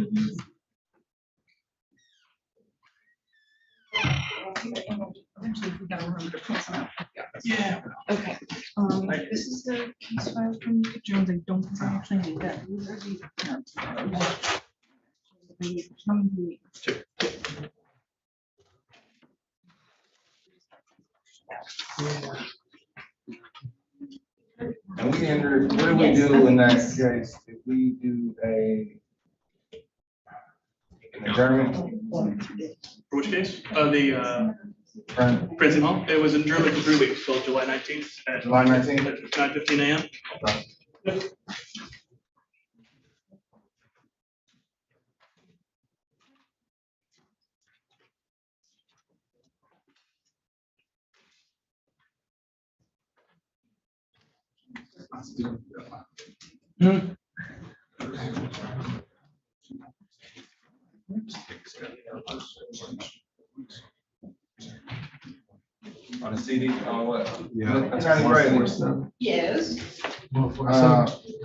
Eventually, we gotta remember to print some out. Yeah. Okay, this is the case file from Nick Jones. I don't think I actually need that. These are the. And we enter, what do we do in that case if we do an adjournment? For which case? The Princeton Hall. It was adjourned for 3 weeks, till July 19th. At July 19th? 9:15 a.m. Okay. On the CD, on what? Yeah. Attorney Brady. 147. Yes.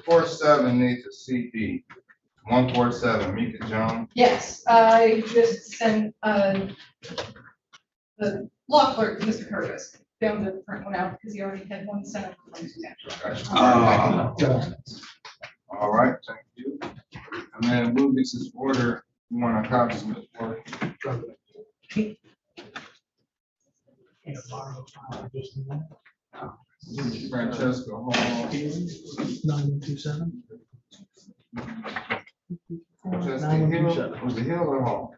47 needs a CD. 147, Mika Jones. Yes, I just sent, the law clerk, Mr. Curtis, down to print one out because he already had one sent from Suzanne. All right, thank you. And then move this is order, you want a copy, Mr. Order? Francesco Hall. 927. Francesco Hill, was it Hill or Hall?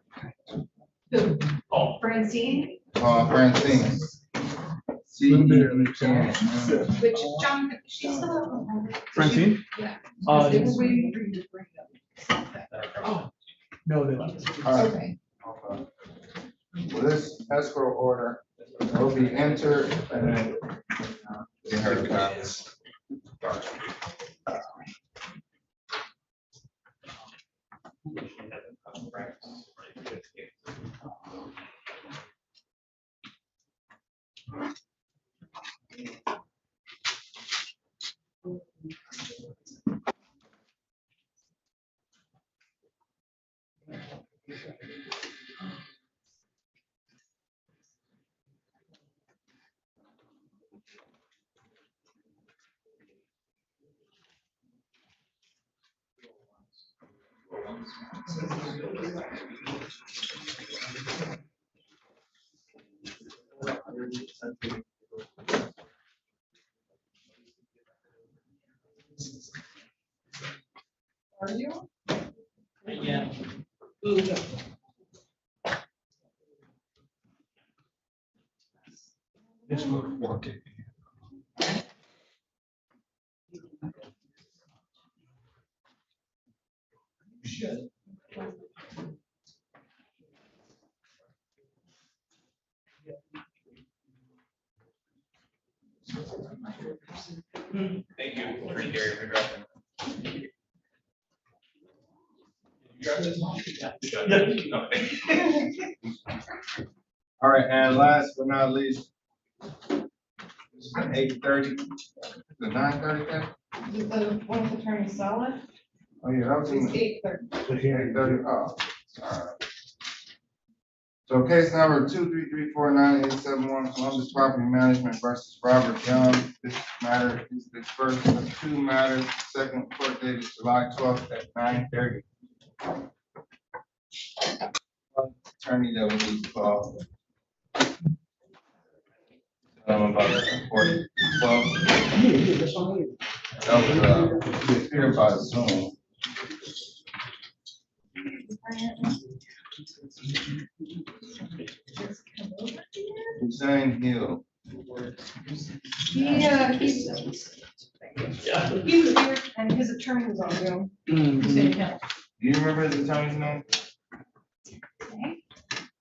Oh. Francine, Francine. which John, she's still. Francine? Yeah. Uh, They were waiting for you to bring up. Oh, no, they left. All right. Okay. Okay. Well, this escrow order will be entered and then you heard about this. Are you? Yeah. This one, okay. Should. Thank you, Attorney Gary, for addressing. All right, and last but not least, this is the 8:30, the 9:30 thing? The one with Attorney Solid, Oh, yeah, that was in it's the 8:30. 8:30, oh, all right. So case number 2334981, Columbus Property Management versus Robert Young. This matter is the first of two matters. Second court date is July 12th at 9:30. Attorney that was just called. About the court, well, that was, here by Zoom. Hussein Hill. He was here and his attorney was on Zoom. Hussein Hill. Do you remember his attorney's name?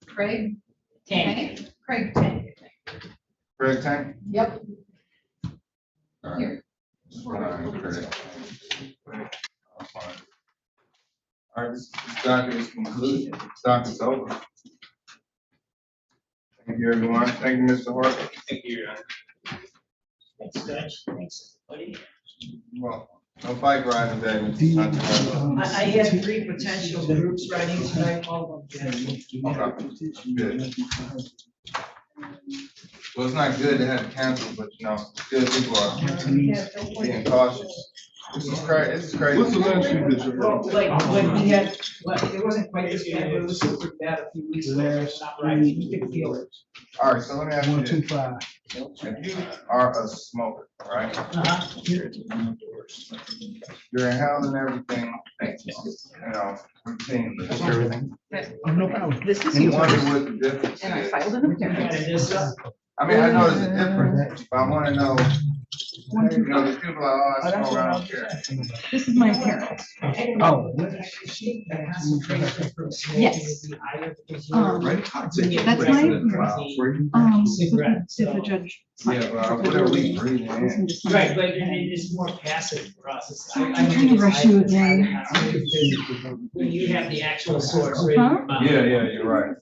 Craig Tank. Craig Tank. Craig Tank? Yep. All right. Here. All right, this docket is concluded. This docket is over. Thank you, everyone. Thank you, Mr. Hart. Thank you, Your Honor. Thanks, Judge. Thanks, buddy. Well, no bike riding, baby. I have 3 potential groups riding tonight, all of them. Okay. Good. Well, it's not good to have to cancel, but you know, it's good people are being cautious. This is crazy. This is crazy. What's the last few that you heard? Well, like when he had, well, it wasn't quite this bad, but it was super bad a few weeks ago. It's not right. You could feel it. All right, so let me ask you this. 125. If you are a smoker, right? Uh-huh. You're inhaling everything, you know, routinely. Everything. Oh, no problem. This is I yours. wonder what the difference And I is. filed an And appearance. this, I mean, I know there's a difference, but I wanna know, you know, the people are, oh, I smoke, I don't care. This is my appearance. Oh. Yes. That's my Cigarettes. If the judge. Yeah, but what are we breathing in? Right, but I mean, it's more passive process. I'm trying to rush you again. When you have the actual source right in your mouth. Yeah, you're right.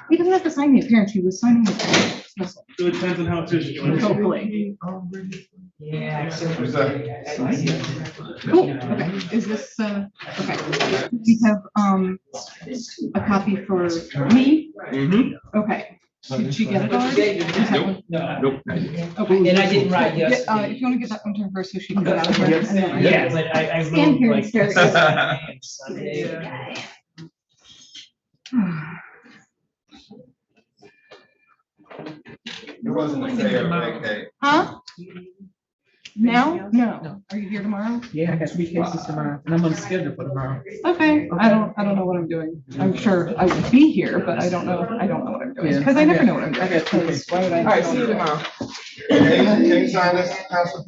He doesn't have to sign the appearance, he was signing it. So it depends on how efficient you want to Go be. play. Yeah. Who's that? Cool, okay, is this, okay, we have, a copy for me? Okay, did she get it already? Is that one- No. Okay. And I didn't write yes. If you wanna give that one to her first, so she can get out of here. and then I- Yeah, but I Stand wrote here like. and stare. Sunday. It wasn't a fair vacate. Huh? Now? No. Are you here tomorrow? Yeah, I got 3 cases tomorrow, and I'm on schedule for tomorrow. Okay, I don't know what I'm doing. I'm sure I would be here, but I don't know what I'm doing, because I never know what I'm doing. Because why would I? All right, see you tomorrow. Can you sign this, Council?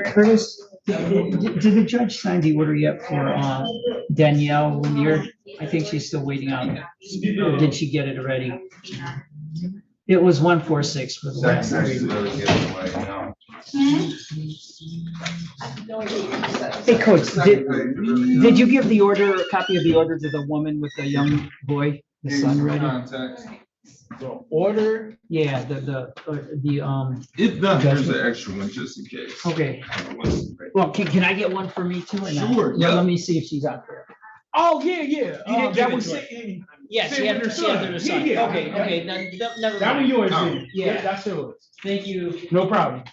Curtis, did the judge sign the order yet for Danielle Lanier? I think she's still waiting out. Did she get it already? It was 146 for the last Secretary's three. really giving away, you know. Hey, Coach, did you give the order, a copy of the order to the woman with the young boy, the son ready? The order, Yeah, if not, there's an extra one just in case. okay. Well, can I get one for me too or not? Sure, Yeah, yeah. let me see if she's out there. Oh, yeah. You didn't That give was it to sitting. Yeah, she had her son. Yeah, yeah. Okay, never mind. That one yours, then. Yeah. That's yours. Thank you. No problem.